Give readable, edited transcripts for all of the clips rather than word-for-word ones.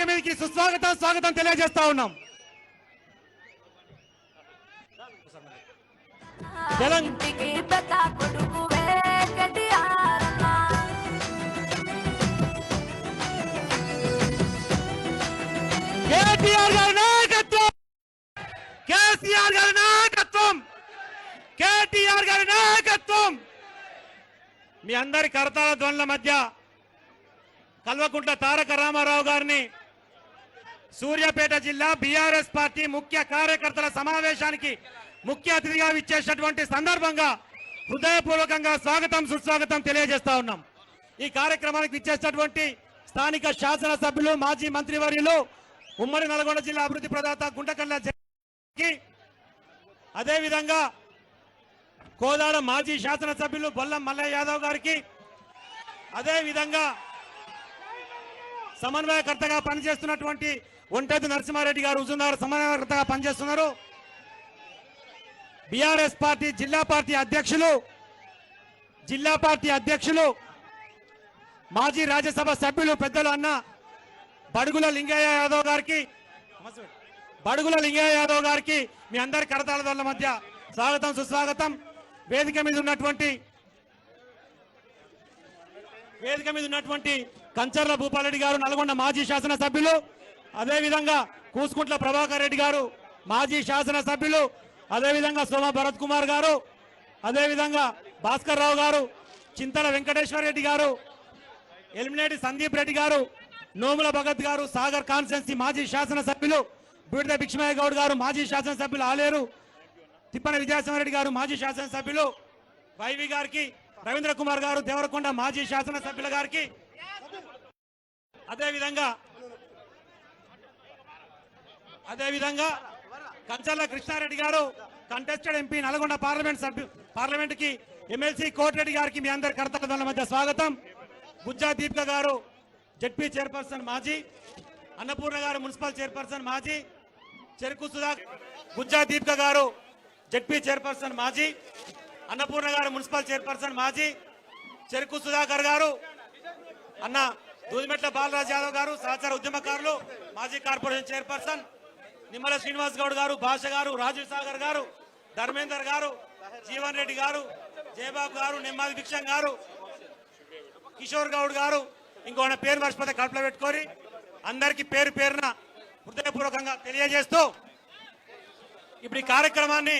మీదకి స్వాగతం తెలియజేస్తా ఉన్నాం. కేటీఆర్ గారి నాయకత్వం, కేసీఆర్ గారి నాయకత్వం, కేటీఆర్ గారి నాయకత్వం. మీ అందరి కరతాళ ధ్వనుల మధ్య కల్వకుంట్ల తారక రామారావు గారిని సూర్యాపేట జిల్లా బీఆర్ఎస్ పార్టీ ముఖ్య కార్యకర్తల సమావేశానికి ముఖ్య అతిథిగా విచ్చేసినటువంటి సందర్భంగా హృదయపూర్వకంగా సుస్వాగతం తెలియజేస్తా ఉన్నాం. ఈ కార్యక్రమానికి విచ్చేసినటువంటి స్థానిక శాసనసభ్యులు, మాజీ మంత్రివర్యులు, ఉమ్మడి నల్గొండ జిల్లా అభివృద్ధి ప్రదాత గుంటకల్ల జగన్కి, అదేవిధంగా కోదాడ మాజీ శాసనసభ్యులు బొల్లం మల్లయ్య యాదవ్ గారికి, అదేవిధంగా సమన్వయకర్తగా పనిచేస్తున్నటువంటి ఒంటెద్దు నరసింహారెడ్డి గారు హుజూర్నగర్ సమన్వయకర్తగా పనిచేస్తున్నారు. బీఆర్ఎస్ పార్టీ జిల్లా పార్టీ అధ్యక్షులు మాజీ రాజ్యసభ సభ్యులు పెద్దలు అన్న బడుగుల లింగయ్య యాదవ్ గారికి మీ అందరి కరతాళ ధ్వనుల మధ్య సుస్వాగతం. వేదిక మీద ఉన్నటువంటి కంచర్ల భూపాలరెడ్డి గారు నల్గొండ మాజీ శాసనసభ్యులు, అదేవిధంగా కూసుకుంట్ల ప్రభాకర్ రెడ్డి గారు మాజీ శాసనసభ్యులు, అదేవిధంగా సోమ భరత్ కుమార్ గారు, అదేవిధంగా భాస్కర్ రావు గారు, చింతల వెంకటేశ్వర రెడ్డి గారు, ఎలిమినేటి సందీప్ రెడ్డి గారు, నోముల భగత్ గారు సాగర్ కాన్స్టిట్యున్సీ మాజీ శాసనసభ్యులు, బూడిద భిక్షమయ్య గౌడ్ గారు మాజీ శాసనసభ్యులు ఆలేరు, తిప్పన విజయసింహారెడ్డి గారు మాజీ శాసనసభ్యులు, వైవి గారికి, రవీంద్ర కుమార్ గారు దేవరకొండ మాజీ శాసనసభ్యుల గారికి, అదేవిధంగా కంచర్ల కృష్ణారెడ్డి గారు కంటెస్టెడ్ ఎంపీ నల్గొండ పార్లమెంట్ కి ఎమ్మెల్సీ కోటిరెడ్డి గారికి మీ అందరి కర్తవ్య ధ్వనుల మధ్య స్వాగతం. గుజ్జా దీపిక గారు జెడ్పీ చైర్పర్సన్ మాజీ, అన్నపూర్ణ గారు మున్సిపల్ చైర్పర్సన్ మాజీ, చెరుకు సుధా గుజ్జా దీపిక గారు జెడ్పీ చైర్పర్సన్ మాజీ, అన్నపూర్ణ గారు మున్సిపల్ చైర్పర్సన్ మాజీ, చెరుకు సుధాకర్ గారు, అన్న దూదిమెట్ల బాలరాజ్ యాదవ్ గారు సహచార ఉద్యమకారులు మాజీ కార్పొరేషన్ చైర్పర్సన్, నిమ్మల శ్రీనివాస్ గౌడ్ గారు, భాష గారు, రాజీవ్ సాగర్ గారు, ధర్మేందర్ గారు, జీవన్ రెడ్డి గారు, జయబాబు గారు, నిమ్మాది భిక్షం గారు, కిషోర్ గౌడ్ గారు, ఇంకొక పేరు మర్చిపోతే కడుపులో పెట్టుకొని అందరికీ పేరు పేరున హృదయపూర్వకంగా తెలియజేస్తూ ఇప్పుడు ఈ కార్యక్రమాన్ని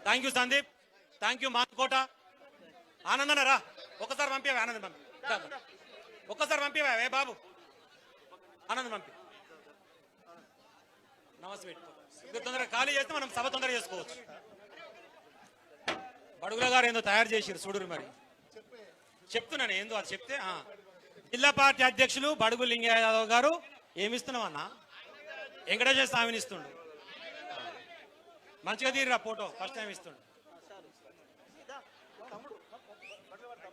thank you Sandeep, thank you మాకోట. ఆనందన రా ఒక్కసారి పంపివా, ఆనందం పంపి, ఒక్కసారి పంపివా ఏ బాబు, ఆనందం పంపి. నమస్తే పెట్టుకో, తొందరగా ఖాళీ చేస్తే మనం సభ తొందరగా చేసుకోవచ్చు. బడుగుల గారు ఏందో తయారు చేసిరు చూడురు, మరి చెప్తున్నాను ఏందో అది చెప్తే. జిల్లా పార్టీ అధ్యక్షులు బడుగు లింగయ్య యాదవ్ గారు ఏమిస్తున్నావు అన్న, వెంకటేశ్వర స్వామిని ఇస్తుండు, మంచిగా తీరిరా ఫోటో, ఫస్ట్ టైం ఇస్తుండు.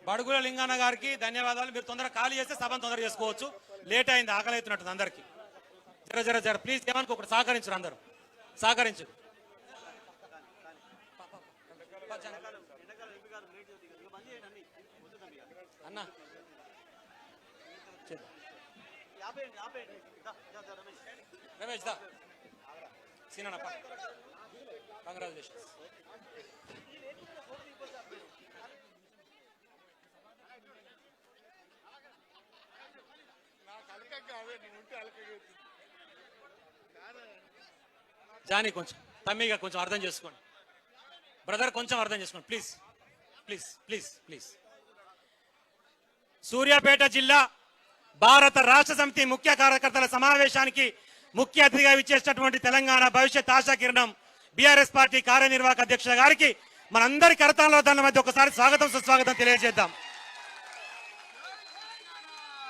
బడుగుల లింగన్న గారికి ధన్యవాదాలు. మీరు తొందరగా ఖాళీ చేస్తే సభను తొందరగా చేసుకోవచ్చు. లేట్ అయింది, ఆకలి అవుతున్నట్టు అందరికి. జర ప్లీజ్ ఏమనుకో, ఒకటి సహకరించరు, అందరూ సహకరించరు. అన్నా రమేష్ దా సీనప్ప, కంగ్రాచులేషన్స్. జానీ కొంచెం తమ్మిగా కొంచెం అర్థం చేసుకోండి, బ్రదర్ కొంచెం అర్థం చేసుకోండి please please please please. Suryapet జిల్లా భారత రాష్ట్ర సమితి ముఖ్య కార్యకర్తల సమావేశానికి ముఖ్య అతిథిగా విచ్చేసినటువంటి తెలంగాణ భవిష్యత్ ఆశా కిరణం బీఆర్ఎస్ పార్టీ కార్యనిర్వాహక అధ్యక్షుల గారికి మనందరి కరతాళ మధ్య ఒకసారి స్వాగతం సుస్వాగతం తెలియజేద్దాం.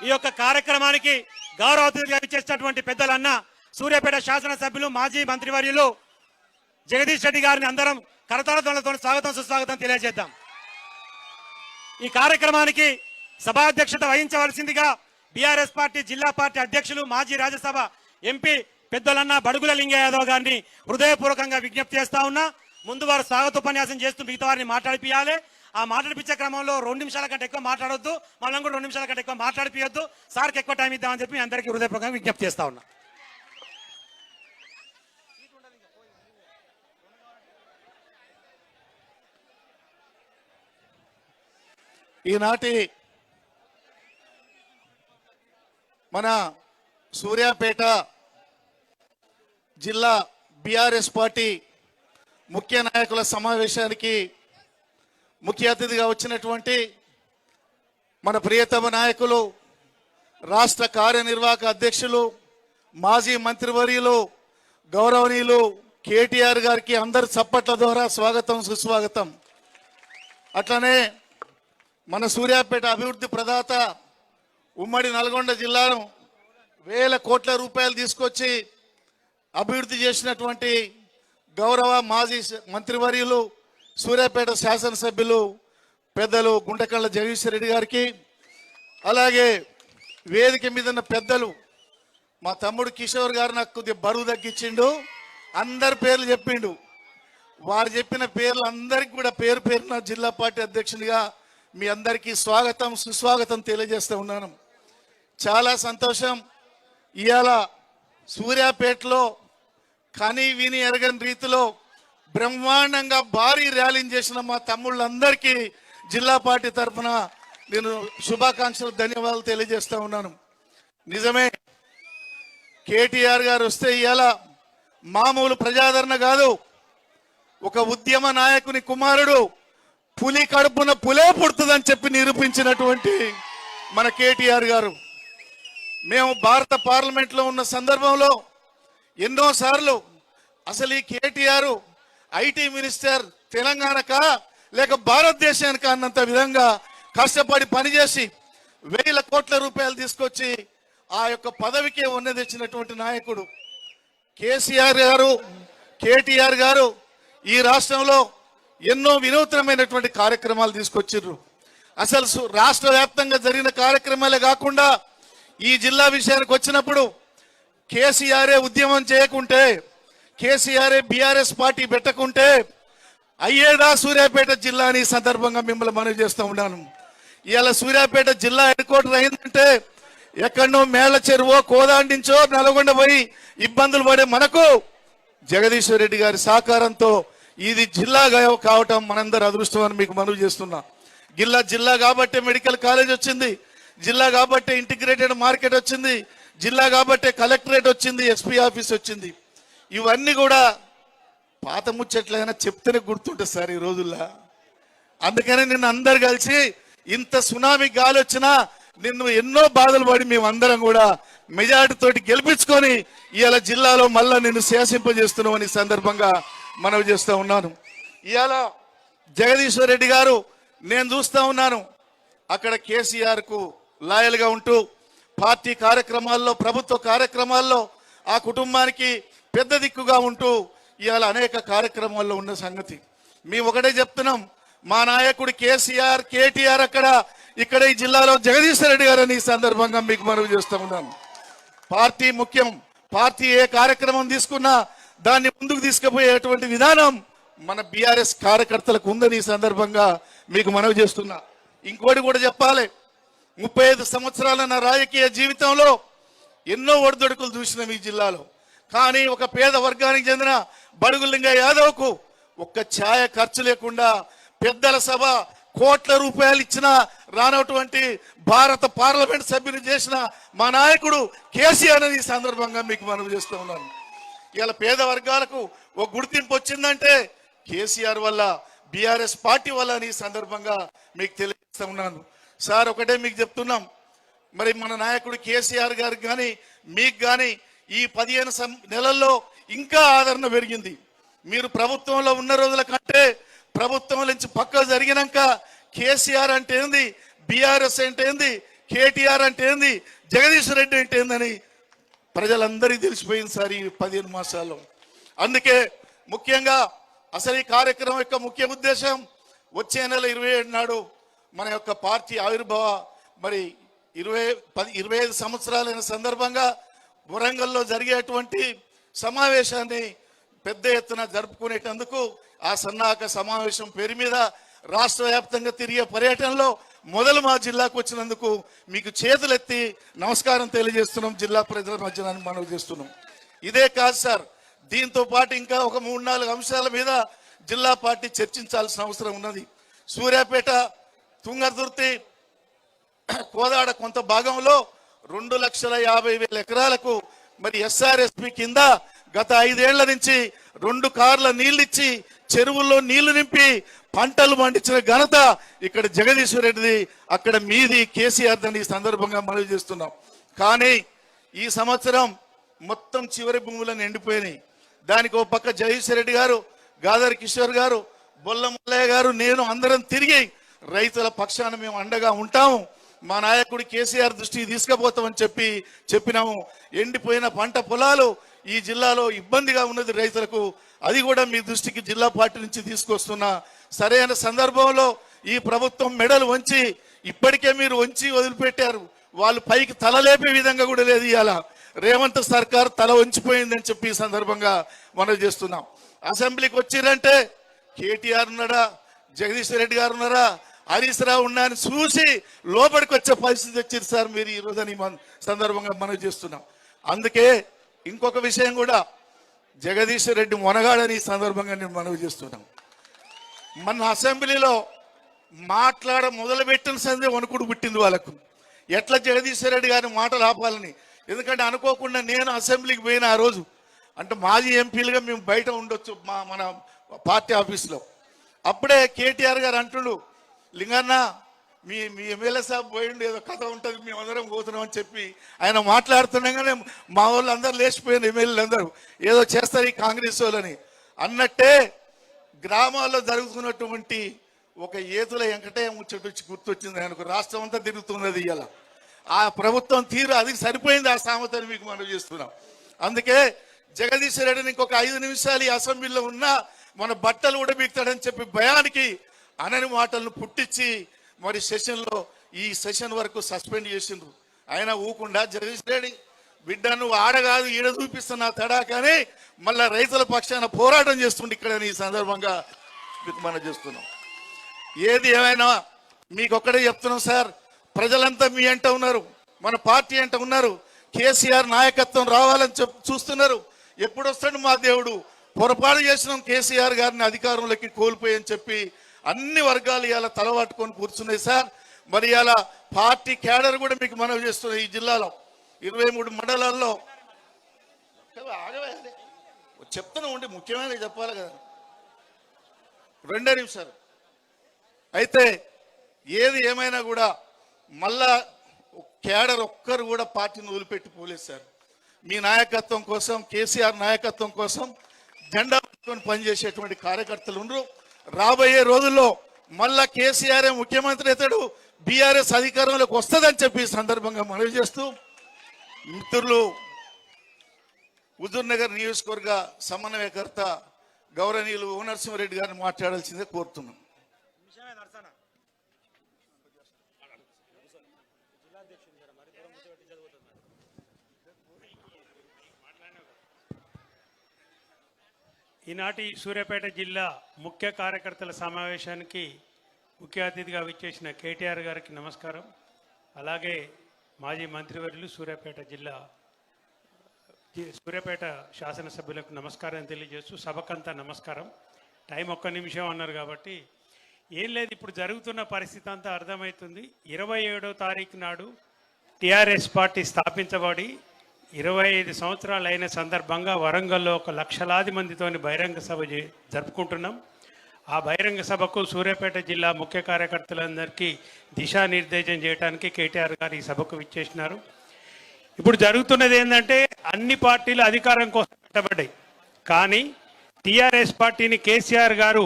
ఈ యొక్క కార్యక్రమానికి గౌరవ అతిథిగా ఇచ్చేసినటువంటి పెద్దలన్న సూర్యాపేట శాసనసభ్యులు మాజీ మంత్రివర్యులు జగదీష్ రెడ్డి గారిని అందరం కరతాళధ్వనులతో స్వాగతం సుస్వాగతం తెలియజేద్దాం. ఈ కార్యక్రమానికి సభాధ్యక్షత వహించవలసిందిగా బీఆర్ఎస్ పార్టీ జిల్లా పార్టీ అధ్యక్షులు మాజీ రాజ్యసభ ఎంపీ పెద్దలన్న బడుగుల లింగ యాదవ్ గారిని హృదయపూర్వకంగా విజ్ఞప్తి చేస్తా ఉన్నా. ముందు వారు స్వాగతోపన్యాసం చేస్తూ మిగతా వారిని మాట్లాడిపియాలి. ఆ మాట్లాడిపించే క్రమంలో 2 నిమిషాల కంటే ఎక్కువ మాట్లాడొద్దు, మనం కూడా 2 నిమిషాల కంటే ఎక్కువ మాట్లాడిపియొద్దు. సార్కి ఎక్కువ టైం ఇద్దామని చెప్పి అందరికీ హృదయపూర్వకంగా విజ్ఞప్తి చేస్తా ఉన్నా. ఈనాటి మన సూర్యాపేట జిల్లా బీఆర్ఎస్ పార్టీ ముఖ్య నాయకుల సమావేశానికి ముఖ్య అతిథిగా వచ్చినటువంటి మన ప్రియతమ నాయకులు రాష్ట్ర కార్యనిర్వాహక అధ్యక్షులు మాజీ మంత్రివర్యులు గౌరవనీయులు కేటీఆర్ గారికి అందరి చప్పట్ల ద్వారా స్వాగతం సుస్వాగతం. అట్లనే మన సూర్యాపేట అభివృద్ధి ప్రదాత ఉమ్మడి నల్గొండ జిల్లాను వేల కోట్ల రూపాయలు తీసుకొచ్చి అభివృద్ధి చేసినటువంటి గౌరవ మాజీ మంత్రివర్యులు సూర్యాపేట శాసనసభ్యులు పెద్దలు గుంటకళ్ళ జగదీష్ రెడ్డి గారికి, అలాగే వేదిక మీద ఉన్న పెద్దలు మా తమ్ముడు కిషోర్ గారు నాకు కొద్దిగా బరువు తగ్గించిండు, అందరి పేర్లు చెప్పిండు. వారు చెప్పిన పేర్లు అందరికి కూడా పేరు పేరున జిల్లా పార్టీ అధ్యక్షునిగా మీ అందరికీ స్వాగతం సుస్వాగతం తెలియజేస్తూ ఉన్నాను. చాలా సంతోషం. ఇవాళ సూర్యాపేటలో కని విని ఎరగని రీతిలో బ్రహ్మాండంగా భారీ ర్యాలీని చేసిన మా తమ్ముళ్ళందరికీ జిల్లా పార్టీ తరఫున నేను శుభాకాంక్షలు ధన్యవాదాలు తెలియజేస్తూ ఉన్నాను. నిజమే, కేటీఆర్ గారు వస్తే ఇవాళ మామూలు ప్రజాదరణ కాదు, ఒక ఉద్యమ నాయకుని కుమారుడు పులి కడుపున పులే పుడుతుందని చెప్పి నిరూపించినటువంటి మన కేటీఆర్ గారు. మేము భారత పార్లమెంట్లో ఉన్న సందర్భంలో ఎన్నోసార్లు అసలు ఈ కేటీఆర్ ఐటీ మినిస్టర్ తెలంగాణకా లేక భారతదేశానికి అన్నంత విధంగా కష్టపడి పనిచేసి వేల కోట్ల రూపాయలు తీసుకొచ్చి ఆ యొక్క పదవికే ఉన్న తెచ్చినటువంటి నాయకుడు కేసీఆర్ గారు, కేటీఆర్ గారు ఈ రాష్ట్రంలో ఎన్నో వినూత్నమైనటువంటి కార్యక్రమాలు తీసుకొచ్చిర్రు. అసలు రాష్ట్ర వ్యాప్తంగా జరిగిన కార్యక్రమాలే కాకుండా ఈ జిల్లా విషయానికి వచ్చినప్పుడు కేసీఆరే ఉద్యమం చేయకుంటే, కేసీఆరే బీఆర్ఎస్ పార్టీ పెట్టకుంటే అయ్యేదా సూర్యాపేట జిల్లా అని సందర్భంగా మిమ్మల్ని మనవి చేస్తూ ఉన్నాను. ఇవాళ సూర్యాపేట జిల్లా హెడ్ క్వార్టర్ అయిందంటే ఎక్కడనో మేళ్ల చెరువో కోదాండించో నల్గొండ పోయి ఇబ్బందులు పడే మనకు జగదీశ్వర్ రెడ్డి గారి సహకారంతో ఇది జిల్లా కావటం మనందరి అదృష్టం అని మీకు మనవి చేస్తున్నా. జిల్లా కాబట్టే మెడికల్ కాలేజ్ వచ్చింది, జిల్లా కాబట్టే ఇంటిగ్రేటెడ్ మార్కెట్ వచ్చింది, జిల్లా కాబట్టే కలెక్టరేట్ వచ్చింది, ఎస్పీ ఆఫీస్ వచ్చింది. ఇవన్నీ కూడా పాత ముచ్చట్లైనా చెప్తేనే గుర్తుంటుంది సార్ ఈ రోజుల్లో. అందుకని నిన్ను అందరు కలిసి ఇంత సునామీ గాలి వచ్చినా నిన్ను ఎన్నో బాధలు పడి మేమందరం కూడా మెజార్టీతోటి గెలిపించుకొని ఇవాళ జిల్లాలో మళ్ళా నిన్ను శాసింపజేస్తున్నామని సందర్భంగా మనవి చేస్తూ ఉన్నాను. ఇవాళ జగదీశ్వర్ రెడ్డి గారు నేను చూస్తూ ఉన్నాను అక్కడ కేసీఆర్ కు లాయల్ గా ఉంటూ పార్టీ కార్యక్రమాల్లో ప్రభుత్వ కార్యక్రమాల్లో ఆ కుటుంబానికి పెద్ద దిక్కుగా ఉంటూ ఇవాళ అనేక కార్యక్రమాల్లో ఉన్న సంగతి మేము ఒకటే చెప్తున్నాం. మా నాయకుడు కేసీఆర్ కేటీఆర్ ఇక్కడ ఈ జిల్లాలో జగదీశ్వర్ రెడ్డి గారు అని ఈ సందర్భంగా మీకు మనవి చేస్తూ ఉన్నాను. పార్టీ ముఖ్యం, పార్టీ ఏ కార్యక్రమం తీసుకున్నా దాన్ని ముందుకు తీసుకుపోయేటువంటి విధానం మన బీఆర్ఎస్ కార్యకర్తలకు ఉందని ఈ సందర్భంగా మీకు మనవి చేస్తున్నా. ఇంకోటి కూడా చెప్పాలి, 35 సంవత్సరాల నా రాజకీయ జీవితంలో ఎన్నో ఒడిదొడుకులు చూసినాం ఈ జిల్లాలో. కానీ ఒక పేద వర్గానికి చెందిన బడుగుల లింగ యాదవ్కు ఒక్క ఛాయ ఖర్చు లేకుండా పెద్దల సభ కోట్ల రూపాయలు ఇచ్చిన రానటువంటి భారత పార్లమెంట్ సభ్యుని చేసిన మా నాయకుడు కేసీఆర్ అని ఈ సందర్భంగా మీకు మనవి చేస్తూ ఉన్నాను. ఇలా పేద వర్గాలకు ఒక గుర్తింపు వచ్చిందంటే కేసీఆర్ వల్ల, బీఆర్ఎస్ పార్టీ వల్ల అని ఈ సందర్భంగా మీకు తెలియజేస్తూ ఉన్నాను. సార్ ఒకటే మీకు చెప్తున్నాం, మరి మన నాయకుడు కేసీఆర్ గారికి కానీ మీకు కానీ ఈ 15 నెలల్లో ఇంకా ఆదరణ పెరిగింది. మీరు ప్రభుత్వంలో ఉన్న రోజుల కంటే ప్రభుత్వం నుంచి పక్క జరిగినాక కేసీఆర్ అంటే ఏంది, బీఆర్ఎస్ అంటే ఏంది, కేటీఆర్ అంటే ఏంది, జగదీశ్వర్ రెడ్డి అంటే ఏందని ప్రజలందరికీ తెలిసిపోయింది సార్ ఈ 15 మాసాల్లో. అందుకే ముఖ్యంగా అసలు ఈ కార్యక్రమం యొక్క ముఖ్య ఉద్దేశం వచ్చే నెల 27 నాడు మన యొక్క పార్టీ ఆవిర్భావ మరి 25 సంవత్సరాలైన సందర్భంగా వరంగల్లో జరిగేటువంటి సమావేశాన్ని పెద్ద ఎత్తున జరుపుకునేటందుకు ఆ సన్నాహక సమావేశం పేరు మీద రాష్ట్ర వ్యాప్తంగా తిరిగే పర్యటనలో మొదలు మా జిల్లాకు వచ్చినందుకు మీకు చేతులెత్తి నమస్కారం తెలియజేస్తున్నాం. జిల్లా ప్రజల మధ్యన మనవి చేస్తున్నాం. ఇదే కాదు సార్, దీంతో పాటు ఇంకా ఒక 3-4 అంశాల మీద జిల్లా పార్టీ చర్చించాల్సిన అవసరం ఉన్నది. సూర్యాపేట, తుంగతుర్తి, కోదాడ కొంత భాగంలో 2,50,000 ఎకరాలకు మరి SRSP కింద గత 5 ఏళ్ల నుంచి 2 కార్ల నీళ్లు ఇచ్చి చెరువుల్లో నీళ్లు నింపి పంటలు పండించిన ఘనత ఇక్కడ జగదీశ్వర్ రెడ్డిది, అక్కడ మీది కేసీఆర్ దని ఈ సందర్భంగా మనవి చేస్తున్నాం. కానీ ఈ సంవత్సరం మొత్తం చివరి భూములను ఎండిపోయినాయి. దానికి ఒక పక్క జగదీశ్వర్ రెడ్డి గారు, గాదర్ కిషోర్ గారు, బొల్ల మల్లయ్య గారు, నేను అందరం తిరిగి రైతుల పక్షాన మేము అండగా ఉంటాము, మా నాయకుడు కేసీఆర్ దృష్టికి తీసుకుపోతామని చెప్పినాము. ఎండిపోయిన పంట పొలాలు ఈ జిల్లాలో ఇబ్బందిగా ఉన్నది రైతులకు, అది కూడా మీ దృష్టికి జిల్లా పార్టీ నుంచి తీసుకొస్తున్నా. సరైన సందర్భంలో ఈ ప్రభుత్వం మెడలు వంచి, ఇప్పటికే మీరు వంచి వదిలిపెట్టారు, వాళ్ళు పైకి తల లేపే విధంగా కూడా లేదు. ఇవాళ రేవంత్ సర్కార్ తల వంచిపోయిందని చెప్పి ఈ సందర్భంగా మనం చేస్తున్నాం. అసెంబ్లీకి వచ్చిరంటే కేటీఆర్ ఉన్నాడా, జగదీశ్వర్ రెడ్డి గారు ఉన్నారా, హరీష్ రావు ఉన్నా అని చూసి లోపలికి వచ్చే పరిస్థితి వచ్చింది సార్ మీరు ఈ రోజు సందర్భంగా మనం చేస్తున్నాం. అందుకే ఇంకొక విషయం కూడా, జగదీశ్వర్ రెడ్డి మొనగాడని ఈ సందర్భంగా నేను మనవి చేస్తున్నాం. మన అసెంబ్లీలో మొదలుపెట్టిన సందే వణుకుడు పుట్టింది వాళ్ళకు, ఎట్లా జగదీశ్వర్ రెడ్డి గారిని మాటలు ఆపాలని. ఎందుకంటే అనుకోకుండా నేను అసెంబ్లీకి పోయిన ఆ రోజు, అంటే మాజీ ఎంపీలుగా మేము బయట ఉండొచ్చు మన పార్టీ ఆఫీస్లో, అప్పుడే కేటీఆర్ గారు అంటుండు, లింగన్న మీ ఎమ్మెల్యే సాబ్ పోయిండు, ఏదో కథ ఉంటుంది, మేమందరం పోతున్నాం అని చెప్పి ఆయన మాట్లాడుతుండగానే మా వాళ్ళు అందరూ లేచిపోయిన ఎమ్మెల్యేలు అందరూ ఏదో చేస్తారు ఈ కాంగ్రెస్ వాళ్ళని అన్నట్టే గ్రామాల్లో జరుగుతున్నటువంటి ఒక ఏతుల వెంకటయ్య ముచ్చట వచ్చి గుర్తొచ్చింది ఆయనకు. రాష్ట్రం అంతా తిరుగుతున్నది ఇవాళ. ఆ ప్రభుత్వం తీరు అది సరిపోయింది, ఆ సామెతని మీకు మనం చేస్తున్నాం. అందుకే జగదీశ్వర్ రెడ్డిని ఇంకొక 5 నిమిషాలు ఈ అసెంబ్లీలో ఉన్నా మన బట్టలు ఉడబీక్తాడని చెప్పి భయానికి అనని మాటలను పుట్టించి మరి ఈ సెషన్ వరకు సస్పెండ్ చేసిండ్రు. ఆయన ఊకుండా జగదీశ్వర్ రెడ్డి బిడ్డ నువ్వు ఆడగాదు ఈడ చూపిస్తున్నా తడా, కానీ మళ్ళా రైతుల పక్షాన పోరాటం చేస్తుండే ఇక్కడ ఈ సందర్భంగా మీకు మనం చేస్తున్నాం. ఏది ఏమైనా మీకు ఒక్కడే చెప్తున్నాం సార్, ప్రజలంతా మీ అంట ఉన్నారు, మన పార్టీ అంట ఉన్నారు, కేసీఆర్ నాయకత్వం రావాలని చూస్తున్నారు. ఎప్పుడు వస్తాడు మా దేవుడు, పొరపాటు చేసినాం కేసీఆర్ గారిని అధికారంలోకి కోల్పోయని చెప్పి అన్ని వర్గాలు ఇవాళ తలవాటుకొని కూర్చున్నాయి సార్. మరి ఇవాళ పార్టీ క్యాడర్ కూడా మీకు మనవి చేస్తున్నాయి. ఈ జిల్లాలో 23 మండలాల్లో చెప్తున్నా ఉండి ముఖ్యమైన చెప్పాలి కదా, 2 నిమిషాలు. అయితే ఏది ఏమైనా కూడా మళ్ళా క్యాడర్ ఒక్కరు కూడా పార్టీని వదిలిపెట్టి పోలేదు సార్. మీ నాయకత్వం కోసం, కేసీఆర్ నాయకత్వం కోసం జెండా పట్టుకొని పనిచేసేటువంటి కార్యకర్తలు ఉండరు. రాబోయే రోజుల్లో మళ్ళా కేసీఆర్ ముఖ్యమంత్రి అవుతాడు, బీఆర్ఎస్ అధికారంలోకి వస్తుందని చెప్పి ఈ సందర్భంగా మనవి చేస్తూ, మిత్రులు హుజూర్ నగర్ నియోజకవర్గ సమన్వయకర్త గౌరవనీయులు నరసింహారెడ్డి గారిని మాట్లాడాల్సిందే కోరుతున్నాం. ఈనాటి సూర్యాపేట జిల్లా ముఖ్య కార్యకర్తల సమావేశానికి ముఖ్య అతిథిగా విచ్చేసిన కేటీఆర్ గారికి నమస్కారం. అలాగే మాజీ మంత్రివర్యులు సూర్యాపేట శాసనసభ్యులకు నమస్కారం తెలియజేస్తూ సభకంతా నమస్కారం. టైం 1 నిమిషం అన్నారు కాబట్టి ఏం లేదు, ఇప్పుడు జరుగుతున్న పరిస్థితి అంతా అర్థమవుతుంది. 27వ తారీఖు నాడు టీఆర్ఎస్ పార్టీ స్థాపించబడి 25 సంవత్సరాలు అయిన సందర్భంగా వరంగల్లో 1 లక్షలాది మందితోని బహిరంగ సభ జరుపుకుంటున్నాం. ఆ బహిరంగ సభకు సూర్యాపేట జిల్లా ముఖ్య కార్యకర్తలందరికీ దిశానిర్దేశం చేయడానికి కేటీఆర్ గారు ఈ సభకు విచ్చేసినారు. ఇప్పుడు జరుగుతున్నది ఏంటంటే అన్ని పార్టీలు అధికారం కోసం పెట్టబడ్డాయి, కానీ టీఆర్ఎస్ పార్టీని కేసీఆర్ గారు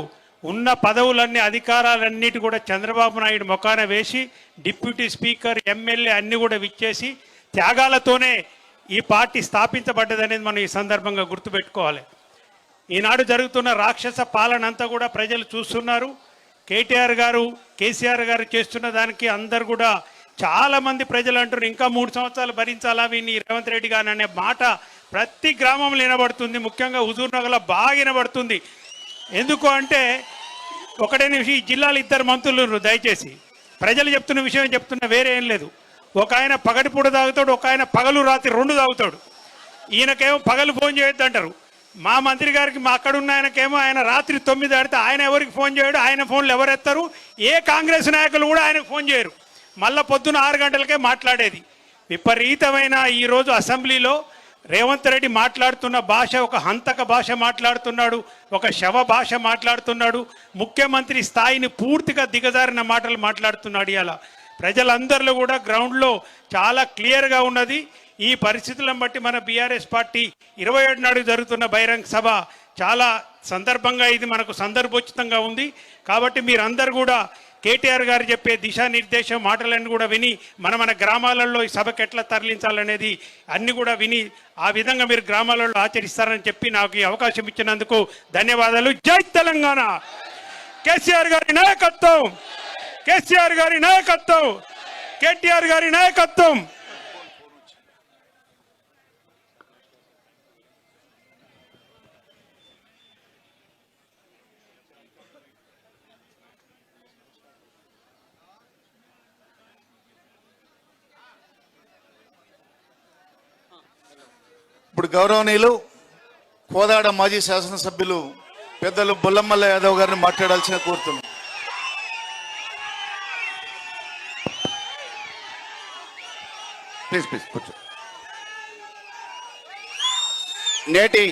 ఉన్న పదవులన్నీ అధికారాలన్నిటి కూడా చంద్రబాబు నాయుడు మొఖాన వేసి డిప్యూటీ స్పీకర్ ఎమ్మెల్యే అన్ని కూడా విచ్చేసి త్యాగాలతోనే ఈ పార్టీ స్థాపించబడ్డదనేది మనం ఈ సందర్భంగా గుర్తుపెట్టుకోవాలి. ఈనాడు జరుగుతున్న రాక్షస పాలన అంతా కూడా ప్రజలు చూస్తున్నారు. కేసీఆర్ గారు చేస్తున్న దానికి అందరు కూడా చాలామంది ప్రజలు అంటారు ఇంకా 3 సంవత్సరాలు భరించాలా వీని రేవంత్ రెడ్డి గారు అనే మాట ప్రతి గ్రామంలో వినబడుతుంది. ముఖ్యంగా హుజూర్ నగర్లో బాగా వినబడుతుంది. ఎందుకు అంటే ఒకటే నిమిషం, ఈ జిల్లాలో 2 మంత్రులు దయచేసి ప్రజలు చెప్తున్న విషయం చెప్తున్న వేరే ఏం లేదు. ఒక ఆయన పగటిపూట తాగుతాడు, ఒక ఆయన పగలు రాత్రి 2 తాగుతాడు. ఈయనకేమో పగలు ఫోన్ చేయొద్దు అంటారు. మా మంత్రి గారికి మా అక్కడ ఉన్న ఆయనకేమో ఆయన రాత్రి 9 దాటితే ఆయన ఎవరికి ఫోన్ చేయడు, ఆయన ఫోన్లు ఎవరు ఎత్తారు, ఏ కాంగ్రెస్ నాయకులు కూడా ఆయనకు ఫోన్ చేయరు. మళ్ళీ పొద్దున 6 గంటలకే మాట్లాడేది. విపరీతమైన ఈరోజు అసెంబ్లీలో రేవంత్ రెడ్డి మాట్లాడుతున్న భాష ఒక హంతక భాష మాట్లాడుతున్నాడు, ఒక శవ భాష మాట్లాడుతున్నాడు, ముఖ్యమంత్రి స్థాయిని పూర్తిగా దిగజారిన మాటలు మాట్లాడుతున్నాడు. ఇలా ప్రజలందరిలో కూడా గ్రౌండ్లో చాలా క్లియర్గా ఉన్నది. ఈ పరిస్థితులను బట్టి మన బీఆర్ఎస్ పార్టీ 27 నాడు జరుగుతున్న బహిరంగ సభ చాలా సందర్భంగా ఇది మనకు సందర్భోచితంగా ఉంది. కాబట్టి మీరందరూ కూడా కేటీఆర్ గారు చెప్పే దిశానిర్దేశం మాటలన్నీ కూడా విని మన గ్రామాలలో ఈ సభకు ఎట్లా తరలించాలనేది అన్ని కూడా విని ఆ విధంగా మీరు గ్రామాలలో ఆచరిస్తారని చెప్పి నాకు ఈ అవకాశం ఇచ్చినందుకు ధన్యవాదాలు. జై తెలంగాణ! కేసీఆర్ గారి నాయకత్వం, కేసీఆర్ గారి నాయకత్వం, కేటీఆర్ గారి నాయకత్వం. ఇప్పుడు గౌరవనీయులు కోదాడ మాజీ శాసనసభ్యులు పెద్దలు బుల్లమల్ల యాదవ్ గారిని మాట్లాడాల్సిన కోరుతున్నాం. ప్లీజ్ కూర్చో. నేటి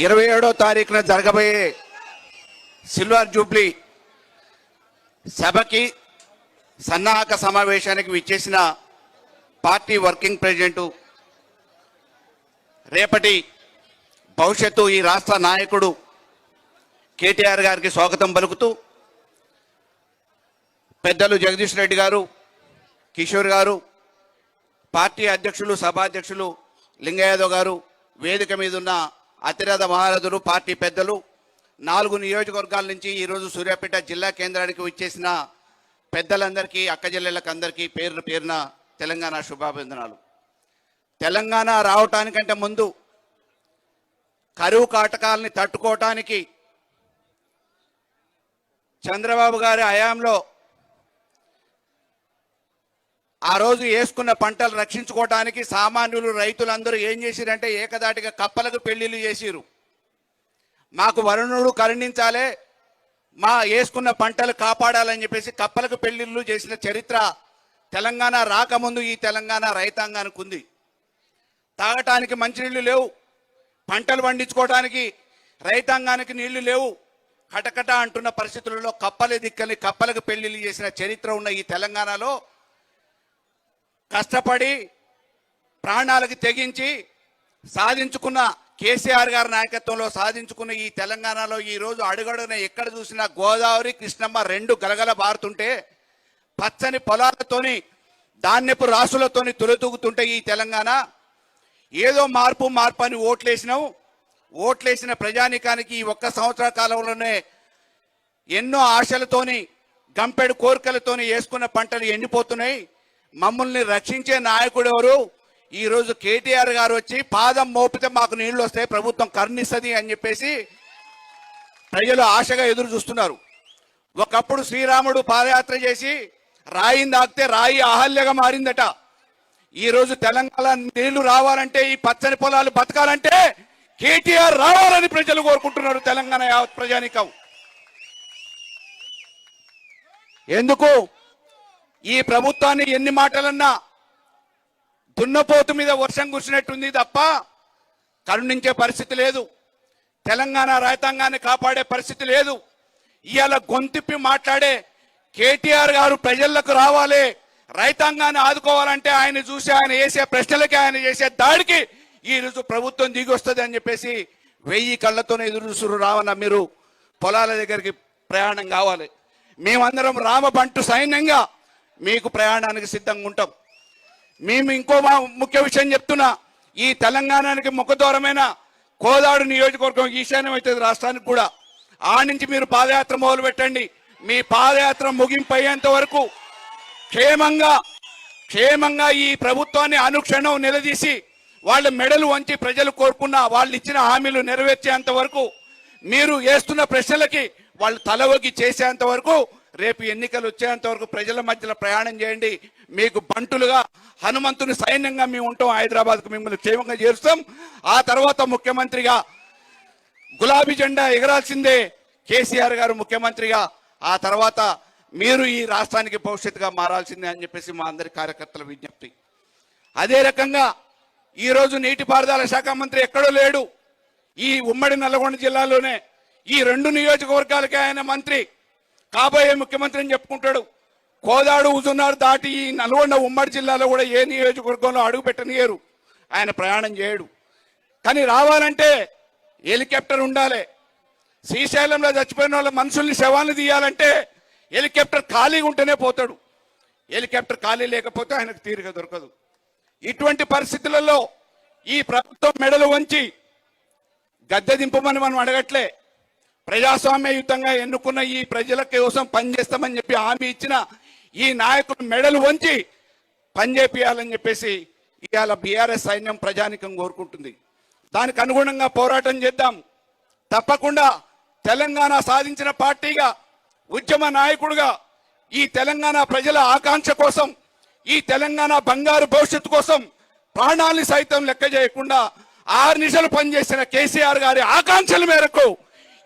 27వ తారీఖున జరగబోయే సిల్వర్ జూబ్లీ సభకి సన్నాహక సమావేశానికి విచ్చేసిన పార్టీ వర్కింగ్ ప్రెసిడెంట్, రేపటి భవిష్యత్తు ఈ రాష్ట్ర నాయకుడు కేటీఆర్ గారికి స్వాగతం పలుకుతూ పెద్దలు జగదీష్ రెడ్డి గారు, కిషోర్ గారు, పార్టీ అధ్యక్షులు సభాధ్యక్షులు లింగయాదవ్ గారు, వేదిక మీద ఉన్న అతిరథ మహారథులు, పార్టీ పెద్దలు, 4 నియోజకవర్గాల నుంచి ఈరోజు సూర్యాపేట జిల్లా కేంద్రానికి విచ్చేసిన పెద్దలందరికీ, అక్కజెల్లెళ్ళకి అందరికీ పేరు పేరున తెలంగాణ శుభాభివందనాలు. తెలంగాణ రావటానికంటే ముందు కరువు కాటకాలని తట్టుకోవటానికి చంద్రబాబు గారి హయాంలో ఆ రోజు వేసుకున్న పంటలు రక్షించుకోవటానికి సామాన్యులు రైతులందరూ ఏం చేసిరంటే ఏకదాటిగా కప్పలకు పెళ్లిళ్ళు చేసిరు. మాకు వరుణుడు కరుణించాలే, మా వేసుకున్న పంటలు కాపాడాలని చెప్పేసి కప్పలకు పెళ్లిళ్ళు చేసిన చరిత్ర తెలంగాణ రాకముందు ఈ తెలంగాణ రైతాంగానికి ఉంది. తాగటానికి మంచినీళ్ళు లేవు, పంటలు పండించుకోవడానికి రైతాంగానికి నీళ్లు లేవు. కటకట అంటున్న పరిస్థితులలో కప్పలే దిక్కని కప్పలకు పెళ్లిళ్ళు చేసిన చరిత్ర ఉన్న ఈ తెలంగాణలో కష్టపడి ప్రాణాలకు తెగించి సాధించుకున్న కేసీఆర్ గారి నాయకత్వంలో సాధించుకున్న ఈ తెలంగాణలో ఈరోజు అడుగడుగున ఎక్కడ చూసినా గోదావరి కృష్ణమ్మ 2 గలగల బారుతుంటే, పచ్చని పొలాలతోని ధాన్యపు రాసులతోని తొలతూగుతుంటే ఈ తెలంగాణ ఏదో మార్పు అని ఓట్లేసిన ప్రజానికానికి ఈ 1 సంవత్సర కాలంలోనే ఎన్నో ఆశలతోని గంపెడు కోరికలతోని వేసుకున్న పంటలు ఎండిపోతున్నాయి. మమ్మల్ని రక్షించే నాయకుడు ఎవరు? ఈరోజు కేటీఆర్ గారు వచ్చి పాదం మోపితే మాకు నీళ్లు వస్తాయి, ప్రభుత్వం కరుణిస్తుంది అని చెప్పేసి ప్రజలు ఆశగా ఎదురు చూస్తున్నారు. ఒకప్పుడు శ్రీరాముడు పాదయాత్ర చేసి రాయిని తాకితే రాయి అహల్యగా మారిందట. ఈరోజు తెలంగాణ నీళ్లు రావాలంటే, ఈ పచ్చని పొలాలు బతకాలంటే కేటీఆర్ రావాలని ప్రజలు కోరుకుంటున్నారు. తెలంగాణ యావత్ ప్రజానికం. ఎందుకు ఈ ప్రభుత్వాన్ని ఎన్ని మాటలన్నా దున్నపోతు మీద వర్షం కురిసినట్టుంది తప్ప కరుణించే పరిస్థితి లేదు. తెలంగాణ రైతాంగాన్ని కాపాడే పరిస్థితి లేదు. ఇవాళ గొంతిప్పి మాట్లాడే కేటీఆర్ గారు ప్రజలకు రావాలి, రైతాంగాన్ని ఆదుకోవాలంటే ఆయన చూసి ఆయన వేసే ప్రశ్నలకి, ఆయన చేసే దాడికి ఈరోజు ప్రభుత్వం దిగి వస్తుంది అని చెప్పేసి 1000 కళ్ళతోనే ఎదురు చూస్తున్నారు రావణ మీరు పొలాల దగ్గరికి ప్రయాణం కావాలి. మేమందరం రామబంటు సైన్యంగా మీకు ప్రయాణానికి సిద్ధంగా ఉంటాం. మేము ఇంకో ముఖ్య విషయం చెప్తున్నా, ఈ తెలంగాణకి ముఖదూరమైన కోదాడు నియోజకవర్గం ఈశాన్యం అవుతుంది రాష్ట్రానికి కూడా. ఆ నుంచి మీరు పాదయాత్ర మొదలు పెట్టండి. మీ పాదయాత్ర ముగింపు అయ్యేంత వరకు క్షేమంగా ఈ ప్రభుత్వాన్ని అనుక్షణం నిలదీసి వాళ్ళ మెడలు వంచి ప్రజలు కోరుకున్న వాళ్ళు ఇచ్చిన హామీలు నెరవేర్చేంత వరకు, మీరు వేస్తున్న ప్రశ్నలకి వాళ్ళు తలవగి చేసేంత వరకు, రేపు ఎన్నికలు వచ్చేంత వరకు ప్రజల మధ్యలో ప్రయాణం చేయండి. మీకు బంటులుగా హనుమంతుని సైన్యంగా మేము ఉంటాం. హైదరాబాద్కు మిమ్మల్ని క్షేమంగా చేరుస్తాం. ఆ తర్వాత ముఖ్యమంత్రిగా గులాబీ జెండా ఎగరాల్సిందే కేసీఆర్ గారు ముఖ్యమంత్రిగా. ఆ తర్వాత మీరు ఈ రాష్ట్రానికి భవిష్యత్తుగా మారాల్సిందే అని చెప్పేసి మా అందరి కార్యకర్తల విజ్ఞప్తి. అదే రకంగా ఈరోజు నీటిపారుదల శాఖ మంత్రి ఎక్కడో లేడు. ఈ ఉమ్మడి నల్గొండ జిల్లాలోనే ఈ 2 నియోజకవర్గాలకే ఆయన మంత్రి, కాబోయే ముఖ్యమంత్రి అని చెప్పుకుంటాడు. కోదాడు హుజూర్నగర్ దాటి ఈ నల్గొండ ఉమ్మడి జిల్లాలో కూడా ఏ నియోజకవర్గంలో అడుగు పెట్టనియరు. ఆయన ప్రయాణం చేయడు. కానీ రావాలంటే హెలికాప్టర్ ఉండాలి. శ్రీశైలంలో చచ్చిపోయిన వాళ్ళ మనుషుల్ని శవాన్ని తీయాలంటే హెలికాప్టర్ ఖాళీగా ఉంటేనే పోతాడు. హెలికాప్టర్ ఖాళీ లేకపోతే ఆయనకు తీరిక దొరకదు. ఇటువంటి పరిస్థితులలో ఈ ప్రభుత్వం మెడలు వంచి గద్దె దింపమని మనం అడగట్లే. ప్రజాస్వామ్యయుతంగా ఎన్నుకున్న ఈ ప్రజల కోసం పనిచేస్తామని చెప్పి హామీ ఇచ్చిన ఈ నాయకులు మెడలు వంచి పనిచేపియాలని చెప్పేసి ఇవాళ బీఆర్ఎస్ సైన్యం ప్రజానికం కోరుకుంటుంది. దానికి అనుగుణంగా పోరాటం చేద్దాం. తప్పకుండా తెలంగాణ సాధించిన పార్టీగా, ఉద్యమ నాయకుడుగా ఈ తెలంగాణ ప్రజల ఆకాంక్ష కోసం, ఈ తెలంగాణ బంగారు భవిష్యత్తు కోసం ప్రాణాన్ని సైతం లెక్క చేయకుండా 6 నిమిషాలు పనిచేసిన కేసీఆర్ గారి ఆకాంక్షల మేరకు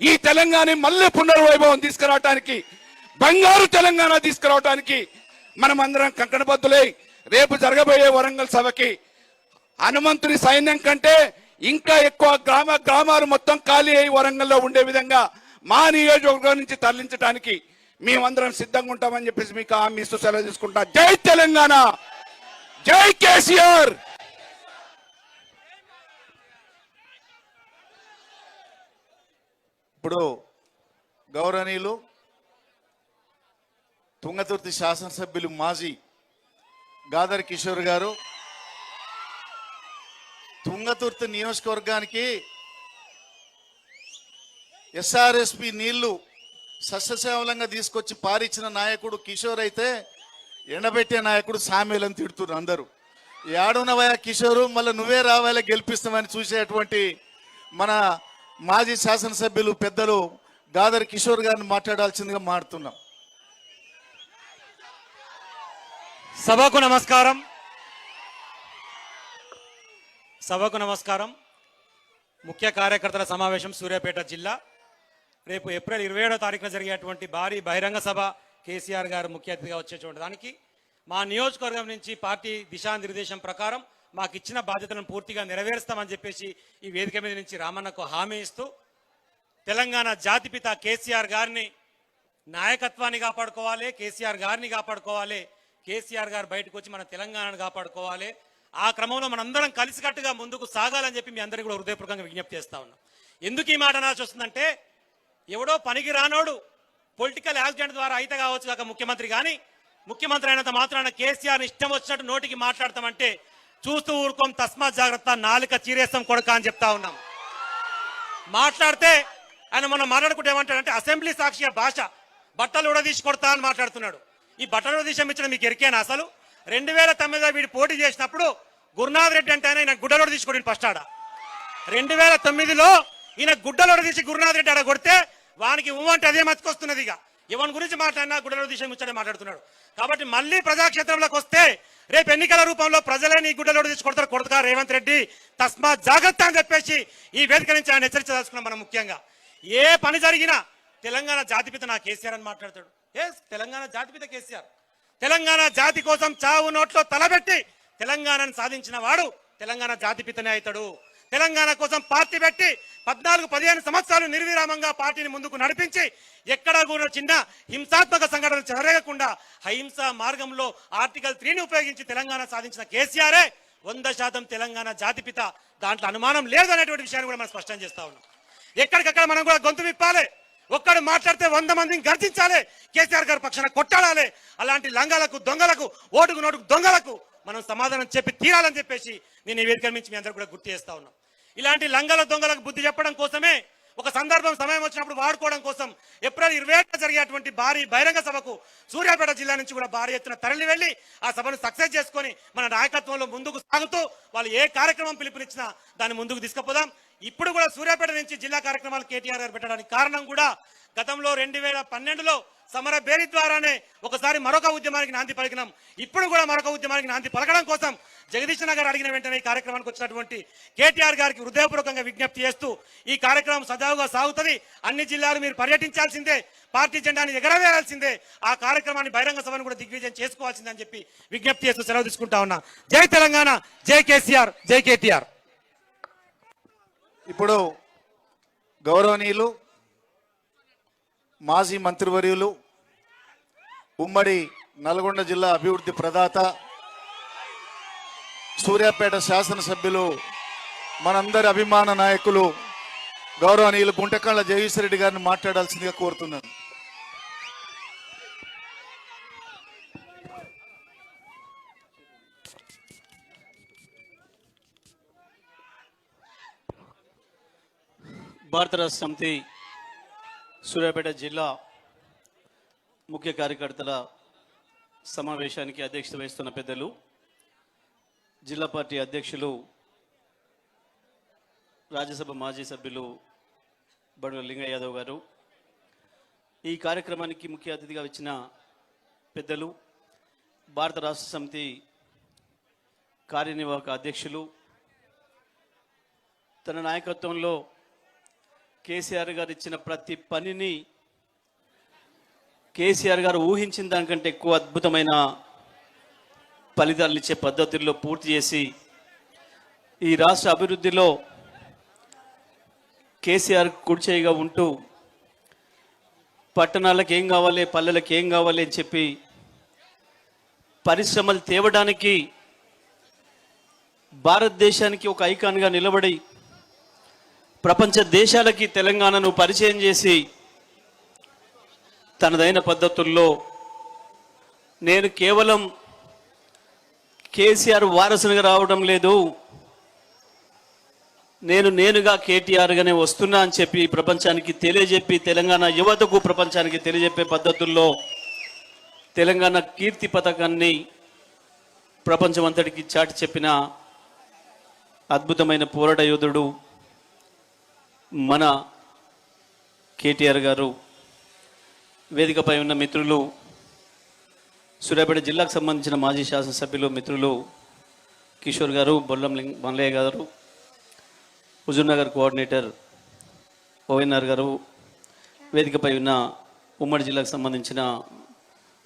ఈ తెలంగాణ మళ్ళీ పునర్వైభవం తీసుకురావడానికి, బంగారు తెలంగాణ తీసుకురావడానికి మనమందరం కంకణబద్దులై రేపు జరగబోయే వరంగల్ సభకి హనుమంతుని సైన్యం కంటే ఇంకా ఎక్కువ గ్రామాలు మొత్తం ఖాళీ అయి వరంగల్లో ఉండే విధంగా మా నియోజకవర్గం నుంచి తరలించడానికి మేమందరం సిద్ధంగా ఉంటామని చెప్పేసి మీకు హామీ ఇస్తూ సెలవు తీసుకుంటా. జై తెలంగాణ, జై కేసీఆర్. ఇప్పుడు గౌరవనీయులు తుంగతుర్తి శాసనసభ్యులు మాజీ గాదర్ కిషోర్ గారు తుంగతుర్తి నియోజకవర్గానికి ఎస్ఆర్ఎస్పి నీళ్లు సస్యశ్యామలంగా తీసుకొచ్చి పారిచ్చిన నాయకుడు కిషోర్ అయితే ఎండబెట్టే నాయకుడు సామేలని తిడుతున్నారు అందరూ. ఏడున్నవయ్యా కిషోరు, మళ్ళీ నువ్వే రావాలా గెలిపిస్తామని చూసేటువంటి మన మాజీ శాసనసభ్యులు పెద్దలు గాదర్ కిషోర్ గారిని మాట్లాడాల్సిందిగా మాట్లాడుతున్నాం. సభకు నమస్కారం. సభకు నమస్కారం. ముఖ్య కార్యకర్తల సమావేశం సూర్యాపేట జిల్లా. రేపు ఏప్రిల్ 27వ తారీఖున జరిగేటువంటి భారీ బహిరంగ సభ కేసీఆర్ గారు ముఖ్య అతిథిగా వచ్చేటువంటి దానికి మా నియోజకవర్గం నుంచి పార్టీ దిశానిర్దేశం ప్రకారం మాకు ఇచ్చిన బాధ్యతలను పూర్తిగా నెరవేరుస్తామని చెప్పేసి ఈ వేదిక మీద నుంచి రామన్నకు హామీ ఇస్తూ తెలంగాణ జాతిపిత కేసీఆర్ గారిని నాయకత్వాన్ని కాపాడుకోవాలి, కేసీఆర్ గారిని కాపాడుకోవాలి, కేసీఆర్ గారు బయటకు వచ్చి మన తెలంగాణను కాపాడుకోవాలి. ఆ క్రమంలో మనందరం కలిసికట్టుగా ముందుకు సాగాలని చెప్పి మీ అందరికీ కూడా హృదయపూర్వకంగా విజ్ఞప్తి చేస్తా ఉన్నాం. ఎందుకు ఈ మాట అనాల్సి వస్తుందంటే, ఎవడో పనికి రానోడు పొలిటికల్ యాక్సిడెంట్ ద్వారా అయితే కావచ్చు కాక ముఖ్యమంత్రి, కానీ ముఖ్యమంత్రి అయినంత మాత్రాన కేసీఆర్ ఇష్టం వచ్చినట్టు నోటికి మాట్లాడతామంటే చూస్తూ ఊరుకోం. తస్మాత్ జాగ్రత్త, నాలుక చీరేస్తాం కొడక అని చెప్తా ఉన్నాం. మాట్లాడితే ఆయన మనం మాట్లాడుకుంటే ఏమంటాడంటే అసెంబ్లీ సాక్షిగా భాష బట్టలు ఉడదీసి కొడతా అని మాట్లాడుతున్నాడు. ఈ బట్టలు ఉడదీసి ఇచ్చిన మీకు ఎరికేనా? అసలు 2009లో వీడు పోటీ చేసినప్పుడు గురునాథ్ రెడ్డి అంటే ఆయన గుడ్డలోడు తీసుకోండి ఫస్ట్ ఆడ. 2009లో ఈయన గుడ్డలోడు తీసి గురునాథ్ రెడ్డి ఆడ కొడితే వానికి అంటే అదే మతికొస్తున్నది. ఇక ఎవరి గురించి మాట్లాడినా గుడ్డలోడు తీసి ముచ్చటే మాట్లాడుతున్నాడు. కాబట్టి మళ్ళీ ప్రజాక్షేత్రంలోకి వస్తే రేపు ఎన్నికల రూపంలో ప్రజలే నీ గుడ్డలోడు తీసి కొడతా రేవంత్ రెడ్డి, తస్మాత్ జాగ్రత్త అని చెప్పేసి ఈ వేదిక నుంచి ఆయన హెచ్చరించదలుచుకున్నాం. మనం ముఖ్యంగా ఏ పని జరిగినా తెలంగాణ జాతిపిత నా కేసీఆర్ అని మాట్లాడతాడు. తెలంగాణ జాతిపిత కేసీఆర్. తెలంగాణ జాతి కోసం చావు నోట్లో తలబెట్టి తెలంగాణను సాధించిన వాడు తెలంగాణ జాతిపితనే అవుతాడు. తెలంగాణ కోసం పార్టీ పెట్టి 14-15 సంవత్సరాలు నిర్విరామంగా పార్టీని ముందుకు నడిపించి ఎక్కడా కూడా చిన్న హింసాత్మక సంఘటనలు జరగకుండా అహింసా మార్గంలో ఆర్టికల్ 3ని ఉపయోగించి తెలంగాణ సాధించిన కేసీఆరే 100% తెలంగాణ జాతిపిత. దాంట్లో అనుమానం లేదు అనేటువంటి విషయాన్ని కూడా మనం స్పష్టం చేస్తా ఉన్నాం. ఎక్కడికక్కడ మనం కూడా గొంతు విప్పాలి. ఒక్కడు మాట్లాడితే 100 మందిని గర్జించాలి. కేసీఆర్ గారి పక్షాన కొట్టాడాలి. అలాంటి లంగాలకు దొంగలకు ఓటుకు నోటుకు దొంగలకు మనం సమాధానం చెప్పి తీరాలని చెప్పేసి నేను ఈ వేదిక నుంచి మీ అందరూ కూడా గుర్తు చేస్తా ఉన్నాం. ఇలాంటి లంగల దొంగలకు బుద్ధి చెప్పడం కోసమే ఒక సందర్భం సమయం వచ్చినప్పుడు వాడుకోవడం కోసం ఏప్రిల్ 27న జరిగేటువంటి భారీ బహిరంగ సభకు సూర్యాపేట జిల్లా నుంచి కూడా భారీ ఎత్తున తరలి వెళ్లి ఆ సభను సక్సెస్ చేసుకొని మన నాయకత్వంలో ముందుకు సాగుతూ వాళ్ళు ఏ కార్యక్రమం పిలుపునిచ్చినా దాన్ని ముందుకు తీసుకుపోదాం. ఇప్పుడు కూడా సూర్యాపేట నుంచి జిల్లా కార్యక్రమాలు కేటీఆర్ గారు పెట్టడానికి కారణం కూడా గతంలో 2012లో సమర బేరీ ద్వారానే ఒకసారి మరొక ఉద్యమానికి నాంది పలికినాం. ఇప్పుడు కూడా మరొక ఉద్యమానికి నాంది పలకడం కోసం జగదీష్ నగర్ అడిగిన వెంటనే ఈ కార్యక్రమానికి వచ్చినటువంటి కేటీఆర్ గారికి హృదయపూర్వకంగా విజ్ఞప్తి చేస్తూ ఈ కార్యక్రమం సజావుగా సాగుతుంది. అన్ని జిల్లాలు మీరు పర్యటించాల్సిందే, పార్టీ జెండాని ఎగరవేయాల్సిందే, ఆ కార్యక్రమాన్ని బహిరంగ సభను కూడా దిగ్విజయం చేసుకోవాల్సిందే అని చెప్పి విజ్ఞప్తి చేస్తూ సెలవు తీసుకుంటా ఉన్నా. జై తెలంగాణ, జై కేసీఆర్, జై కేటీఆర్. ఇప్పుడు గౌరవనీయులు మాజీ మంత్రివర్యులు ఉమ్మడి నల్గొండ జిల్లా అభివృద్ధి ప్రదాత సూర్యాపేట శాసనసభ్యులు మనందరి అభిమాన నాయకులు గౌరవనీయులు గుంటకళ్ళ జగదీశ్వర్ రెడ్డి గారిని మాట్లాడాల్సిందిగా కోరుతున్నాను. భారత రాష్ట్ర సమితి సూర్యాపేట జిల్లా ముఖ్య కార్యకర్తల సమావేశానికి అధ్యక్షత వహిస్తున్న పెద్దలు, జిల్లా పార్టీ అధ్యక్షులు, రాజ్యసభ మాజీ సభ్యులు బండ్ల లింగయ్య యాదవ్ గారు, ఈ కార్యక్రమానికి ముఖ్య అతిథిగా వచ్చిన పెద్దలు, భారత రాష్ట్ర సమితి కార్యనిర్వాహక అధ్యక్షులు, తన నాయకత్వంలో కేసీఆర్ గారు ఇచ్చిన ప్రతి పనిని కేసీఆర్ గారు ఊహించిన దానికంటే ఎక్కువ అద్భుతమైన ఫలితాలు ఇచ్చే పద్ధతుల్లో పూర్తి చేసి ఈ రాష్ట్ర అభివృద్ధిలో కేసీఆర్ కుడిచేయిగా ఉంటూ పట్టణాలకు ఏం కావాలి, పల్లెలకు ఏం కావాలి అని చెప్పి పరిశ్రమలు తేవడానికి భారతదేశానికి ఒక ఐకాన్గా నిలబడి ప్రపంచ దేశాలకి తెలంగాణను పరిచయం చేసి తనదైన పద్ధతుల్లో నేను కేవలం కేసీఆర్ వారసునిగా రావడం లేదు, నేనుగా కేటీఆర్గానే వస్తున్నా అని చెప్పి ప్రపంచానికి తెలియజెప్పి తెలంగాణ యువతకు ప్రపంచానికి తెలియజెప్పే పద్ధతుల్లో తెలంగాణ కీర్తి పతాకాన్ని ప్రపంచమంతటికి చాటి చెప్పిన అద్భుతమైన పోరాట యోధుడు మన కేటీఆర్ గారు. వేదికపై ఉన్న మిత్రులు, సూర్యాపేట జిల్లాకు సంబంధించిన మాజీ శాసనసభ్యులు మిత్రులు కిషోర్ గారు, బొల్లం మల్లయ్య గారు, హుజూర్నగర్ కోఆర్డినేటర్ ఓఎన్ఆర్ గారు, వేదికపై ఉన్న ఉమ్మడి జిల్లాకు సంబంధించిన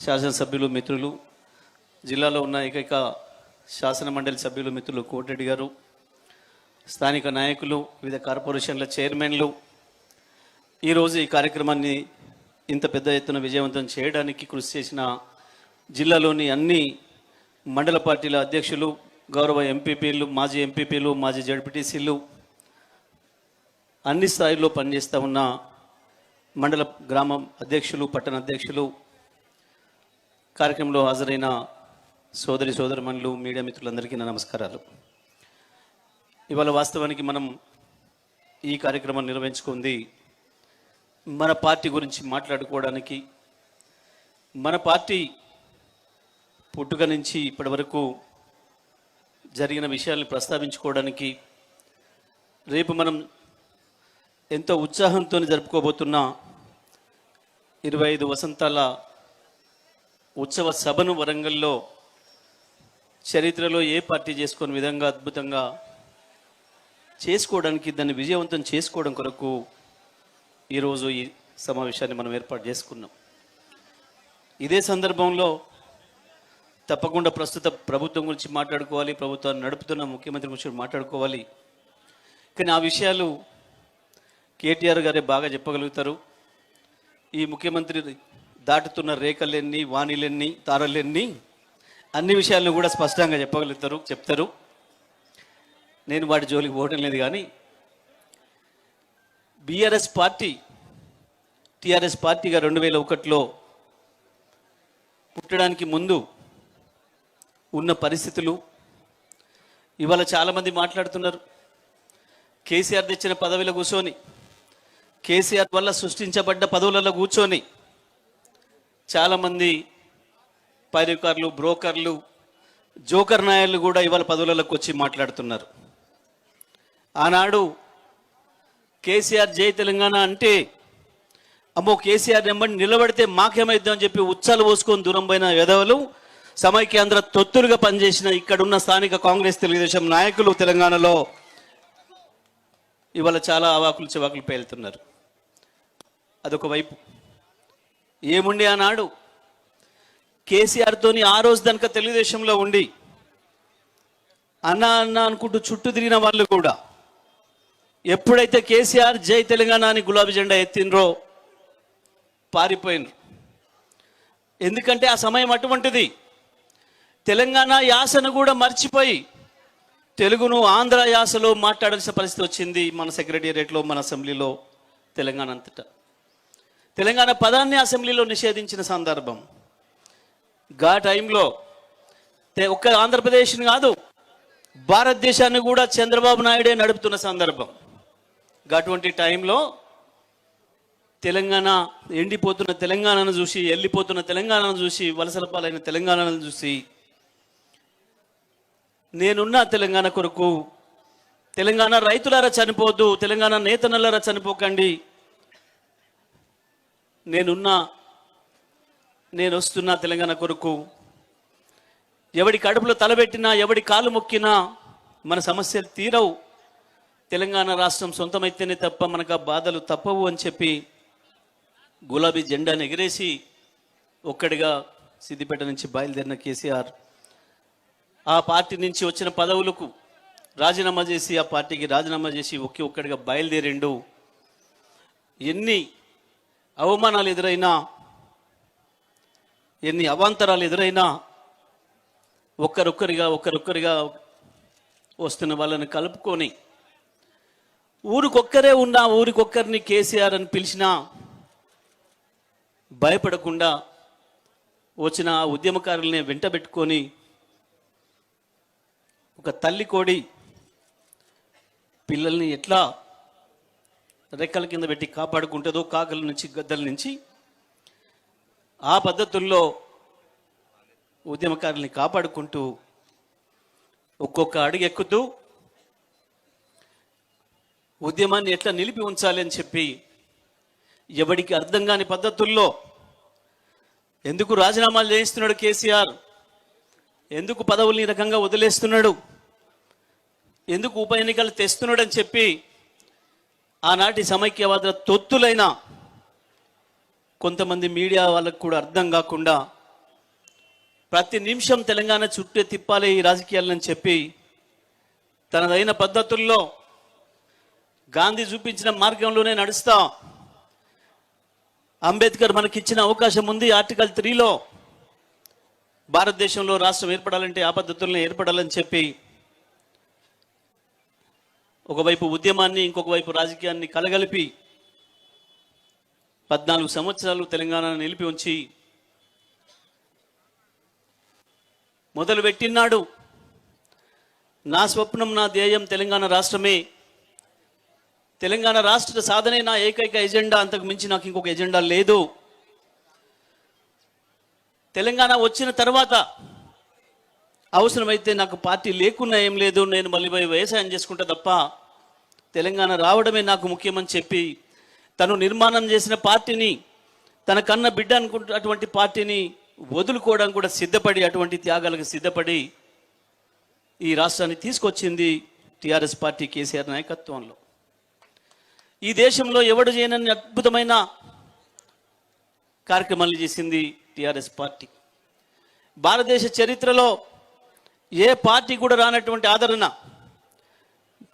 శాసనసభ్యులు మిత్రులు, జిల్లాలో ఉన్న ఏకైక శాసన మండలి సభ్యులు మిత్రులు కోటిరెడ్డి గారు, స్థానిక నాయకులు, వివిధ కార్పొరేషన్ల చైర్మన్లు, ఈరోజు ఈ కార్యక్రమాన్ని ఇంత పెద్ద ఎత్తున విజయవంతం చేయడానికి కృషి చేసిన జిల్లాలోని అన్ని మండల పార్టీల అధ్యక్షులు, గౌరవ ఎంపీపీలు, మాజీ జడ్పీటీసీలు, అన్ని స్థాయిల్లో పనిచేస్తూ ఉన్న మండల గ్రామం అధ్యక్షులు, పట్టణ అధ్యక్షులు, కార్యక్రమంలో హాజరైన సోదరిమణులు, మీడియా మిత్రులందరికీ నా నమస్కారాలు. ఇవాళ వాస్తవానికి మనం ఈ కార్యక్రమం నిర్వహించుకుంది మన పార్టీ గురించి మాట్లాడుకోవడానికి, మన పార్టీ పుట్టుక నుంచి ఇప్పటి వరకు జరిగిన విషయాల్ని ప్రస్తావించుకోవడానికి, రేపు మనం ఎంతో ఉత్సాహంతో జరుపుకోబోతున్న 25 వసంతాల ఉత్సవ సభను వరంగల్లో చరిత్రలో ఏ పార్టీ చేసుకునే విధంగా అద్భుతంగా చేసుకోవడానికి, దాన్ని విజయవంతం చేసుకోవడం కొరకు ఈరోజు ఈ సమావేశాన్ని మనం ఏర్పాటు చేసుకున్నాం. ఇదే సందర్భంలో తప్పకుండా ప్రస్తుత ప్రభుత్వం గురించి మాట్లాడుకోవాలి, ప్రభుత్వాన్ని నడుపుతున్న ముఖ్యమంత్రి గురించి మాట్లాడుకోవాలి. కానీ ఆ విషయాలు కేటీఆర్ గారే బాగా చెప్పగలుగుతారు. ఈ ముఖ్యమంత్రి దాటుతున్న రేఖలెన్ని, వాణిలెన్ని, తారలెన్ని, అన్ని విషయాలను కూడా స్పష్టంగా చెప్తారు. నేను వాటి జోలికి పోవడం లేదు. కానీ బీఆర్ఎస్ పార్టీ టీఆర్ఎస్ పార్టీగా 2001లో పుట్టడానికి ముందు ఉన్న పరిస్థితులు ఇవాళ చాలామంది మాట్లాడుతున్నారు. కేసీఆర్ తెచ్చిన పదవిలో కూర్చొని, కేసీఆర్ వల్ల సృష్టించబడ్డ పదవులలో కూర్చొని చాలామంది పైరుకారులు, బ్రోకర్లు, జోకర్ నాయకులు కూడా ఇవాళ పదవులకు వచ్చి మాట్లాడుతున్నారు. ఆనాడు కేసీఆర్ జై తెలంగాణ అంటే అమ్మో కేసీఆర్ నెంబడి నిలబడితే మాకేమైద్దామని చెప్పి ఉచ్చాలు పోసుకొని దూరం పోయిన ఎదవలు సమైక్యాంధ్ర తొత్తులుగా పనిచేసిన ఇక్కడున్న స్థానిక కాంగ్రెస్ తెలుగుదేశం నాయకులు తెలంగాణలో ఇవాళ చాలా అవాకులు చివాకులు పేలుతున్నారు. అదొక వైపు. ఏముండి ఆనాడు కేసీఆర్తోని ఆ రోజు కనుక తెలుగుదేశంలో ఉండి అన్న అన్న అనుకుంటూ చుట్టూ తిరిగిన వాళ్ళు కూడా ఎప్పుడైతే కేసీఆర్ జై తెలంగాణ అని గులాబీ జెండా ఎత్తినరో పారిపోయినరు. ఎందుకంటే ఆ సమయం అటువంటిది. తెలంగాణ యాసను కూడా మర్చిపోయి తెలుగును ఆంధ్ర యాసలో మాట్లాడాల్సిన పరిస్థితి వచ్చింది మన సెక్రటేరియట్లో, మన అసెంబ్లీలో, తెలంగాణ అంతటా. తెలంగాణ పదాన్ని అసెంబ్లీలో నిషేధించిన సందర్భం. గా టైంలో ఒక్క ఆంధ్రప్రదేశ్ని కాదు భారతదేశాన్ని కూడా చంద్రబాబు నాయుడే నడుపుతున్న సందర్భం. అటువంటి టైంలో తెలంగాణ ఎండిపోతున్న తెలంగాణను చూసి, వెళ్ళిపోతున్న తెలంగాణను చూసి, వలసల పాలైన తెలంగాణను చూసి నేనున్న తెలంగాణ కొరకు, తెలంగాణ రైతులారా చనిపోద్దు, తెలంగాణ నేతన్నలారా చనిపోకండి, నేను వస్తున్నా తెలంగాణ కొరకు, ఎవడి కడుపులో తలబెట్టినా, ఎవడి కాలు మొక్కినా మన సమస్యలు తీరవు, తెలంగాణ రాష్ట్రం సొంతమైతేనే తప్ప మనకు ఆ బాధలు తప్పవు అని చెప్పి గులాబీ జెండాను ఎగిరేసి ఒక్కడిగా సిద్దిపేట నుంచి బయలుదేరిన కేసీఆర్ ఆ పార్టీ నుంచి వచ్చిన పదవులకు రాజీనామా చేసి, ఆ పార్టీకి రాజీనామా చేసి ఒక్కడిగా బయలుదేరిండు. ఎన్ని అవమానాలు ఎదురైనా, ఎన్ని అవాంతరాలు ఎదురైనా ఒక్కరొక్కరిగా వస్తున్న వాళ్ళని కలుపుకొని ఊరికొక్కరే ఉన్నా, ఊరికొక్కరిని కేసీఆర్ అని పిలిచినా భయపడకుండా వచ్చిన ఉద్యమకారుల్ని వెంట పెట్టుకొని ఒక తల్లి కోడి పిల్లల్ని ఎట్లా రెక్కల కింద పెట్టి కాపాడుకుంటుందో కాకల నుంచి, గద్దల నుంచి, ఆ పద్ధతుల్లో ఉద్యమకారుల్ని కాపాడుకుంటూ ఒక్కొక్క అడుగు ఎక్కుతూ ఉద్యమాన్ని ఎట్లా నిలిపి ఉంచాలి అని చెప్పి ఎవడికి అర్థం కాని పద్ధతుల్లో ఎందుకు రాజీనామాలు చేయిస్తున్నాడు కేసీఆర్, ఎందుకు పదవుల్ని ఈ రకంగా వదిలేస్తున్నాడు, ఎందుకు ఉప ఎన్నికలు తెస్తున్నాడు అని చెప్పి ఆనాటి సమైక్యవాద తొత్తులైన కొంతమంది మీడియా వాళ్ళకు కూడా అర్థం కాకుండా ప్రతి నిమిషం తెలంగాణ చుట్టే తిప్పాలి ఈ రాజకీయాలని చెప్పి తనదైన పద్ధతుల్లో గాంధీ చూపించిన మార్గంలోనే నడుస్తా, అంబేద్కర్ మనకిచ్చిన అవకాశం ఉంది ఆర్టికల్ 3లో భారతదేశంలో రాష్ట్రం ఏర్పడాలంటే ఆ పద్ధతులను ఏర్పడాలని చెప్పి ఒకవైపు ఉద్యమాన్ని, ఇంకొక వైపు రాజకీయాన్ని కలగలిపి 14 సంవత్సరాలు తెలంగాణను నిలిపి ఉంచి మొదలుపెట్టినాడు. నా స్వప్నం, నా ధ్యేయం తెలంగాణ రాష్ట్రమే, తెలంగాణ రాష్ట్ర సాధనే నా ఏకైక ఎజెండా, అంతకు మించి నాకు ఇంకొక ఎజెండా లేదు. తెలంగాణ వచ్చిన తర్వాత అవసరమైతే నాకు పార్టీ లేకున్నా ఏం లేదు, నేను మళ్ళీ పోయి వ్యవసాయం చేసుకుంటా తప్ప తెలంగాణ రావడమే నాకు ముఖ్యమని చెప్పి తను నిర్మాణం చేసిన పార్టీని, తన కన్న బిడ్డ అనుకుంటున్నటువంటి పార్టీని వదులుకోవడానికి కూడా సిద్ధపడి, అటువంటి త్యాగాలకు సిద్ధపడి ఈ రాష్ట్రాన్ని తీసుకొచ్చింది టీఆర్ఎస్ పార్టీ కేసీఆర్ నాయకత్వంలో. ఈ దేశంలో ఎవడు చేయనన్ని అద్భుతమైన కార్యక్రమాలు చేసింది టీఆర్ఎస్ పార్టీ. భారతదేశ చరిత్రలో ఏ పార్టీ కూడా రానటువంటి ఆదరణ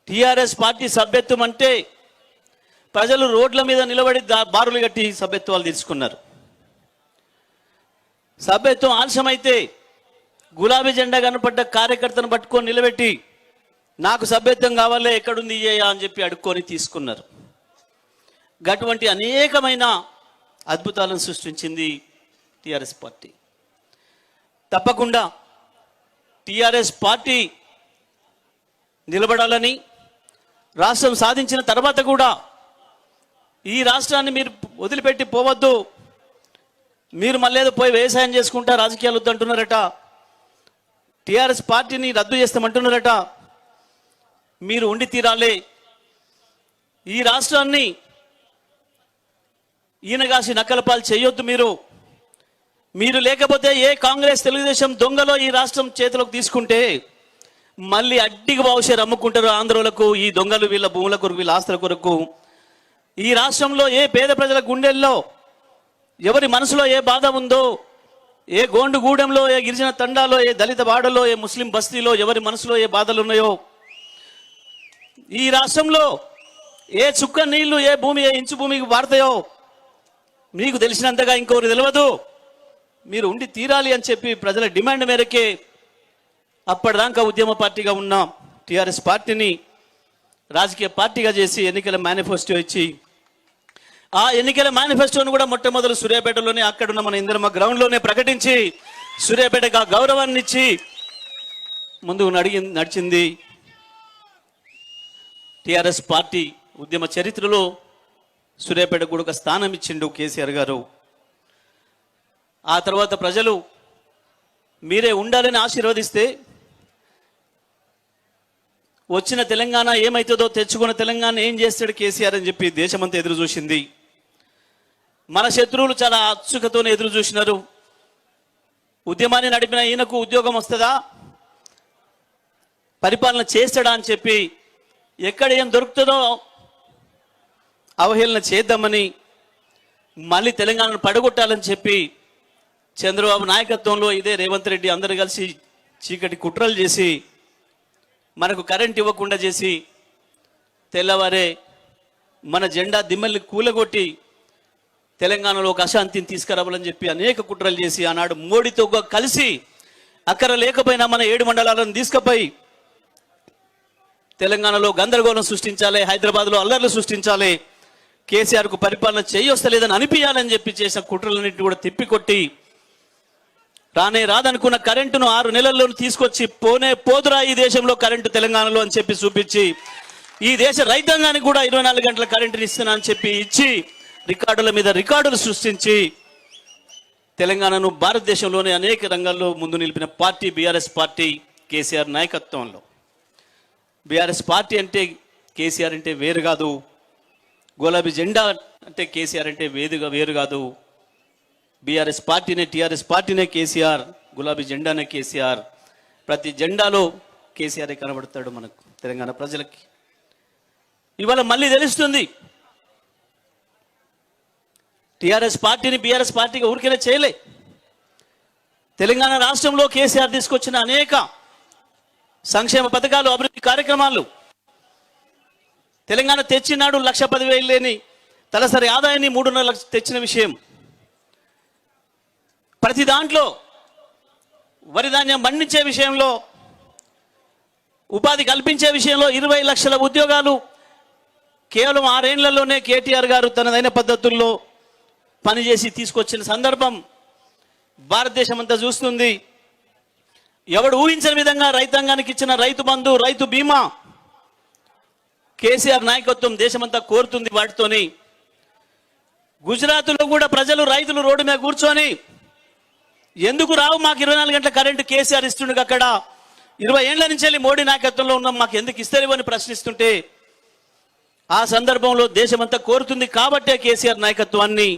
టీఆర్ఎస్ పార్టీ సభ్యత్వం అంటే ప్రజలు రోడ్ల మీద నిలబడి బారులు కట్టి సభ్యత్వాలు తీసుకున్నారు. సభ్యత్వం ఆలస్యమైతే గులాబీ జెండా కనపడ్డ కార్యకర్తను పట్టుకొని నిలబెట్టి నాకు సభ్యత్వం కావాలే, ఎక్కడుంది ఇయ్యా అని చెప్పి అడుక్కొని తీసుకున్నారు. అటువంటి అనేకమైన అద్భుతాలను సృష్టించింది టిఆర్ఎస్ పార్టీ. తప్పకుండా టిఆర్ఎస్ పార్టీ నిలబడాలని, రాష్ట్రం సాధించిన తర్వాత కూడా ఈ రాష్ట్రాన్ని మీరు వదిలిపెట్టి పోవద్దు, మీరు మళ్ళీ పోయి వ్యవసాయం చేసుకుంటా రాజకీయాలు వద్దంటున్నారట, టిఆర్ఎస్ పార్టీని రద్దు చేస్తామంటున్నారట, మీరు ఉండి తీరాలే, ఈ రాష్ట్రాన్ని ఈయనగాసి నక్కలపాలు చేయొద్దు, మీరు లేకపోతే ఏ కాంగ్రెస్ తెలుగుదేశం దొంగలో ఈ రాష్ట్రం చేతిలోకి తీసుకుంటే మళ్ళీ అడ్డిగా భవిష్యత్తు అమ్ముకుంటారు ఆంధ్రులకు, ఈ దొంగలు వీళ్ళ భూముల కొరకు వీళ్ళ ఆస్తుల కొరకు. ఈ రాష్ట్రంలో ఏ పేద ప్రజల గుండెల్లో ఎవరి మనసులో ఏ బాధ ఉందో, ఏ గోండుగూడెంలో, ఏ గిరిజన తండాలో, ఏ దళిత వాడలో, ఏ ముస్లిం బస్తీలో ఎవరి మనసులో ఏ బాధలు ఉన్నాయో, ఈ రాష్ట్రంలో ఏ చుక్క నీళ్లు ఏ భూమి ఏ ఇంచు భూమికి వాడతాయో మీకు తెలిసినంతగా ఇంకొకరు తెలియదు, మీరు ఉండి తీరాలి అని చెప్పి ప్రజల డిమాండ్ మేరకే అప్పటిదాకా ఉద్యమ పార్టీగా ఉన్న టిఆర్ఎస్ పార్టీని రాజకీయ పార్టీగా చేసి ఎన్నికల మేనిఫెస్టో ఇచ్చి, ఆ ఎన్నికల మేనిఫెస్టోను కూడా మొట్టమొదలు సూర్యాపేటలోనే అక్కడున్న మన ఇందిరమ్మ గ్రౌండ్లోనే ప్రకటించి సూర్యాపేటకు ఆ గౌరవాన్ని ఇచ్చి ముందుకు నడిచింది టిఆర్ఎస్ పార్టీ. ఉద్యమ చరిత్రలో సూర్యాపేటకు కూడా ఒక స్థానం ఇచ్చిండు కేసీఆర్ గారు. ఆ తర్వాత ప్రజలు మీరే ఉండాలని ఆశీర్వదిస్తే వచ్చిన తెలంగాణ ఏమవుతుందో, తెచ్చుకున్న తెలంగాణ ఏం చేస్తాడు కేసీఆర్ అని చెప్పి దేశమంతా ఎదురు చూసింది. మన శత్రువులు చాలా అత్సుకతోనే ఎదురు చూసినారు. ఉద్యమాన్ని నడిపిన ఈయనకు ఉద్యోగం వస్తుందా, పరిపాలన చేస్తాడా అని చెప్పి ఎక్కడ ఏం దొరుకుతుందో అవహేళన చేద్దామని, మళ్ళీ తెలంగాణను పడగొట్టాలని చెప్పి చంద్రబాబు నాయకత్వంలో ఇదే రేవంత్ రెడ్డి అందరూ కలిసి చీకటి కుట్రలు చేసి మనకు కరెంట్ ఇవ్వకుండా చేసి తెల్లవారే మన జెండా దిమ్మల్ని కూలగొట్టి తెలంగాణలో ఒక అశాంతిని తీసుకురావాలని చెప్పి అనేక కుట్రలు చేసి ఆనాడు మోడీతో కలిసి అక్కర లేకపోయినా మన 7 మండలాలను తీసుకుపోయి తెలంగాణలో గందరగోళం సృష్టించాలి, హైదరాబాద్లో అల్లర్లు సృష్టించాలి, కేసీఆర్కు పరిపాలన చేయొస్తలేదని అనిపించాలని చెప్పి చేసిన కుట్రలన్నింటినీ కూడా తిప్పికొట్టి రానే రాదనుకున్న కరెంటును 6 నెలల్లో తీసుకొచ్చి పోదురా ఈ దేశంలో కరెంటు తెలంగాణలో అని చెప్పి చూపించి ఈ దేశ రైతాంగానికి కూడా 24 గంటల కరెంటుని ఇస్తున్నా అని చెప్పి ఇచ్చి రికార్డుల మీద రికార్డులు సృష్టించి తెలంగాణను భారతదేశంలోనే అనేక రంగాల్లో ముందు నిలిపిన పార్టీ బీఆర్ఎస్ పార్టీ కేసీఆర్ నాయకత్వంలో. బీఆర్ఎస్ పార్టీ అంటే కేసీఆర్ అంటే వేరు కాదు, గులాబీ జెండా అంటే కేసీఆర్ అంటే వేరు కాదు. బీఆర్ఎస్ పార్టీనే టీఆర్ఎస్ పార్టీనే కేసీఆర్, గులాబీ జెండానే కేసీఆర్. ప్రతి జెండాలో కేసీఆర్ కనబడతాడు మనకు తెలంగాణ ప్రజలకి. ఇవాళ మళ్ళీ తెలుస్తుంది టీఆర్ఎస్ పార్టీని బీఆర్ఎస్ పార్టీగా ఊరికేనే చేయలే. తెలంగాణ రాష్ట్రంలో కేసీఆర్ తీసుకొచ్చిన అనేక సంక్షేమ పథకాలు, అభివృద్ధి కార్యక్రమాలు, తెలంగాణ తెచ్చినాడు 1,10,000 లేని తలసరి ఆదాయాన్ని 3.5 లక్షలు తెచ్చిన విషయం, ప్రతి దాంట్లో వరి ధాన్యం పండించే విషయంలో, ఉపాధి కల్పించే విషయంలో 20 లక్షల ఉద్యోగాలు కేవలం 6 ఏళ్లలోనే కేటీఆర్ గారు తనదైన పద్ధతుల్లో పనిచేసి తీసుకొచ్చిన సందర్భం భారతదేశం అంతా చూస్తుంది. ఎవడు ఊహించని విధంగా రైతాంగానికి ఇచ్చిన రైతు బంధు, రైతు బీమా కేసీఆర్ నాయకత్వం దేశమంతా కోరుతుంది. వాటితోని గుజరాత్లో కూడా ప్రజలు, రైతులు రోడ్డు మీద కూర్చొని ఎందుకు రావు మాకు 24 గంటల కరెంటు కేసీఆర్ ఇస్తుండగా అక్కడ 20 ఏళ్ల నుంచి వెళ్ళి మోడీ నాయకత్వంలో ఉన్నాం మాకు ఎందుకు ఇస్తలేవు అని ప్రశ్నిస్తుంటే ఆ సందర్భంలో దేశమంతా కోరుతుంది కాబట్టే కేసీఆర్ నాయకత్వాన్ని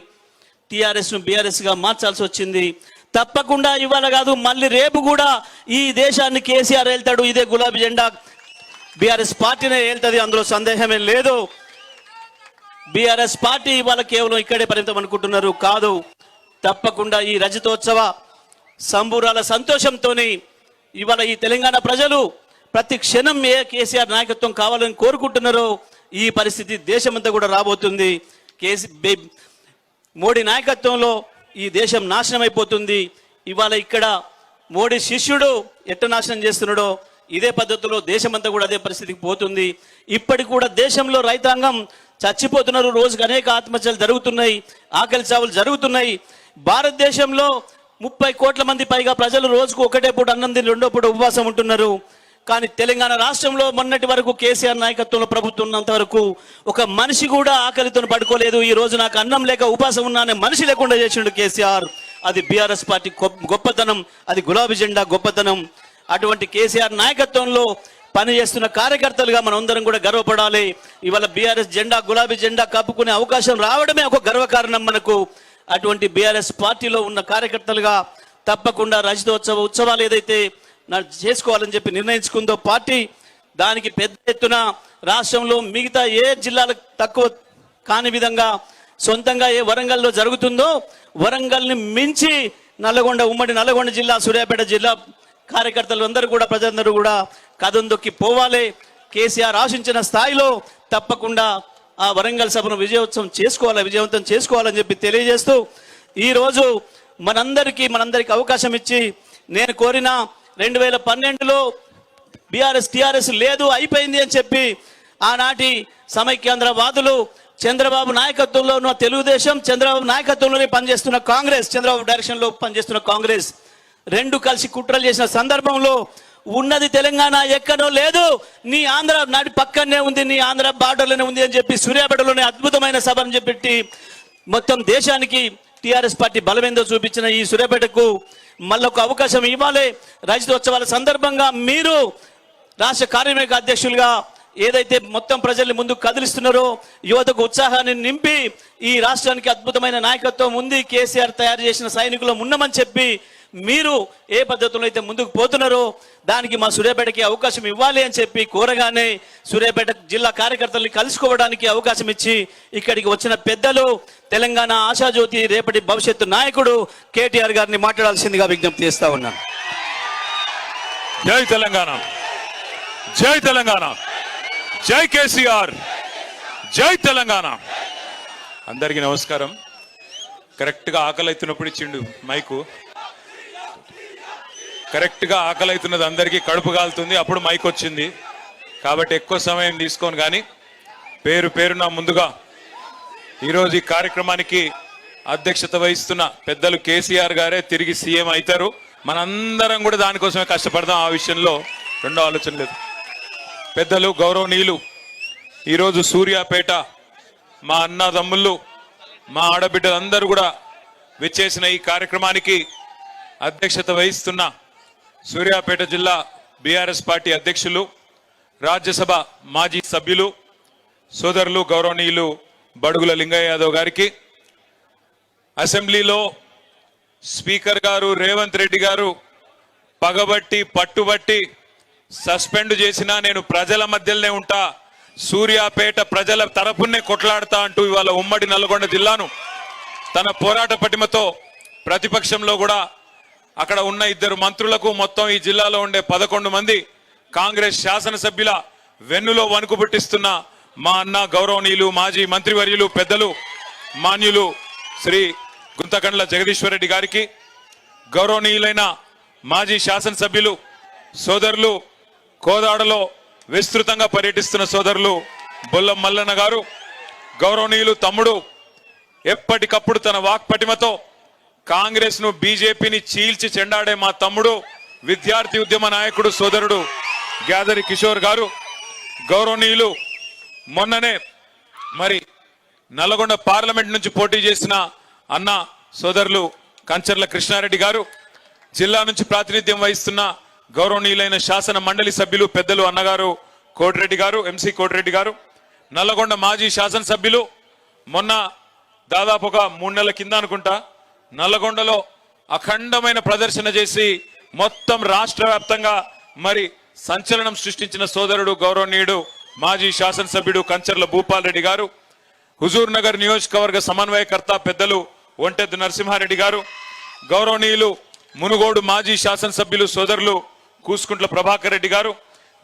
టీఆర్ఎస్ను బీఆర్ఎస్గా మార్చాల్సి వచ్చింది. తప్పకుండా ఇవాళ కాదు మళ్ళీ రేపు కూడా ఈ దేశాన్ని కేసీఆర్ వెళ్తాడు, ఇదే గులాబీ జెండా బీఆర్ఎస్ పార్టీనే వెళ్తుంది, అందులో సందేహమే లేదు. బీఆర్ఎస్ పార్టీ ఇవాళ కేవలం ఇక్కడే పరిమితం అనుకుంటున్నారు, కాదు. తప్పకుండా ఈ రజతోత్సవ సంబూరాల సంతోషంతో ఇవాళ ఈ తెలంగాణ ప్రజలు ప్రతి క్షణం ఏ కేసీఆర్ నాయకత్వం కావాలని కోరుకుంటున్నారో ఈ పరిస్థితి దేశమంతా కూడా రాబోతుంది. మోడీ నాయకత్వంలో ఈ దేశం నాశనం అయిపోతుంది. ఇవాళ ఇక్కడ మోడీ శిష్యుడు ఎట్ట నాశనం చేస్తున్నాడో ఇదే పద్ధతిలో దేశమంతా కూడా అదే పరిస్థితికి పోతుంది. ఇప్పటికి కూడా దేశంలో రైతాంగం చచ్చిపోతున్నారు. రోజుకు అనేక ఆత్మహత్యలు జరుగుతున్నాయి, ఆకలి చావులు జరుగుతున్నాయి. భారతదేశంలో 30 కోట్ల మంది పైగా ప్రజలు రోజుకు ఒకటే పూట అన్నం తిని రెండో పూట ఉపవాసం ఉంటున్నారు. కానీ తెలంగాణ రాష్ట్రంలో మొన్నటి వరకు కేసీఆర్ నాయకత్వంలో ప్రభుత్వం ఉన్నంత వరకు ఒక మనిషి కూడా ఆకలితో పడుకోలేదు. ఈ రోజు నాకు అన్నం లేక ఉపవాసం ఉన్నానే మనిషి లేకుండా చేసిండు కేసీఆర్. అది బీఆర్ఎస్ పార్టీ గొప్పతనం, అది గులాబీ జెండా గొప్పతనం. అటువంటి కేసీఆర్ నాయకత్వంలో పనిచేస్తున్న కార్యకర్తలుగా మనం అందరం కూడా గర్వపడాలి. ఇవాళ బీఆర్ఎస్ జెండా, గులాబీ జెండా కప్పుకునే అవకాశం రావడమే ఒక గర్వకారణం మనకు. అటువంటి బీఆర్ఎస్ పార్టీలో ఉన్న కార్యకర్తలుగా తప్పకుండా రజతోత్సవ ఉత్సవాలు ఏదైతే చేసుకోవాలని చెప్పి నిర్ణయించుకుందో పార్టీ, దానికి పెద్ద ఎత్తున రాష్ట్రంలో మిగతా ఏ జిల్లాలకు తక్కువ కాని విధంగా సొంతంగా ఏ వరంగల్లో జరుగుతుందో వరంగల్ని మించి నల్లగొండ, ఉమ్మడి నల్లగొండ జిల్లా, సూర్యాపేట జిల్లా కార్యకర్తలు అందరూ కూడా, ప్రజలందరూ కూడా కథం దొక్కి పోవాలి. కేసీఆర్ ఆశించిన స్థాయిలో తప్పకుండా ఆ వరంగల్ సభను విజయవంతం చేసుకోవాలని చెప్పి తెలియజేస్తూ, ఈరోజు మనందరికీ అవకాశం ఇచ్చి నేను కోరిన 2012లో టీఆర్ఎస్ లేదు, అయిపోయింది అని చెప్పి ఆనాటి సమైక్యాంధ్రవాదులు, చంద్రబాబు నాయకత్వంలో ఉన్న తెలుగుదేశం, చంద్రబాబు నాయకత్వంలోనే పనిచేస్తున్న కాంగ్రెస్, చంద్రబాబు డైరెక్షన్లో పనిచేస్తున్న కాంగ్రెస్ రెండు కలిసి కుట్రలు చేసిన సందర్భంలో ఉన్నది తెలంగాణ ఎక్కడో లేదు, నీ ఆంధ్ర నాటి పక్కనే ఉంది, నీ ఆంధ్ర బార్డర్లోనే ఉంది అని చెప్పి సూర్యాపేటలోనే అద్భుతమైన సభ అని చెప్పి మొత్తం దేశానికి టీఆర్ఎస్ పార్టీ బలమేందో చూపించిన ఈ సూర్యాపేటకు మళ్ళొక అవకాశం ఇవ్వాలి. రజతోత్సవాల సందర్భంగా మీరు రాష్ట్ర కార్యనిర్వాహక అధ్యక్షులుగా ఏదైతే మొత్తం ప్రజల్ని ముందుకు కదిలిస్తున్నారో, యువతకు ఉత్సాహాన్ని నింపి ఈ రాష్ట్రానికి అద్భుతమైన నాయకత్వం ఉంది, కేసీఆర్ తయారు చేసిన సైనికులు ఉన్నామని చెప్పి మీరు ఏ పద్ధతిలో అయితే ముందుకు పోతున్నారో దానికి మా సూర్యాపేటకి అవకాశం ఇవ్వాలి అని చెప్పి కోరగానే సూర్యాపేట జిల్లా కార్యకర్తల్ని కలుసుకోవడానికి అవకాశం ఇచ్చి ఇక్కడికి వచ్చిన పెద్దలు, తెలంగాణ ఆశాజ్యోతి, రేపటి భవిష్యత్తు నాయకుడు కేటీఆర్ గారిని మాట్లాడాల్సిందిగా విజ్ఞప్తి చేస్తా ఉన్నాను. జై తెలంగాణ, జై తెలంగాణ, జై కేసీఆర్, జై తెలంగాణ. అందరికీ నమస్కారం. కరెక్ట్గా ఆకలి అవుతున్నప్పుడు ఇచ్చిండు మైకు. కరెక్ట్గా ఆకలి అవుతున్నది, అందరికీ కడుపు కాలుతుంది, అప్పుడు మైక్ వచ్చింది. కాబట్టి ఎక్కువ సమయం తీసుకోను, కానీ పేరున ముందుగా ఈరోజు ఈ కార్యక్రమానికి అధ్యక్షత వహిస్తున్న పెద్దలు కేసీఆర్ గారే తిరిగి సీఎం అవుతారు. మనందరం కూడా దానికోసమే కష్టపడదాం, ఆ విషయంలో రెండో ఆలోచన లేదు. పెద్దలు, గౌరవనీయులు, ఈరోజు సూర్యాపేట మా అన్నదమ్ముళ్ళు, మా ఆడబిడ్డలందరూ కూడా విచ్చేసిన ఈ కార్యక్రమానికి అధ్యక్షత వహిస్తున్న సూర్యాపేట జిల్లా బీఆర్ఎస్ పార్టీ అధ్యక్షులు, రాజ్యసభ మాజీ సభ్యులు, సోదరులు, గౌరవనీయులు బడుగుల లింగయ్య యాదవ్ గారికి, అసెంబ్లీలో స్పీకర్ గారు రేవంత్ రెడ్డి గారు పగబట్టి పట్టుబట్టి సస్పెండ్ చేసినా నేను ప్రజల మధ్యలోనే ఉంటా, సూర్యాపేట ప్రజల తరపునే కొట్లాడతా అంటూ ఇవాళ ఉమ్మడి నల్గొండ జిల్లాను తన పోరాట పటిమతో ప్రతిపక్షంలో కూడా అక్కడ ఉన్న 2 మంత్రులకు, మొత్తం ఈ జిల్లాలో ఉండే 11 మంది కాంగ్రెస్ శాసనసభ్యుల వెన్నులో వణుకు పుట్టిస్తున్న మా అన్న గౌరవనీయులు మాజీ మంత్రివర్యులు పెద్దలు మాన్యులు శ్రీ గుంతకండ్ల జగదీశ్వర్ రెడ్డి గారికి, గౌరవనీయులైన మాజీ శాసనసభ్యులు సోదరులు, కోదాడలో విస్తృతంగా పర్యటిస్తున్న సోదరులు బొల్లం మల్లన్న గారు, గౌరవనీయులు తమ్ముడు ఎప్పటికప్పుడు తన వాక్పటిమతో కాంగ్రెస్ ను, బీజేపీని చీల్చి చెండాడే మా తమ్ముడు, విద్యార్థి ఉద్యమ నాయకుడు సోదరుడు గ్యాదరి కిషోర్ గారు, గౌరవనీయులు మొన్ననే మరి నల్లగొండ పార్లమెంట్ నుంచి పోటీ చేసిన అన్న సోదరులు కంచర్ల కృష్ణారెడ్డి గారు, జిల్లా నుంచి ప్రాతినిధ్యం వహిస్తున్న గౌరవనీయులైన శాసన మండలి సభ్యులు పెద్దలు అన్నగారు కోటిరెడ్డి గారు, ఎంసీ కోటిరెడ్డి గారు, నల్లగొండ మాజీ శాసనసభ్యులు, మొన్న దాదాపు ఒక 3 నెలల కింద అనుకుంటా నల్లగొండలో అఖండమైన ప్రదర్శన చేసి మొత్తం రాష్ట్ర వ్యాప్తంగా మరి సంచలనం సృష్టించిన సోదరుడు, గౌరవనీయుడు మాజీ శాసనసభ్యుడు కంచర్ల భూపాల్ రెడ్డి గారు, హుజూర్ నగర్ నియోజకవర్గ సమన్వయకర్త పెద్దలు ఒంటెద్దు నరసింహారెడ్డి గారు, గౌరవనీయులు మునుగోడు మాజీ శాసనసభ్యులు సోదరులు కూసుకుంట్ల ప్రభాకర్ రెడ్డి గారు,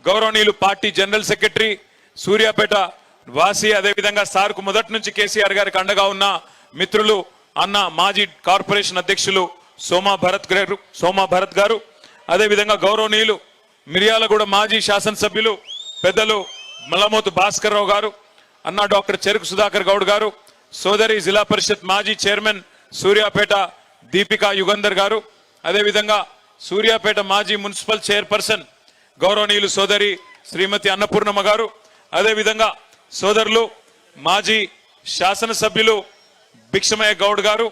గౌరవనీయులు పార్టీ జనరల్ సెక్రటరీ సూర్యాపేట వాసి, అదేవిధంగా సార్కు మొదటి నుంచి కేసీఆర్ గారికి అండగా ఉన్న మిత్రులు అన్న మాజీ కార్పొరేషన్ అధ్యక్షులు సోమా భరత్ గారు, అదేవిధంగా గౌరవనీయులు మిర్యాలగూడ మాజీ శాసనసభ్యులు పెద్దలు మల్లమోతు భాస్కర్ రావు గారు, అన్న డాక్టర్ చెరుకు సుధాకర్ గౌడ్ గారు, సోదరి జిల్లా పరిషత్ మాజీ చైర్మన్ సూర్యాపేట దీపికా యుగంధర్ గారు, అదేవిధంగా సూర్యాపేట మాజీ మున్సిపల్ చైర్పర్సన్ గౌరవనీయులు సోదరి శ్రీమతి అన్నపూర్ణమ్మ గారు, అదేవిధంగా సోదరులు మాజీ శాసనసభ్యులు భిక్షమయ్య గౌడ్ గారు,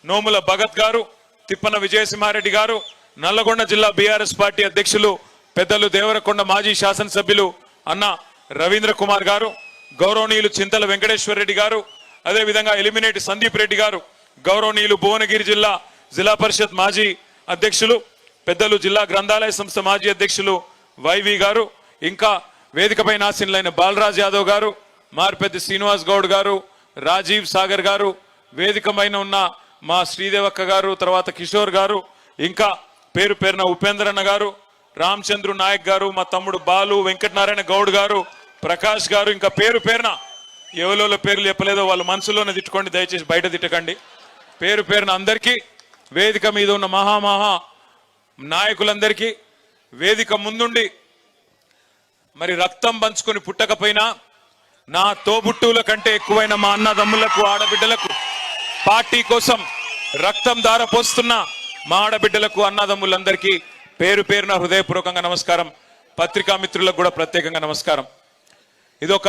నోముల భగత్ గారు, తిప్పన విజయసింహారెడ్డి గారు, నల్లగొండ జిల్లా బీఆర్ఎస్ పార్టీ అధ్యక్షులు పెద్దలు దేవరకొండ మాజీ శాసనసభ్యులు అన్న రవీంద్ర కుమార్ గారు, గౌరవనీయులు చింతల వెంకటేశ్వర రెడ్డి గారు, అదేవిధంగా ఎలిమినేటి సందీప్ రెడ్డి గారు, గౌరవనీయులు భువనగిరి జిల్లా పరిషత్ మాజీ అధ్యక్షులు పెద్దలు జిల్లా గ్రంథాలయ సంస్థ మాజీ అధ్యక్షులు వైవి గారు, ఇంకా వేదికపై నాశీనులైన బాలరాజ్ యాదవ్ గారు, మార్పెద్ది శ్రీనివాస్ గౌడ్ గారు, రాజీవ్ సాగర్ గారు, వేదిక పైన ఉన్న మా శ్రీదేవక్క గారు, తర్వాత కిషోర్ గారు, ఇంకా పేరు పేరున ఉపేంద్రన్న గారు, రామచంద్రు నాయక్ గారు, మా తమ్ముడు బాలు, వెంకటనారాయణ గౌడ్ గారు, ప్రకాష్ గారు, ఇంకా పేరు పేరున ఎవరో పేర్లు చెప్పలేదో వాళ్ళ మనసులోనే తిట్టుకోండి, దయచేసి బయట తిట్టకండి. పేరు పేరున అందరికీ, వేదిక మీద ఉన్న మహా నాయకులందరికీ, వేదిక ముందుండి మరి రక్తం పంచుకొని పుట్టకపోయినా నా తోబుట్టువుల కంటే ఎక్కువైన మా అన్నదమ్ములకు, ఆడబిడ్డలకు, పార్టీ కోసం రక్తం దారపోస్తున్న మా ఆడబిడ్డలకు, అన్నదమ్ములందరికీ పేరు పేరున హృదయపూర్వకంగా నమస్కారం. పత్రికా మిత్రులకు కూడా ప్రత్యేకంగా నమస్కారం. ఇదొక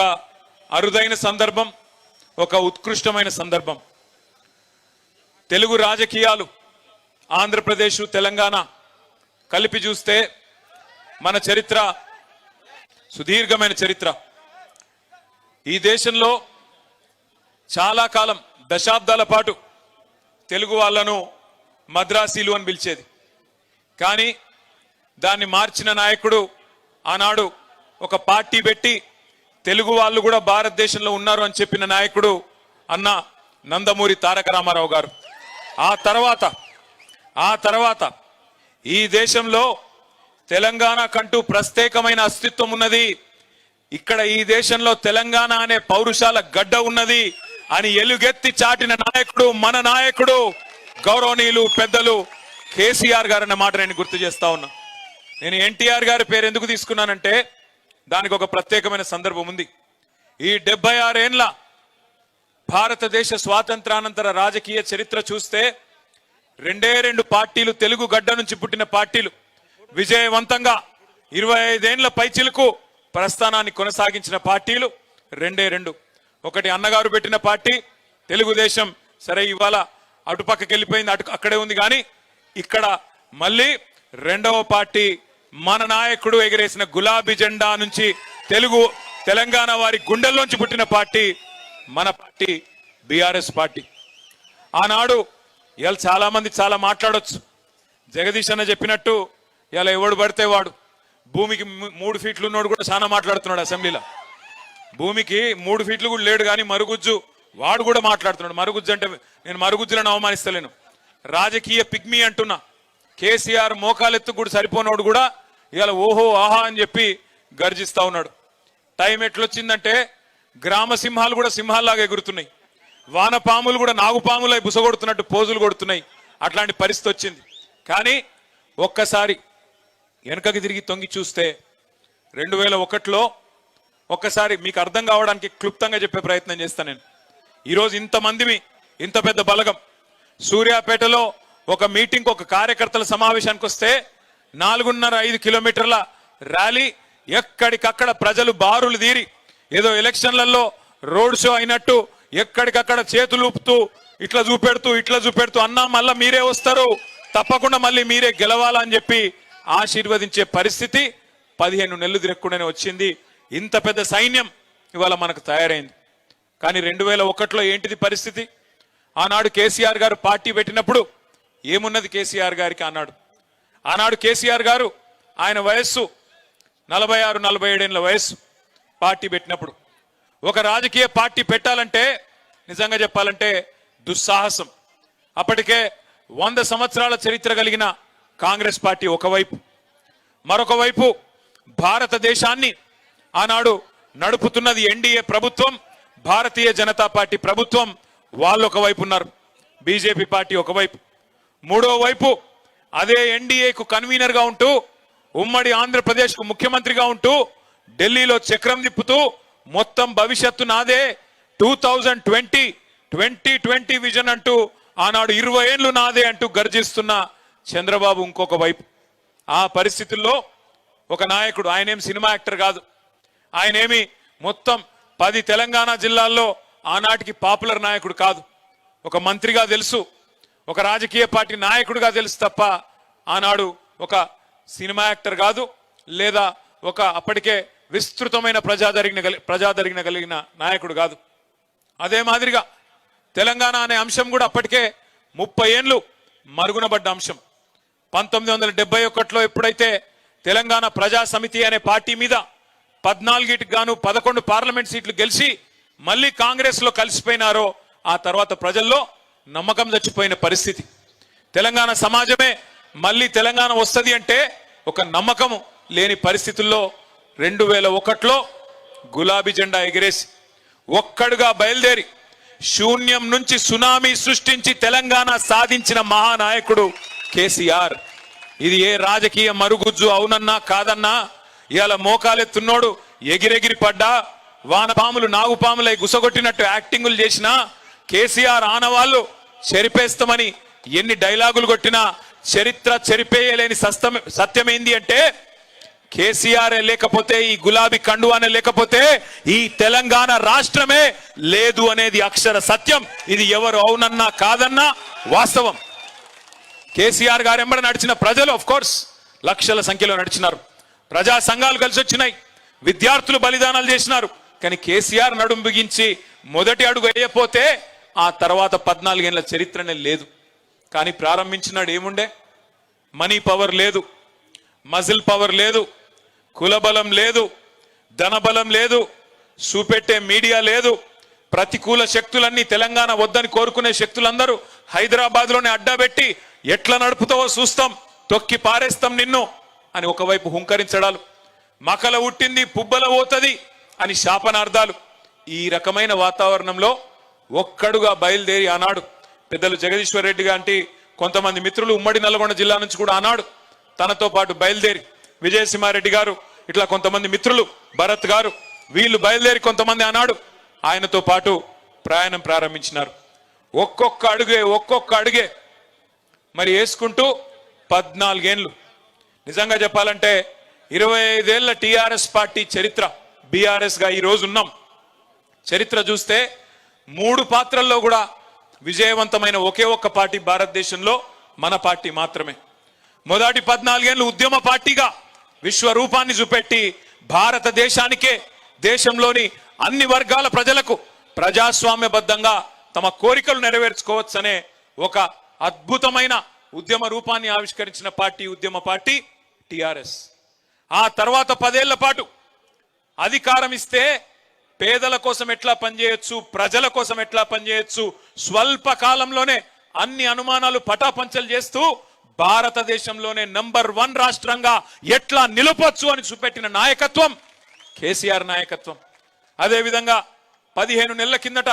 అరుదైన సందర్భం, ఒక ఉత్కృష్టమైన సందర్భం. తెలుగు రాజకీయాలు ఆంధ్రప్రదేశ్, తెలంగాణ కలిపి చూస్తే మన చరిత్ర సుదీర్ఘమైన చరిత్ర. ఈ దేశంలో చాలా కాలం, దశాబ్దాల పాటు తెలుగు వాళ్లను మద్రాసీలు అని పిలిచేది. కానీ దాన్ని మార్చిన నాయకుడు, ఆనాడు ఒక పార్టీ పెట్టి తెలుగు వాళ్ళు కూడా భారతదేశంలో ఉన్నారు అని చెప్పిన నాయకుడు అన్న నందమూరి తారక రామారావు గారు. ఆ తర్వాత ఈ దేశంలో తెలంగాణ కంటూ ప్రత్యేకమైన అస్తిత్వం ఉన్నది, ఇక్కడ ఈ దేశంలో తెలంగాణ అనే పౌరుషాల గడ్డ ఉన్నది అని ఎలుగెత్తి చాటిన నాయకుడు మన నాయకుడు గౌరవనీయులు పెద్దలు కేసీఆర్ గారు అన్న మాట నేను గుర్తు చేస్తా ఉన్నా. నేను ఎన్టీఆర్ గారి పేరు ఎందుకు తీసుకున్నానంటే దానికి ఒక ప్రత్యేకమైన సందర్భం ఉంది. ఈ 76 ఏళ్ల భారతదేశ స్వాతంత్రానంతర రాజకీయ చరిత్ర చూస్తే 2 పార్టీలు, తెలుగు గడ్డ నుంచి పుట్టిన పార్టీలు విజయవంతంగా 25 ఏళ్ల పైచిలకు ప్రస్థానాన్ని కొనసాగించిన పార్టీలు 2. ఒకటి అన్నగారు పెట్టిన పార్టీ తెలుగుదేశం, సరే ఇవాళ అటుపక్కకి వెళ్ళిపోయింది, అక్కడే ఉంది. కానీ ఇక్కడ మళ్ళీ 2వ పార్టీ మన నాయకుడు ఎగిరేసిన గులాబీ జెండా నుంచి తెలంగాణ వారి గుండెల్లోంచి పుట్టిన పార్టీ మన పార్టీ బీఆర్ఎస్ పార్టీ. ఆనాడు ఇవాళ చాలా మంది చాలా మాట్లాడొచ్చు. జగదీష్ అన్న చెప్పినట్టు ఇలా ఎవడు పడితే వాడు, భూమికి 3 ఫీట్లు ఉన్నోడు కూడా చాలా మాట్లాడుతున్నాడు అసెంబ్లీలో. భూమికి 3 ఫీట్లు కూడా లేడు, కానీ మరుగుజ్జు వాడు కూడా మాట్లాడుతున్నాడు. మరుగుజ్జు అంటే నేను మరుగుజ్జులను అవమానిస్తలేను, రాజకీయ పిగ్మీ అంటున్నా. కేసీఆర్ మోకాలెత్తు కూడా సరిపోనోడు కూడా ఇవాళ ఓహో ఆహా అని చెప్పి గర్జిస్తా ఉన్నాడు. టైం ఎట్లొచ్చిందంటే గ్రామ సింహాలు కూడా సింహాల్లాగా ఎగురుతున్నాయి, వానపాములు కూడా నాగుపాములై బుసగొడుతున్నట్టు పోజులు కొడుతున్నాయి. అట్లాంటి పరిస్థితి వచ్చింది. కానీ ఒక్కసారి వెనకకి తిరిగి తొంగి చూస్తే 2001లో ఒక్కసారి మీకు అర్థం కావడానికి క్లుప్తంగా చెప్పే ప్రయత్నం చేస్తాను నేను. ఈరోజు ఇంతమంది, ఇంత పెద్ద బలగం సూర్యాపేటలో ఒక మీటింగ్, ఒక కార్యకర్తల సమావేశానికి వస్తే 4.5 కిలోమీటర్ల ర్యాలీ, ఎక్కడికక్కడ ప్రజలు బారులు తీరి ఏదో ఎలక్షన్లలో రోడ్ షో అయినట్టు ఎక్కడికక్కడ చేతులు ఊపుతూ ఇట్లా చూపెడుతూ అన్నా మళ్ళా మీరే వస్తారు, తప్పకుండా మళ్ళీ మీరే గెలవాలని చెప్పి ఆశీర్వదించే పరిస్థితి 15 నెలలు తిరగకుండానే వచ్చింది. ఇంత పెద్ద సైన్యం ఇవాళ మనకు తయారైంది. కానీ 2001లో ఏంటిది పరిస్థితి? ఆనాడు కేసీఆర్ గారు పార్టీ పెట్టినప్పుడు ఏమున్నది కేసీఆర్ గారికి? ఆనాడు కేసీఆర్ గారు ఆయన వయస్సు 46-47 ఏళ్ల వయస్సు. పార్టీ పెట్టినప్పుడు ఒక రాజకీయ పార్టీ పెట్టాలంటే నిజంగా చెప్పాలంటే దుస్సాహసం. అప్పటికే 100 సంవత్సరాల చరిత్ర కలిగిన కాంగ్రెస్ పార్టీ ఒకవైపు, మరొక వైపు భారతదేశాన్ని ఆనాడు నడుపుతున్నది ఎన్డీఏ ప్రభుత్వం, భారతీయ జనతా పార్టీ ప్రభుత్వం. వాళ్ళు ఒకవైపు ఉన్నారు, బీజేపీ పార్టీ ఒకవైపు. మూడో వైపు అదే ఎన్డీఏకు కన్వీనర్ గా ఉంటూ, ఉమ్మడి ఆంధ్రప్రదేశ్ కు ముఖ్యమంత్రిగా ఉంటూ, ఢిల్లీలో చక్రం తిప్పుతూ మొత్తం భవిష్యత్తు నాదే 2020 విజన్ అంటూ ఆనాడు 20 ఏళ్ళు నాదే అంటూ గర్జిస్తున్న చంద్రబాబు ఇంకొక వైపు. ఆ పరిస్థితుల్లో ఒక నాయకుడు, ఆయనేం సినిమా యాక్టర్ కాదు, ఆయనేమి మొత్తం 10 తెలంగాణ జిల్లాల్లో ఆనాటికి పాపులర్ నాయకుడు కాదు. ఒక మంత్రిగా తెలుసు, ఒక రాజకీయ పార్టీ నాయకుడిగా తెలుసు తప్ప ఆనాడు ఒక సినిమా యాక్టర్ కాదు, లేదా ఒక అప్పటికే విస్తృతమైన ప్రజాదరణ కలిగిన నాయకుడు కాదు. అదే మాదిరిగా తెలంగాణ అనే అంశం కూడా అప్పటికే 30 ఏళ్ళు మరుగునబడ్డ అంశం. 1971లో ఎప్పుడైతే తెలంగాణ ప్రజా సమితి అనే పార్టీ మీద 14కి గాను 11 పార్లమెంట్ సీట్లు గెలిచి మళ్ళీ కాంగ్రెస్ లో కలిసిపోయినారో ఆ తర్వాత ప్రజల్లో నమ్మకం చచ్చిపోయిన పరిస్థితి. తెలంగాణ సమాజమే మళ్ళీ తెలంగాణ వస్తది అంటే ఒక నమ్మకం లేని పరిస్థితుల్లో 2001లో గులాబీ జెండా ఎగిరేసి ఒక్కడుగా బయలుదేరి శూన్యం నుంచి సునామీ సృష్టించి తెలంగాణ సాధించిన మహానాయకుడు కేసీఆర్. ఇది ఏ రాజకీయ మరుగుజ్జు అవునన్నా కాదన్నా ఇవాళ మోకాలెత్తున్నోడు ఎగిరెగిరి పడ్డా వానపాములు నాగుపాములై గుసగొట్టినట్టు యాక్టింగులు చేసినా కేసీఆర్ ఆనవాళ్ళు చెరిపేస్తామని ఎన్ని డైలాగులు కొట్టినా చరిత్ర చెరిపేయలేని సత్యమేంది అంటే కేసీఆర్ లేకపోతే, ఈ గులాబీ కండువానే లేకపోతే ఈ తెలంగాణ రాష్ట్రమే లేదు అనేది అక్షర సత్యం. ఇది ఎవరు అవునన్నా కాదన్నా వాస్తవం. కేసీఆర్ గారు ఎంబడి నడిచిన ప్రజలు ఆఫ్ కోర్స్ లక్షల సంఖ్యలో నడిచినారు, ప్రజా సంఘాలు కలిసి వచ్చినాయి, విద్యార్థులు బలిదానాలు చేసినారు. కానీ కేసీఆర్ నడుం బిగించి మొదటి అడుగు వేయపోతే ఆ తర్వాత 14 ఏళ్ల చరిత్రనే లేదు. కానీ ప్రారంభించినాడు ఏముండే? మనీ పవర్ లేదు, మజిల్ పవర్ లేదు, కులబలం లేదు, ధనబలం లేదు, చూపెట్టే మీడియా లేదు. ప్రతికూల శక్తులన్నీ తెలంగాణ వద్దని కోరుకునే శక్తులందరూ హైదరాబాద్లోనే అడ్డాబెట్టి ఎట్లా నడుపుతావో చూస్తాం, తొక్కి పారేస్తాం నిన్ను అని ఒకవైపు హుంకరించడాలు, మకల ఉట్టింది పుబ్బల పోతది అని శాపనార్థాలు. ఈ రకమైన వాతావరణంలో ఒక్కడుగా బయలుదేరి ఆనాడు పెద్దలు జగదీశ్వర్ రెడ్డి గారి కొంతమంది మిత్రులు ఉమ్మడి నల్గొండ జిల్లా నుంచి కూడా ఆనాడు తనతో పాటు బయలుదేరి, విజయసింహారెడ్డి గారు ఇట్లా కొంతమంది మిత్రులు, భరత్ గారు, వీళ్ళు బయలుదేరి కొంతమంది ఆనాడు ఆయనతో పాటు ప్రయాణం ప్రారంభించినారు. ఒక్కొక్క అడుగే మరి వేసుకుంటూ 14 ఏళ్ళు. నిజంగా చెప్పాలంటే 25 ఏళ్ల టిఆర్ఎస్ పార్టీ చరిత్ర, బీఆర్ఎస్ గా ఈ రోజు ఉన్నాం. చరిత్ర చూస్తే 3 పాత్రల్లో కూడా విజయవంతమైన ఒకే ఒక్క పార్టీ భారతదేశంలో మన పార్టీ మాత్రమే. మొదటి 14 ఏళ్ళు ఉద్యమ పార్టీగా విశ్వరూపాన్ని చూపెట్టి భారతదేశానికే, దేశంలోని అన్ని వర్గాల ప్రజలకు ప్రజాస్వామ్యబద్ధంగా తమ కోరికలు నెరవేర్చుకోవచ్చనే ఒక అద్భుతమైన ఉద్యమ రూపాన్ని ఆవిష్కరించిన పార్టీ ఉద్యమ పార్టీ టిఆర్ఎస్. ఆ తర్వాత 10 ఏళ్ల పాటు అధికారం ఇస్తే పేదల కోసం ఎట్లా పనిచేయొచ్చు, ప్రజల కోసం ఎట్లా పనిచేయొచ్చు, స్వల్ప కాలంలోనే అన్ని అనుమానాలు పటాపంచలు చేస్తూ భారతదేశంలోనే నంబర్ 1 రాష్ట్రంగా ఎట్లా నిలపొచ్చు అని చూపెట్టిన నాయకత్వం కేసీఆర్ నాయకత్వం. అదేవిధంగా 15 నెలల కిందట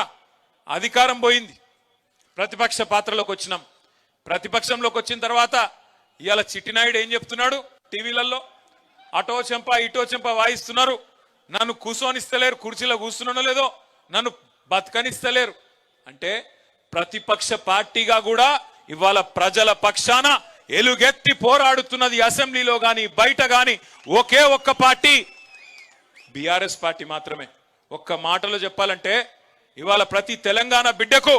అధికారం పోయింది, ప్రతిపక్ష పాత్రలోకి వచ్చినాం. ప్రతిపక్షంలోకి వచ్చిన తర్వాత ఇవాళ చిట్టినాయుడు ఏం చెప్తున్నాడు టీవీలలో? అటో చెంప ఇటో చెంప వాయిస్తున్నారు, నన్ను కూర్చొనిస్తలేరు, కుర్చీలో కూర్చున్నానో లేదో నన్ను బతకనిస్తలేరు అంటే ప్రతిపక్ష పార్టీగా కూడా ఇవాళ ప్రజల పక్షాన ఎలుగెత్తి పోరాడుతున్నది అసెంబ్లీలో గాని బయట గాని ఒకే ఒక్క పార్టీ బీఆర్ఎస్ పార్టీ మాత్రమే. ఒక్క మాటలో చెప్పాలంటే ఇవాళ ప్రతి తెలంగాణ బిడ్డకు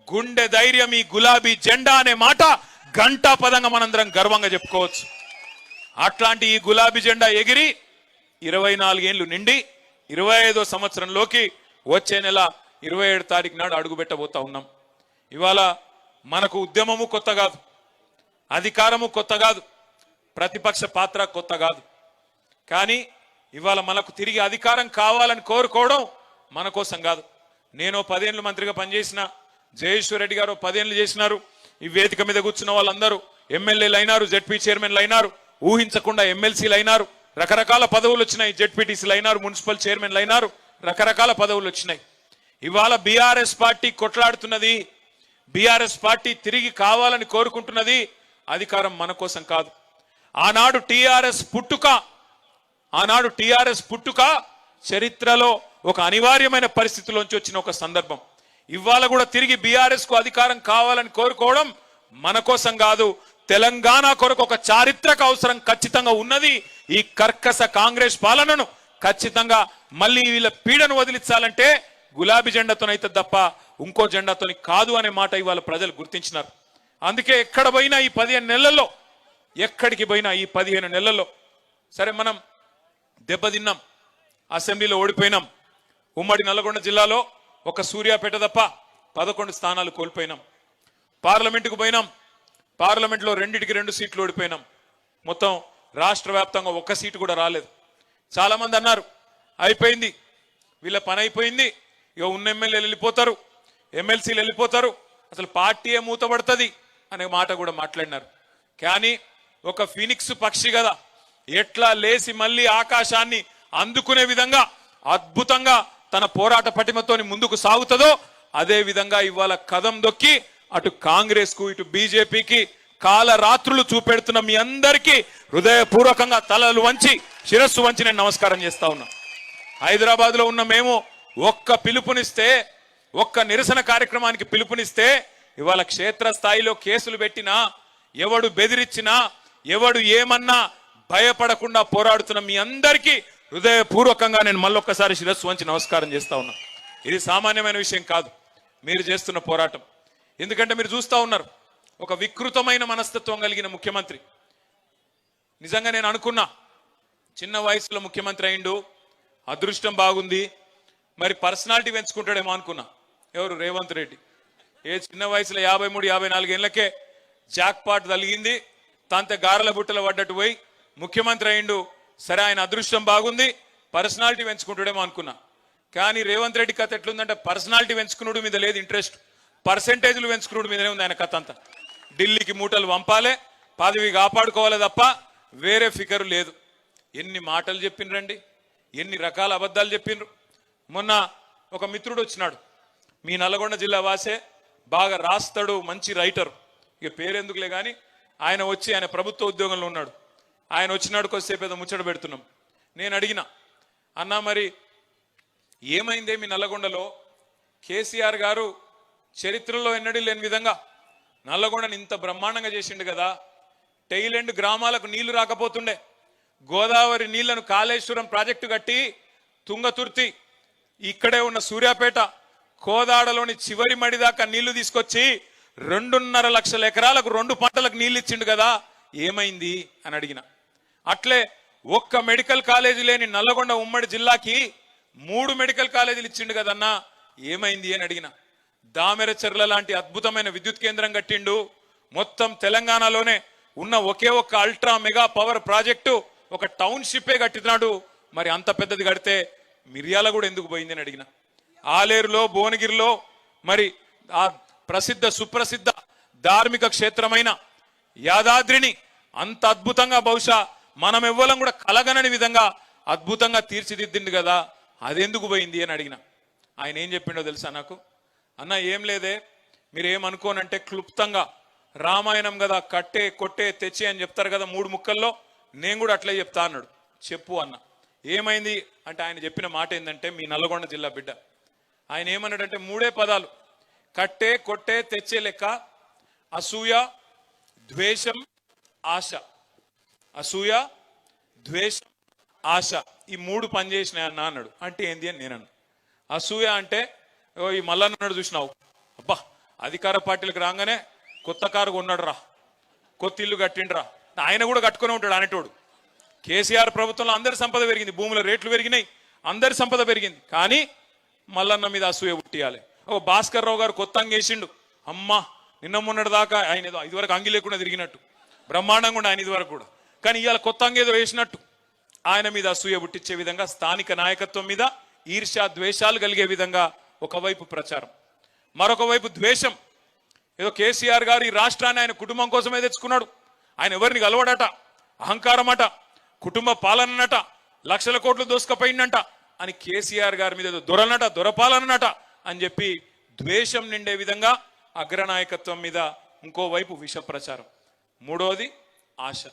గుండె ధైర్యం ఈ గులాబీ జెండా అనే మాట గంటా పదంగా మనందరం గర్వంగా చెప్పుకోవచ్చు. అట్లాంటి ఈ గులాబీ జెండా ఎగిరి 24 ఏళ్లు నిండి 25వ సంవత్సరంలోకి వచ్చే నెల 27 తారీఖు నాడు అడుగుపెట్టబోతా ఉన్నాం. ఇవాళ మనకు ఉద్యమము కొత్త కాదు, అధికారము కొత్త కాదు, ప్రతిపక్ష పాత్ర కొత్త కాదు. కానీ ఇవాళ మనకు తిరిగి అధికారం కావాలని కోరుకోవడం మన కోసం కాదు. నేను 10 ఏళ్ళు మంత్రిగా పనిచేసిన, జయేశ్వర్ రెడ్డి గారు 10 ఏళ్ళు చేసినారు. ఈ వేదిక మీద కూర్చున్న వాళ్ళందరూ ఎమ్మెల్యేలు అయినారు, జెడ్పీ చైర్మన్లు అయినారు, ఊహించకుండా ఎమ్మెల్సీలు అయినారు, రకరకాల పదవులు వచ్చినాయి, జెడ్పీటీసీలు అయినారు, మున్సిపల్ చైర్మన్లు అయినారు, రకరకాల పదవులు వచ్చినాయి. ఇవాళ బీఆర్ఎస్ పార్టీ కొట్లాడుతున్నది, బీఆర్ఎస్ పార్టీ తిరిగి కావాలని కోరుకుంటున్నది అధికారం మన కోసం కాదు. ఆనాడు టిఆర్ఎస్ పుట్టుక చరిత్రలో ఒక అనివార్యమైన పరిస్థితిలోంచి వచ్చిన ఒక సందర్భం. ఇవాళ కూడా తిరిగి బీఆర్ఎస్ కు అధికారం కావాలని కోరుకోవడం మన కోసం కాదు, తెలంగాణ కొరకు ఒక చారిత్రక అవసరం ఖచ్చితంగా ఉన్నది. ఈ కర్కశ కాంగ్రెస్ పాలనను ఖచ్చితంగా మళ్ళీ వీళ్ళ పీడను వదిలించాలంటే గులాబీ జెండాతోనైతే తప్ప ఇంకో జెండాతోని కాదు అనే మాట ఇవాళ ప్రజలు గుర్తించినారు. అందుకే ఎక్కడ పోయినా ఈ 15 నెలల్లో, ఎక్కడికి పోయినా ఈ 15 నెలల్లో, సరే మనం దెబ్బతిన్నాం, అసెంబ్లీలో ఓడిపోయినాం, ఉమ్మడి నల్లగొండ జిల్లాలో ఒక సూర్యాపేట తప్ప 11 స్థానాలు కోల్పోయినాం. పార్లమెంటుకు పోయినాం, పార్లమెంట్లో 2 సీట్లు ఓడిపోయినాం. మొత్తం రాష్ట్ర వ్యాప్తంగా 1 సీటు కూడా రాలేదు. చాలా మంది అన్నారు అయిపోయింది, వీళ్ళ పని అయిపోయింది, ఇక ఉన్న ఎమ్మెల్యేలు వెళ్ళిపోతారు, ఎమ్మెల్సీలు వెళ్ళిపోతారు, అసలు పార్టీయే మూతపడుతుంది అనే మాట కూడా మాట్లాడినారు. కానీ ఒక ఫినిక్స్ పక్షి కదా, ఎట్లా లేసి మళ్ళీ ఆకాశాన్ని అందుకునే విధంగా అద్భుతంగా తన పోరాట పటిమతోని ముందుకు సాగుతుందో అదే విధంగా ఇవాళ కదం దొక్కి అటు కాంగ్రెస్ కు ఇటు బీజేపీకి కాలరాత్రులు చూపెడుతున్న మీ అందరికీ హృదయపూర్వకంగా తలలు వంచి శిరస్సు వంచి నేను నమస్కారం చేస్తా ఉన్నా. హైదరాబాద్ లో ఉన్న మేము ఒక్క పిలుపునిస్తే, ఒక్క నిరసన కార్యక్రమానికి పిలుపునిస్తే ఇవాళ క్షేత్రస్థాయిలో కేసులు పెట్టినా, ఎవడు బెదిరించినా, ఎవడు ఏమన్నా భయపడకుండా పోరాడుతున్న మీ అందరికీ హృదయపూర్వకంగా నేను మళ్ళొక్కసారి శిరస్సు వంచి నమస్కారం చేస్తా ఉన్నా. ఇది సామాన్యమైన విషయం కాదు మీరు చేస్తున్న పోరాటం. ఎందుకంటే మీరు చూస్తూ ఉన్నారు, ఒక వికృతమైన మనస్తత్వం కలిగిన ముఖ్యమంత్రి. నిజంగా నేను అనుకున్నా చిన్న వయసులో ముఖ్యమంత్రి అయిండు, అదృష్టం బాగుంది, మరి పర్సనాలిటీ పెంచుకుంటాడేమో అనుకున్నా. ఎవరు? రేవంత్ రెడ్డి. ఏ చిన్న వయసులో 53-54 ఏళ్ళకే జాక్పాట్ తలిగింది, తాంతే గారల బుట్టలు పడ్డట్టు పోయి ముఖ్యమంత్రి అయిండు. సరే, ఆయన అదృష్టం బాగుంది, పర్సనాలిటీ పెంచుకుంటాడేమో అనుకున్నా. కానీ రేవంత్ రెడ్డి కథ ఎట్లుందంటే పర్సనాలిటీ పెంచుకున్నాడు మీద లేదు ఇంట్రెస్ట్, పర్సెంటేజ్లు పెంచుకున్నాడు మీదనే ఉంది ఆయన కథ అంతా. ఢిల్లీకి మూటలు పంపాలే, పదవి కాపాడుకోవాలి తప్ప వేరే ఫికరు లేదు. ఎన్ని మాటలు చెప్పిండ్రండి, ఎన్ని రకాల అబద్ధాలు చెప్పిండ్రు. మొన్న ఒక మిత్రుడు వచ్చినాడు, మీ నల్గొండ జిల్లా వాసే, బాగా రాస్తాడు, మంచి రైటర్, ఇక పేరెందుకులే కానీ ఆయన వచ్చి, ఆయన ప్రభుత్వ ఉద్యోగంలో ఉన్నాడు, ఆయన వచ్చినాడు, కొద్దిసేపు ఏదో ముచ్చట పెడుతున్నాం. నేను అడిగిన, అన్నా మరి ఏమైందే మీ నల్లగొండలో? కేసీఆర్ గారు చరిత్రలో ఎన్నడూ లేని విధంగా నల్లగొండని ఇంత బ్రహ్మాండంగా చేసిండు కదా, టైలెండ్ గ్రామాలకు నీళ్లు రాకపోతుండే, గోదావరి నీళ్లను కాళేశ్వరం ప్రాజెక్టు కట్టి తుంగతుర్తి, ఇక్కడే ఉన్న సూర్యాపేట, కోదాడలోని చివరి మడి దాకా నీళ్లు తీసుకొచ్చి 2.5 లక్షల ఎకరాలకు 2 పంటలకు నీళ్లు ఇచ్చిండు కదా, ఏమైంది అని అడిగిన. అట్లే ఒక్క మెడికల్ కాలేజీ లేని నల్లగొండ ఉమ్మడి జిల్లాకి 3 మెడికల్ కాలేజీలు ఇచ్చిండు కదన్నా, ఏమైంది అని అడిగిన. దామెరచెర్ల లాంటి అద్భుతమైన విద్యుత్ కేంద్రం కట్టిండు, మొత్తం తెలంగాణలోనే ఉన్న ఒకే ఒక్క అల్ట్రా మెగా పవర్ ప్రాజెక్టు ఒక టౌన్షిప్పే కట్టినాడు, మరి అంత పెద్దది కడితే మిర్యాల కూడా ఎందుకు పోయింది అని అడిగిన. ఆలేరులో, భువనగిరిలో మరి ఆ ప్రసిద్ధ సుప్రసిద్ధ ధార్మిక క్షేత్రమైన యాదాద్రిని అంత అద్భుతంగా బహుశా మనం ఎవ్వరం కూడా కలగనని విధంగా అద్భుతంగా తీర్చిదిద్దింది కదా, అదెందుకు పోయింది అని అడిగిన. ఆయన ఏం చెప్పిండో తెలుసా నాకు? అన్న ఏం లేదే, మీరేమనుకోనంటే క్లుప్తంగా రామాయణం కదా, కట్టే కొట్టే తెచ్చే అని చెప్తారు కదా 3 ముక్కల్లో, నేను కూడా అట్లే చెప్తా అన్నాడు. చెప్పు అన్న. ఏమైంది అంటే ఆయన చెప్పిన మాట ఏంటంటే, మీ నల్లగొండ జిల్లా బిడ్డ ఆయన ఏమన్నాడంటే 3 పదాలు, కట్టే కొట్టే తెచ్చే లెక్క, అసూయ ద్వేషం ఆశ. అసూయ ద్వేషం ఆశ, ఈ 3 పనిచేసినాయి అన్న అన్నాడు. అంటే ఏంది అని నేను అన్నా. అసూయ అంటే ఈ మల్లన్నాడు చూసినావు, అబ్బా అధికార పార్టీలకు రాగానే కొత్త కారు కొన్నాడు రా, కొత్త ఇల్లు కట్టిండ్రా, ఆయన కూడా కట్టుకునే ఉంటాడు అనేటోడు. కేసీఆర్ ప్రభుత్వంలో అందరి సంపద పెరిగింది, భూముల రేట్లు పెరిగినాయి, అందరి సంపద పెరిగింది, కానీ మల్లన్న మీద అసూయ పుట్టియాలి. ఓ భాస్కర్ రావు గారు కొత్త అంగేసిండు, అమ్మా నిన్న మొన్నటి దాకా ఆయన ఏదో ఇదివరకు అంగి లేకుండా తిరిగినట్టు బ్రహ్మాండంగా ఉండి ఆయన ఇదివరకు కూడా, కానీ ఇవాళ కొత్త అంగేదో వేసినట్టు ఆయన మీద అసూయ పుట్టించే విధంగా స్థానిక నాయకత్వం మీద ఈర్ష్య ద్వేషాలు కలిగే విధంగా ఒకవైపు ప్రచారం, మరొక వైపు ద్వేషం. ఏదో కేసీఆర్ గారు ఈ రాష్ట్రాన్ని ఆయన కుటుంబం కోసమే తెచ్చుకున్నాడు, ఆయన ఎవరిని కలవడట, అహంకారం అట, కుటుంబ పాలనట, లక్షల కోట్లు దోసుకపోయిందంట అని కేసీఆర్ గారి మీద దొరనట, దొరపాలనట అని చెప్పి ద్వేషం నిండే విధంగా అగ్రనాయకత్వం మీద ఇంకోవైపు విష ప్రచారం. మూడోది ఆశ.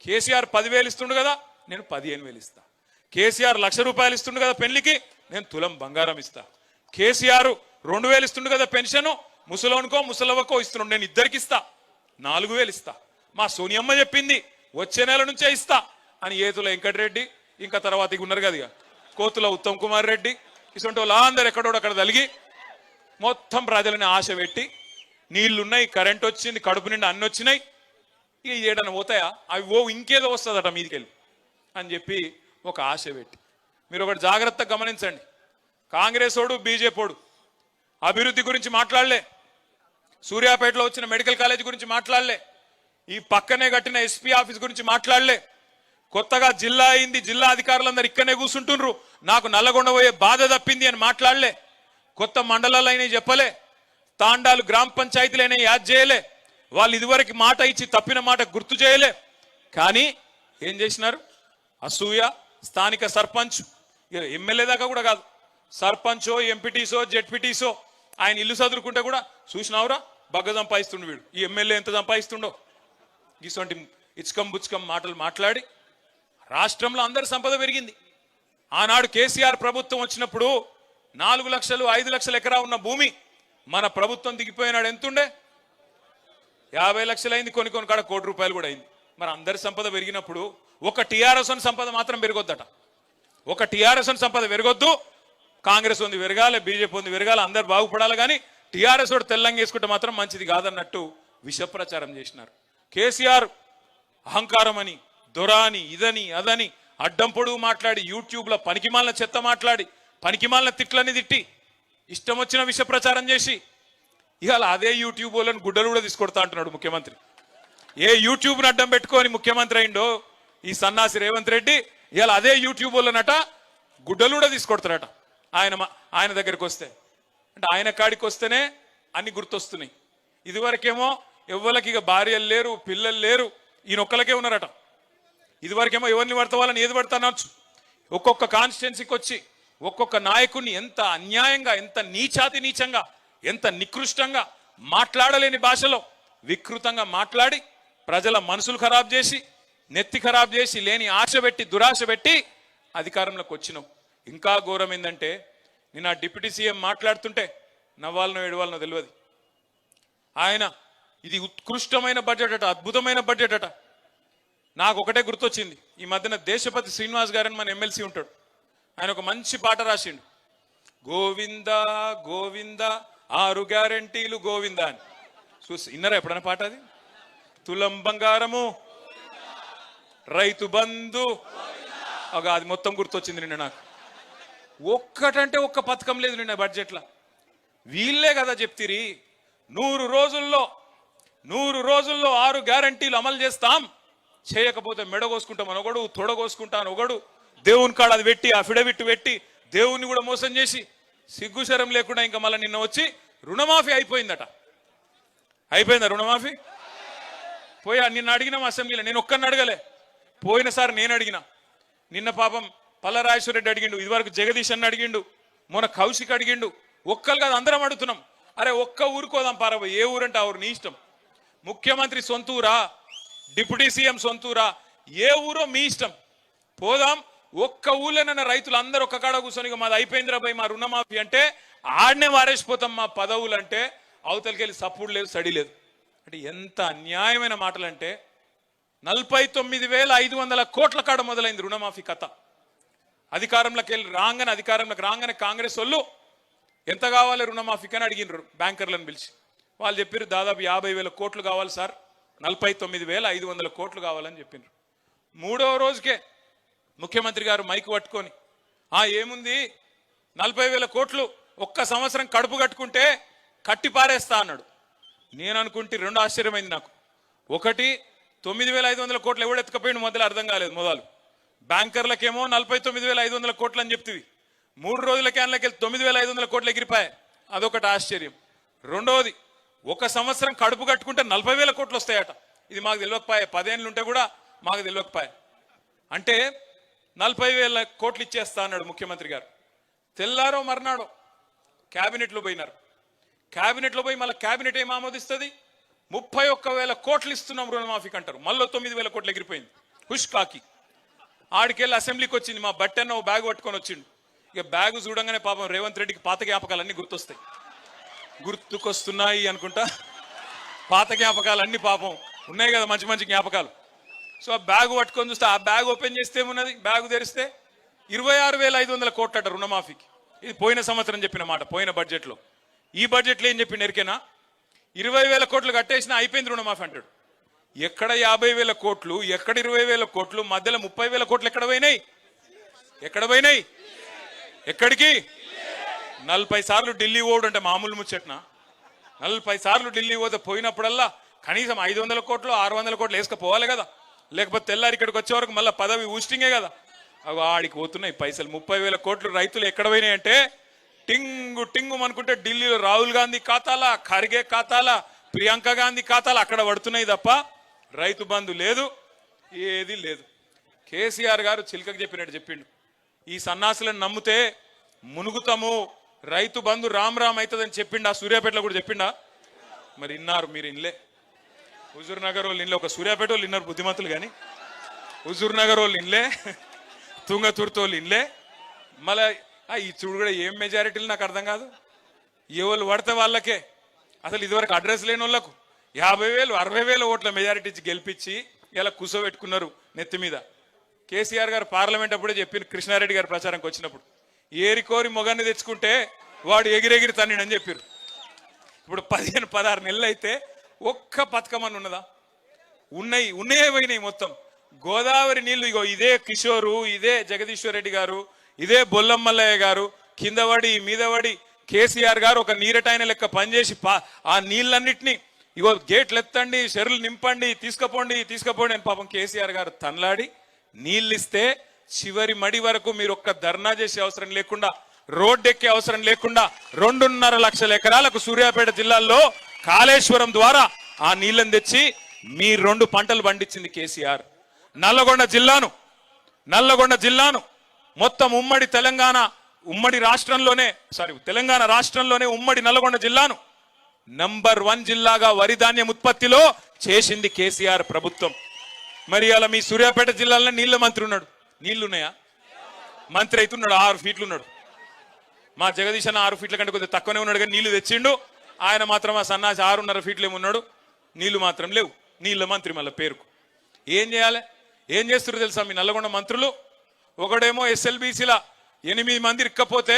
కేసీఆర్ 10,000 ఇస్తుండు కదా, నేను 15,000 ఇస్తా. కేసీఆర్ 1,00,000 రూపాయలు ఇస్తుండు కదా పెళ్లికి, నేను తులం బంగారం ఇస్తా. కేసీఆర్ 2,000 ఇస్తుండు కదా పెన్షన్, ముసలోనికో ముసలవ్వకో ఇస్తుండు, నేను ఇద్దరికి ఇస్తా, 4,000 ఇస్తా. మా సోనియమ్మ చెప్పింది వచ్చే నెల నుంచే ఇస్తా అని ఏతుల వెంకటరెడ్డి, ఇంకా తర్వాత ఇక ఉన్నారు కదా కోతుల ఉత్తమ్ కుమార్ రెడ్డి, ఇటువంటి వాళ్ళు అందరు ఎక్కడోడు అక్కడ తలిగి మొత్తం ప్రజలని ఆశ పెట్టి, నీళ్లున్నాయి, కరెంట్ వచ్చింది, కడుపు నిండా అన్ని వచ్చినాయి, ఇక ఏడన్నా పోతాయా అవి ఇంకేదో వస్తుందట మీదికెళ్ళి అని చెప్పి ఒక ఆశ పెట్టి. మీరు ఒకటి జాగ్రత్తగా గమనించండి, కాంగ్రెస్ ఓడు బీజేపీడు అభివృద్ధి గురించి మాట్లాడలే, సూర్యాపేటలో వచ్చిన మెడికల్ కాలేజ్ గురించి మాట్లాడలే, ఈ పక్కనే కట్టిన ఎస్పీ ఆఫీస్ గురించి మాట్లాడలే, కొత్తగా జిల్లా అయింది, జిల్లా అధికారులందరూ ఇక్కడనే కూర్చుంటుండ్రు, నాకు నల్లగొండ పోయే బాధ తప్పింది అని మాట్లాడలే, కొత్త మండలాలు అయినాయి చెప్పలే, తాండాలు గ్రామ పంచాయతీలు అయినాయి యాద్ చేయలే, వాళ్ళు ఇదివరకు మాట ఇచ్చి తప్పిన మాట గుర్తు చేయలే. కానీ ఏం చేసినారు, అసూయ, స్థానిక సర్పంచ్, ఎమ్మెల్యే దాకా కూడా కాదు, సర్పంచో ఎంపీటీసో జెడ్పీటీసో ఆయన ఇల్లు చదువుకుంటే కూడా చూసినావురా బగ్గ సంపాదిస్తుండు వీడు, ఈ ఎమ్మెల్యే ఎంత సంపాదిస్తుండో, ఇటువంటి ఇచ్కం బుచ్కం మాటలు మాట్లాడి రాష్ట్రంలో అందరి సంపద పెరిగింది. ఆనాడు కేసీఆర్ ప్రభుత్వం వచ్చినప్పుడు 4 లక్షలు 5 లక్షల ఎకరా ఉన్న భూమి మన ప్రభుత్వం దిగిపోయినాడు ఎంతుండే, 50 లక్షలు అయింది, కొన్ని కాడ 1 కోటి రూపాయలు కూడా అయింది. మరి అందరి సంపద పెరిగినప్పుడు ఒక టీఆర్ఎస్ సంపద మాత్రం పెరగొద్దట, ఒక టీఆర్ఎస్ సంపద పెరగొద్దు, కాంగ్రెస్ ఉంది పెరగాలి, బీజేపీ ఉంది పెరగాలి, అందరు బాగుపడాలి, కానీ టీఆర్ఎస్ వాడు తెల్లంగా వేసుకుంటే మాత్రం మంచిది కాదన్నట్టు విష ప్రచారం చేసినారు. కేసీఆర్ అహంకారం అని, దొరాని, ఇదని అదని అడ్డం పొడుగు మాట్లాడి, యూట్యూబ్లో పనికిమాలిన చెత్త మాట్లాడి, పనికిమాలిన తిట్లని తిట్టి, ఇష్టం వచ్చిన విష ప్రచారం చేసి, ఇవాళ అదే యూట్యూబ్ వాళ్ళని గుడ్డలు కూడా తీసుకొడతా అంటున్నాడు ముఖ్యమంత్రి. ఏ యూట్యూబ్ని అడ్డం పెట్టుకొని ముఖ్యమంత్రి అయిండో ఈ సన్నాసి రేవంత్ రెడ్డి, ఇవాళ అదే యూట్యూబ్ వాళ్ళనట గుడ్డలు కూడా తీసుకొడతారట ఆయన దగ్గరికి వస్తే. అంటే ఆయన కాడికి వస్తేనే అన్ని గుర్తొస్తున్నాయి. ఇదివరకేమో ఎవ్వరికి ఇక భార్యలు లేరు, పిల్లలు లేరు, ఈయనొక్కలకే ఉన్నారట. ఇదివరకేమో ఎవరిని పడతా వాళ్ళని ఏది పడతా అనొచ్చు. ఒక్కొక్క కాన్స్టిట్యున్సీకి వచ్చి ఒక్కొక్క నాయకుడిని ఎంత అన్యాయంగా, ఎంత నీచాతి నీచంగా, ఎంత నికృష్టంగా, మాట్లాడలేని భాషలో వికృతంగా మాట్లాడి ప్రజల మనసులు ఖరాబ్ చేసి, నెత్తి ఖరాబ్ చేసి, లేని ఆశ పెట్టి, దురాశ పెట్టి అధికారంలోకి వచ్చినాం. ఇంకా ఘోరం ఏంటంటే, నేను ఆ డిప్యూటీ సీఎం మాట్లాడుతుంటే నవ్వాలనో ఏడవాలనో తెలియదు. ఆయన ఇది ఉత్కృష్టమైన బడ్జెట్ అట, అద్భుతమైన బడ్జెట్ అట. నాకు ఒకటే గుర్తొచ్చింది, ఈ మధ్యన దేశపతి శ్రీనివాస్ గారని మన ఎమ్మెల్సీ ఉంటాడు, ఆయన ఒక మంచి పాట రాసిండు, గోవింద గోవింద 6 గ్యారంటీలు గోవింద అని. చూసి విన్నారా ఎప్పుడైనా పాట? అది తులం బంగారము, రైతు బంధు, అది మొత్తం గుర్తొచ్చింది నిన్న నాకు. ఒక్కటంటే ఒక్క పథకం లేదు నిన్న బడ్జెట్లో. వీళ్ళే కదా చెప్తిరి 100 రోజుల్లో 6 గ్యారంటీలు అమలు చేస్తాం, చేయకపోతే మెడ కోసుకుంటాం అని ఒకడు, తొడ కోసుకుంటాను ఒకడు, దేవుని కాడ అది పెట్టి అఫిడవిట్ పెట్టి దేవుణ్ణి కూడా మోసం చేసి సిగ్గుశరం లేకుండా ఇంకా మళ్ళీ నిన్న వచ్చి రుణమాఫీ అయిపోయిందట. అయిపోయిందా రుణమాఫీ? పోయా నిన్న అడిగినాం అసెంబ్లీలో, నేను ఒక్కరిని అడగలే, పోయినసారి నేను అడిగిన, నిన్న పాపం పల్లరాజేశ్వర రెడ్డి అడిగిండు, ఇదివరకు జగదీష్ అన్న అడిగిండు, మొన్న కౌశిక్ అడిగిండు, ఒక్కరు కాదు అందరం అడుగుతున్నాం. అరే ఒక్క ఊరుకోదాం పారబో, ఏ ఊరంటే ఆ ఊరు నీ ఇష్టం, ముఖ్యమంత్రి సొంతూరా, డిప్యూటీ సీఎం సొంతూరా, ఏ ఊరో మీ ఇష్టం, పోదాం. ఒక్క ఊళ్ళోనైనా రైతులు అందరూ ఒక్క కాడ కూర్చొని మాది అయిపోయిందిరా భయ్ మా రుణమాఫీ అంటే ఆడనే వారేసిపోతాం మా పదవులు అంటే, అవతలకెళ్ళి సపోర్ట్ లేదు, సడి లేదు. అంటే ఎంత అన్యాయమైన మాటలు అంటే, 49,500 కోట్ల కాడ మొదలైంది రుణమాఫీ కథ. అధికారంలోకి రాగానే కాంగ్రెస్ వాళ్ళు ఎంత కావాలి రుణమాఫీకి అని అడిగినారు బ్యాంకర్లను పిలిచి. వాళ్ళు చెప్పారు దాదాపు 50,000 కోట్లు కావాలి సార్, 49,500 కోట్లు కావాలని చెప్పినారు. 3వ రోజుకే ముఖ్యమంత్రి గారు మైకు పట్టుకొని ఏముంది 40,000 కోట్లు ఒక్క సంవత్సరం కడుపు కట్టుకుంటే కట్టి పారేస్తా అన్నాడు. నేను అనుకుంటే 2 ఆశ్చర్యమైంది నాకు. ఒకటి 9,500 కోట్లు ఎవడు ఎత్తుకపోయింది మొదలు అర్థం కాలేదు. మొదలు బ్యాంకర్లకేమో 49,500 కోట్లు అని చెప్తివి, 3 రోజులకే అందులోకి 9,500 కోట్లు ఎగిరిపాయి, అదొకటి ఆశ్చర్యం. రెండవది ఒక సంవత్సరం కడుపు కట్టుకుంటే 40,000 కోట్లు వస్తాయట. ఇది మాకు తెలియకపోయా, 10 ఏళ్ళు ఉంటే కూడా మాకు తెలియకపోయా. అంటే 40,000 కోట్లు ఇచ్చేస్తా అన్నాడు ముఖ్యమంత్రి గారు. తెల్లారో మర్నాడో క్యాబినెట్లో పోయినారు. క్యాబినెట్లో పోయి మళ్ళీ క్యాబినెట్ ఏం ఆమోదిస్తుంది, 31,000 కోట్లు ఇస్తున్నాం రుణమాఫీకి అంటారు. మళ్ళీ 9,000 కోట్లు ఎగిరిపోయింది హుష్ కాకి. ఆడికెళ్ళి అసెంబ్లీకి వచ్చింది మా బట్టన్న ఓ బ్యాగ్ పట్టుకొని వచ్చిండు. ఇక బ్యాగ్ చూడంగానే పాపం రేవంత్ రెడ్డికి పాత జ్ఞాపకాలన్నీ గుర్తుకొస్తున్నాయి అనుకుంటా. పాత జ్ఞాపకాలన్నీ పాపం ఉన్నాయి కదా, మంచి మంచి జ్ఞాపకాలు. సో ఆ బ్యాగ్ పట్టుకొని చూస్తే ఆ బ్యాగ్ ఓపెన్ చేస్తే ఏమున్నది, బ్యాగ్ తెరిస్తే 26,500 కోట్లట రుణమాఫీకి. ఇది పోయిన సంవత్సరం చెప్పిన మాట, పోయిన బడ్జెట్లో. ఈ బడ్జెట్లో ఏం చెప్పిండు ఎరికేనా? 20,000 కోట్లు కట్టేసినా అయిపోయింది రుణమాఫీ అంటాడు. ఎక్కడ 50,000 కోట్లు, ఎక్కడ 20,000 కోట్లు, మధ్యలో 30,000 కోట్లు ఎక్కడ పోయినాయి? ఎక్కడికి? 40 సార్లు ఢిల్లీ ఓడు అంటే మామూలు ముచ్చట్నా? 40 సార్లు ఢిల్లీ పోతే పోయినప్పుడల్లా కనీసం 500 కోట్లు 600 కోట్లు వేసుకపోవాలి కదా, లేకపోతే తెల్లారి ఇక్కడికి వచ్చే వరకు మళ్ళీ పదవి ఊస్టింగే కదా. అవి ఆడికి పోతున్నాయి పైసలు. 30,000 కోట్లు రైతులు ఎక్కడ పోయినాయి అంటే టింగు అనుకుంటే ఢిల్లీలో రాహుల్ గాంధీ ఖాతాలా, ఖర్గే ఖాతాలా, ప్రియాంక గాంధీ ఖాతాలా అక్కడ పడుతున్నాయి తప్ప రైతు బంధు లేదు, ఏది లేదు. కేసీఆర్ గారు చిలకకు చెప్పినట్టు చెప్పిండు, ఈ సన్నాసులను నమ్మితే మునుగుతాము, రైతు బంధు రామ్ అవుతుందని చెప్పిండా? సూర్యాపేటలో కూడా చెప్పిండా? మరి ఇన్నారు మీరు ఇన్లే. హుజూర్ నగర్ వాళ్ళు ఇన్లే, ఒక సూర్యాపేట వాళ్ళు ఇన్నారు బుద్ధిమంతులు, కానీ హుజూర్ నగర్ వాళ్ళు ఇన్లే, తుంగతుర్తి వాళ్ళు ఇన్లే. మళ్ళీ ఈ చూడు కూడా ఏం మెజారిటీలు నాకు అర్థం కాదు. ఎవరు పడితే వాళ్ళకే, అసలు ఇదివరకు అడ్రస్ లేని వాళ్ళకు 50,000 60,000 ఓట్ల మెజారిటీ ఇచ్చి గెలిపించి ఇలా కూసోబెట్టుకున్నారు నెత్తి మీద. కేసీఆర్ గారు పార్లమెంట్ అప్పుడే చెప్పిన, కృష్ణారెడ్డి గారు ప్రచారంకి వచ్చినప్పుడు, ఏరికోరి మొగాన్ని తెచ్చుకుంటే వాడు ఎగిరెగిరి తన్నిడని చెప్పారు. ఇప్పుడు 15-16 నెలలు అయితే ఒక్క పథకం అని ఉన్నదా? ఉన్నాయే పోయినాయి మొత్తం. గోదావరి నీళ్లు ఇగో ఇదే కిషోరు, ఇదే జగదీశ్వర్ రెడ్డి గారు, ఇదే బొల్లం మల్లయ్య గారు కిందపడి మీదపడి కేసీఆర్ గారు ఒక నీరటైన లెక్క పనిచేసి ఆ నీళ్ళన్నిటినీ ఇగో గేట్లు ఎత్తండి, చెరువులు నింపండి, తీసుకుపోండి అని పాపం కేసీఆర్ గారు తనలాడి నీళ్ళు ఇస్తే చివరి మడి వరకు మీరు ఒక్క ధర్నా చేసే అవసరం లేకుండా, రోడ్డెక్కే అవసరం లేకుండా 2.5 లక్షల ఎకరాలకు సూర్యాపేట జిల్లాలో కాళేశ్వరం ద్వారా ఆ నీళ్లను తెచ్చి మీ 2 పంటలు పండించింది కేసీఆర్. నల్లగొండ జిల్లాను మొత్తం తెలంగాణ రాష్ట్రంలోనే ఉమ్మడి నల్లగొండ జిల్లాను నంబర్ 1 జిల్లాగా వరి ధాన్యం ఉత్పత్తిలో చేసింది కేసీఆర్ ప్రభుత్వం. మరి అలా మీ సూర్యాపేట జిల్లాలో నీళ్ల మంత్రి ఉన్నాడు, నీళ్లున్నాయా? మంత్రి అవుతున్నాడు, 6 ఫీట్లు ఉన్నాడు. మా జగదీశ్ అన్న 6 ఫీట్ల కంటే కొద్దిగా తక్కువనే ఉన్నాడు, కానీ నీళ్లు తెచ్చిండు. ఆయన మాత్రం ఆ సన్నాసి 6.5 ఫీట్లు ఏమున్నాడు, నీళ్లు మాత్రం లేవు. నీళ్ల మంత్రి మళ్ళీ పేరుకు. ఏం చేయాలి? ఏం చేస్తారు తెలుసా మీ నల్లగొండ మంత్రులు? ఒకడేమో SLBCలా 8 మంది ఇక్కపోతే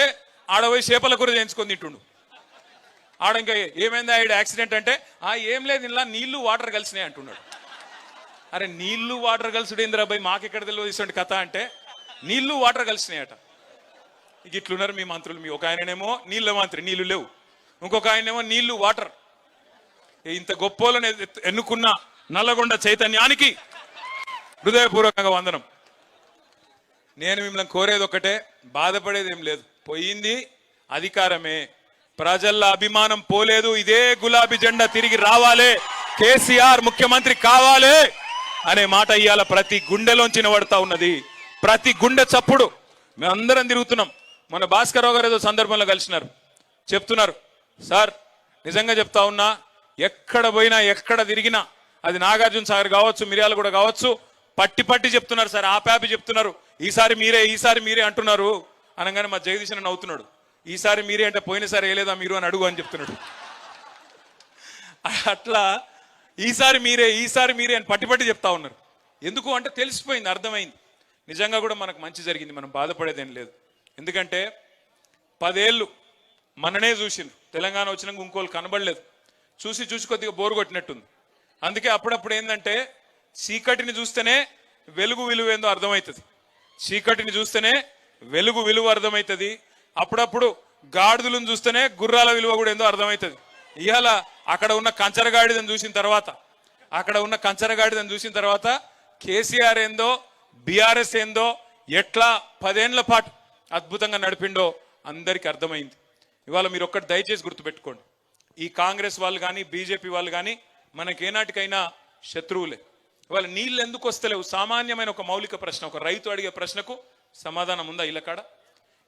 ఆడపోయి చేపల కూర చేయించుకొని తింటుండు. ఆడ ఇంకా ఏమైంది ఆడ యాక్సిడెంట్ అంటే ఏం లేదు, ఇలా నీళ్లు వాటర్ కలిసినాయి అంటున్నాడు. అరే నీళ్లు వాటర్ కలుసుడేంద్రాబాయ్, మాకెక్కడ తెలియదు ఇటువంటి కథ అంటే నీళ్లు వాటర్ కలిసినాయట. ఇక ఇట్లున్నారు మీ మంత్రులు. మీ ఒక ఆయననేమో నీళ్ళ మంత్రి, నీళ్లు లేవు. ఇంకొక ఆయనేమో నీళ్లు వాటర్. ఇంత గొప్పలను ఎన్నుకున్న నల్లగొండ చైతన్యానికి హృదయపూర్వకంగా వందనం. నేను మిమ్మల్ని కోరేది ఒకటే, బాధపడేది ఏం లేదు. పోయింది అధికారమే, ప్రజల అభిమానం పోలేదు. ఇదే గులాబీ జెండా తిరిగి రావాలి, కేసీఆర్ ముఖ్యమంత్రి కావాలి అనే మాట ఇవాళ ప్రతి గుండెలోంచి వినబడతా ఉన్నది. ప్రతి గుండె చప్పుడు. మేమందరం తిరుగుతున్నాం. మన భాస్కర్రావు గారు ఏదో సందర్భంలో కలిసినారు, చెప్తున్నారు, సార్ నిజంగా చెప్తా ఉన్నా, ఎక్కడ పోయినా ఎక్కడ తిరిగినా, అది నాగార్జున సాగర్ కావచ్చు, మిర్యాలగూడ కావచ్చు, పట్టి చెప్తున్నారు సార్, ఆపాపి చెప్తున్నారు, ఈసారి మీరే అంటున్నారు అనగానే మా జగదీశ్ అన్న నవ్వుతున్నాడు. ఈసారి మీరే అంటే పోయినసారి వేయలేదా మీరు అని అడుగు అని చెప్తున్నాడు. అట్లా ఈసారి మీరే అని పట్టి చెప్తా ఉన్నారు. ఎందుకు అంటే తెలిసిపోయింది, అర్థమైంది. నిజంగా కూడా మనకు మంచి జరిగింది, మనం బాధపడేదేం లేదు. ఎందుకంటే 10 ఏళ్ళు మననే చూసిండ్రు, తెలంగాణ వచ్చినాక ఇంకోళ్ళు కనబడలేదు. చూసి కొద్దిగా బోరు కొట్టినట్టుంది. అందుకే అప్పుడప్పుడు ఏంటంటే చీకటిని చూస్తేనే వెలుగు విలువ ఏందో అర్థమవుతుంది, చీకటిని చూస్తేనే వెలుగు విలువ అర్థమవుతుంది. అప్పుడప్పుడు గాడిదలను చూస్తేనే గుర్రాల విలువ కూడా ఏందో అర్థమవుతుంది. ఇవాళ అక్కడ ఉన్న కంచరగాడిదని చూసిన తర్వాత కేసీఆర్ ఏందో, బీఆర్ఎస్ ఏందో, ఎట్లా 10 ఏళ్ల పాటు అద్భుతంగా నడిపిండో అందరికీ అర్థమైంది. ఇవాళ మీరు ఒక్కటి దయచేసి గుర్తుపెట్టుకోండి, ఈ కాంగ్రెస్ వాళ్ళు కానీ బీజేపీ వాళ్ళు కానీ మనకేనాటికైనా శత్రువులే. ఇవాళ నీళ్ళు ఎందుకు వస్తలేవు? సామాన్యమైన ఒక మౌలిక ప్రశ్న, ఒక రైతు అడిగే ప్రశ్నకు సమాధానం ఉందా ఇళ్ళకాడ?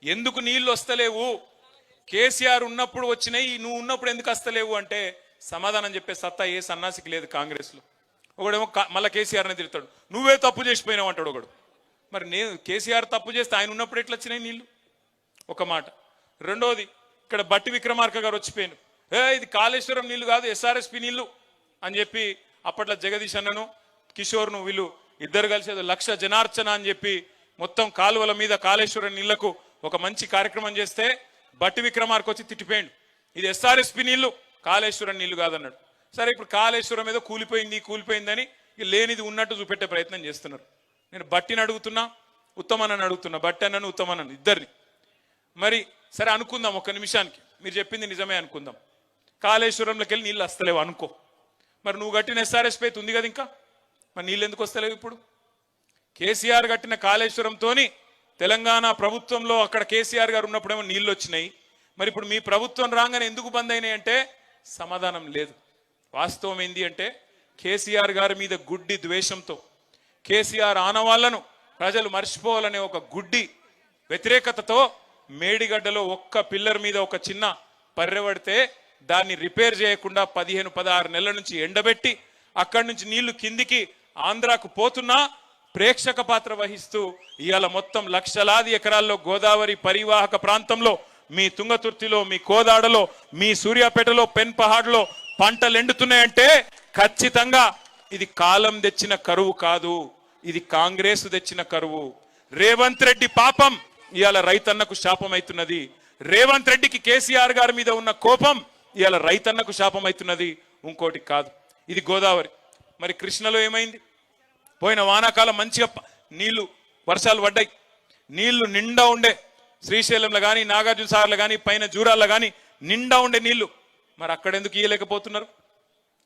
ఎందుకు నీళ్లు వస్తలేవు? కేసీఆర్ ఉన్నప్పుడు వచ్చినాయి, నువ్వు ఉన్నప్పుడు ఎందుకు వస్తలేవు అంటే సమాధానం చెప్పే సత్తా ఏ సన్నాసికి లేదు కాంగ్రెస్ లో. ఒకడేమో మళ్ళీ కేసీఆర్ని తిడతాడు, నువ్వే తప్పు చేసిపోయినావు అంటాడు ఒకడు. మరి నేను కేసీఆర్ తప్పు చేస్తే ఆయన ఉన్నప్పుడు ఎట్లా వచ్చినాయి నీళ్లు? ఒక మాట. రెండోది, ఇక్కడ బట్టి విక్రమార్క గారు వచ్చిపోయాను, ఇది కాళేశ్వరం నీళ్లు కాదు ఎస్ఆర్ఎస్పి నీళ్లు అని చెప్పి అప్పట్లో జగదీష్ అన్నను కిషోర్ను వీళ్ళు ఇద్దరు కలిసి ఏదో 1,00,000 జనార్చన అని చెప్పి మొత్తం కాలువల మీద కాళేశ్వరం నీళ్లకు ఒక మంచి కార్యక్రమం చేస్తే బట్టి విక్రమార్క వచ్చి తిట్టిపోయాడు, ఇది ఎస్ఆర్ఎస్పి నీళ్లు కాళేశ్వరం నీళ్లు కాదన్నాడు. సరే, ఇప్పుడు కాళేశ్వరం ఏదో కూలిపోయిందని లేనిది ఉన్నట్టు చూపెట్టే ప్రయత్నం చేస్తున్నారు. నేను బట్టిని అడుగుతున్నా, ఉత్తమన్నని అడుగుతున్నా, బట్టి అన్నను ఉత్తమన్నను ఇద్దరిని. మరి సరే అనుకుందాం, ఒక్క నిమిషానికి మీరు చెప్పింది నిజమే అనుకుందాం, కాళేశ్వరంలోకి వెళ్ళి నీళ్ళు వస్తలేవు అనుకో. మరి నువ్వు కట్టిన ఎస్ఆర్ఎస్పి అయితే ఉంది కదా, ఇంకా మరి నీళ్ళు ఎందుకు వస్తలేవు? ఇప్పుడు కేసీఆర్ కట్టిన కాళేశ్వరంతోని తెలంగాణ ప్రభుత్వంలో అక్కడ కేసీఆర్ గారు ఉన్నప్పుడేమో నీళ్ళు వచ్చినాయి, మరి ఇప్పుడు మీ ప్రభుత్వం రాగానే ఎందుకు బంద్ అయినాయి అంటే సమాధానం లేదు. వాస్తవం ఏంది అంటే కేసీఆర్ గారి మీద గుడ్డి ద్వేషంతో, కేసీఆర్ ఆనవాళ్లను ప్రజలు మర్చిపోవాలనే ఒక గుడ్డి వ్యతిరేకతతో మేడిగడ్డలో ఒక్క పిల్లర్ మీద ఒక చిన్న పర్రె పడితే దాన్ని రిపేర్ చేయకుండా 15-16 నెలల నుంచి ఎండబెట్టి అక్కడి నుంచి నీళ్లు కిందికి ఆంధ్రాకు పోతున్నా ప్రేక్షక పాత్ర వహిస్తూ ఇవాళ మొత్తం లక్షలాది ఎకరాల్లో గోదావరి పరివాహక ప్రాంతంలో, మీ తుంగతుర్తిలో, మీ కోదాడలో, మీ సూర్యాపేటలో, పెన్పహాడ్లో పంటలు ఎండుతున్నాయంటే ఖచ్చితంగా ఇది కాలం తెచ్చిన కరువు కాదు, ఇది కాంగ్రెస్ తెచ్చిన కరువు. రేవంత్ రెడ్డి పాపం ఇవాళ రైతన్నకు శాపం అవుతున్నది. రేవంత్ రెడ్డికి కేసీఆర్ గారి మీద ఉన్న కోపం ఇవాళ రైతన్నకు శాపం అవుతున్నది, ఇంకోటి కాదు. ఇది గోదావరి. మరి కృష్ణలో ఏమైంది? పోయిన వానాకాలం మంచిగా నీళ్లు వర్షాలు పడ్డాయి, నీళ్లు నిండా ఉండే, శ్రీశైలంలో కానీ నాగార్జున సాగర్లో కానీ పైన జూరాల్లో కానీ నిండా ఉండే నీళ్లు. మరి అక్కడెందుకు ఇయ్యలేకపోతున్నారు?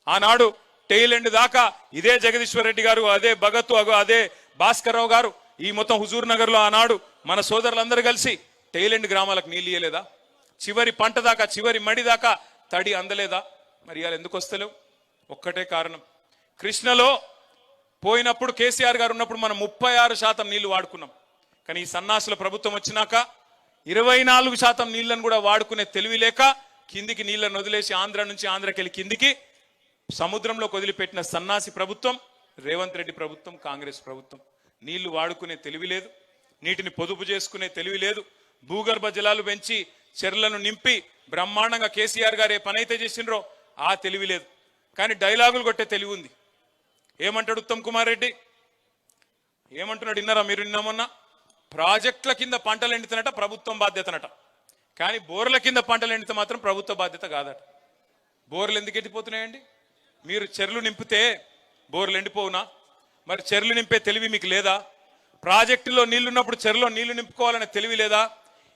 ఆనాడు టెయిల్ ఎండ్ దాకా ఇదే జగదీశ్వర్ రెడ్డి గారు, అదే భగత్, అదే భాస్కర్ రావు గారు, ఈ మొత్తం హుజూర్ నగర్ లో ఆనాడు మన సోదరులందరూ కలిసి టెయిల్ ఎండ్ గ్రామాలకు నీళ్ళు ఇయ్యలేదా? చివరి పంట దాకా, చివరి మడి దాకా తడి అందలేదా? మరి ఇవాళ ఎందుకు వస్తలేవు? ఒక్కటే కారణం, కృష్ణలో పోయినప్పుడు కేసీఆర్ గారు ఉన్నప్పుడు మనం 36% నీళ్లు వాడుకున్నాం. కానీ ఈ సన్నాసుల ప్రభుత్వం వచ్చినాక 24% నీళ్లను కూడా వాడుకునే తెలివి లేక కిందికి నీళ్లను వదిలేసి ఆంధ్ర నుంచి ఆంధ్రకెళ్ళి కిందికి సముద్రంలోకి వదిలిపెట్టిన సన్నాసి ప్రభుత్వం రేవంత్ రెడ్డి ప్రభుత్వం, కాంగ్రెస్ ప్రభుత్వం. నీళ్లు వాడుకునే తెలివి లేదు, నీటిని పొదుపు చేసుకునే తెలివి లేదు, భూగర్భ జలాలు పెంచి చెర్లను నింపి బ్రహ్మాండంగా కేసీఆర్ గారు ఏ పనైతే చేసిండ్రో ఆ తెలివి లేదు. కానీ డైలాగులు కొట్టే తెలివి ఉంది. ఏమంటాడు ఉత్తమ్ కుమార్ రెడ్డి? ఏమంటున్నాడు విన్నారా మీరు? నిన్నమన్నా ప్రాజెక్టుల కింద పంటలు ఎండుతున్నట ప్రభుత్వం బాధ్యతనట, కానీ బోర్ల కింద పంటలు ఎండితే మాత్రం ప్రభుత్వ బాధ్యత కాదట. బోర్లు ఎందుకు ఎండిపోతున్నాయండి? మీరు చెర్లు నింపితే బోర్లు ఎండిపోవునా? మరి చెర్లు నింపే తెలివి మీకు లేదా? ప్రాజెక్టులో నీళ్లున్నప్పుడు చెరులో నీళ్లు నింపుకోవాలనే తెలివి లేదా?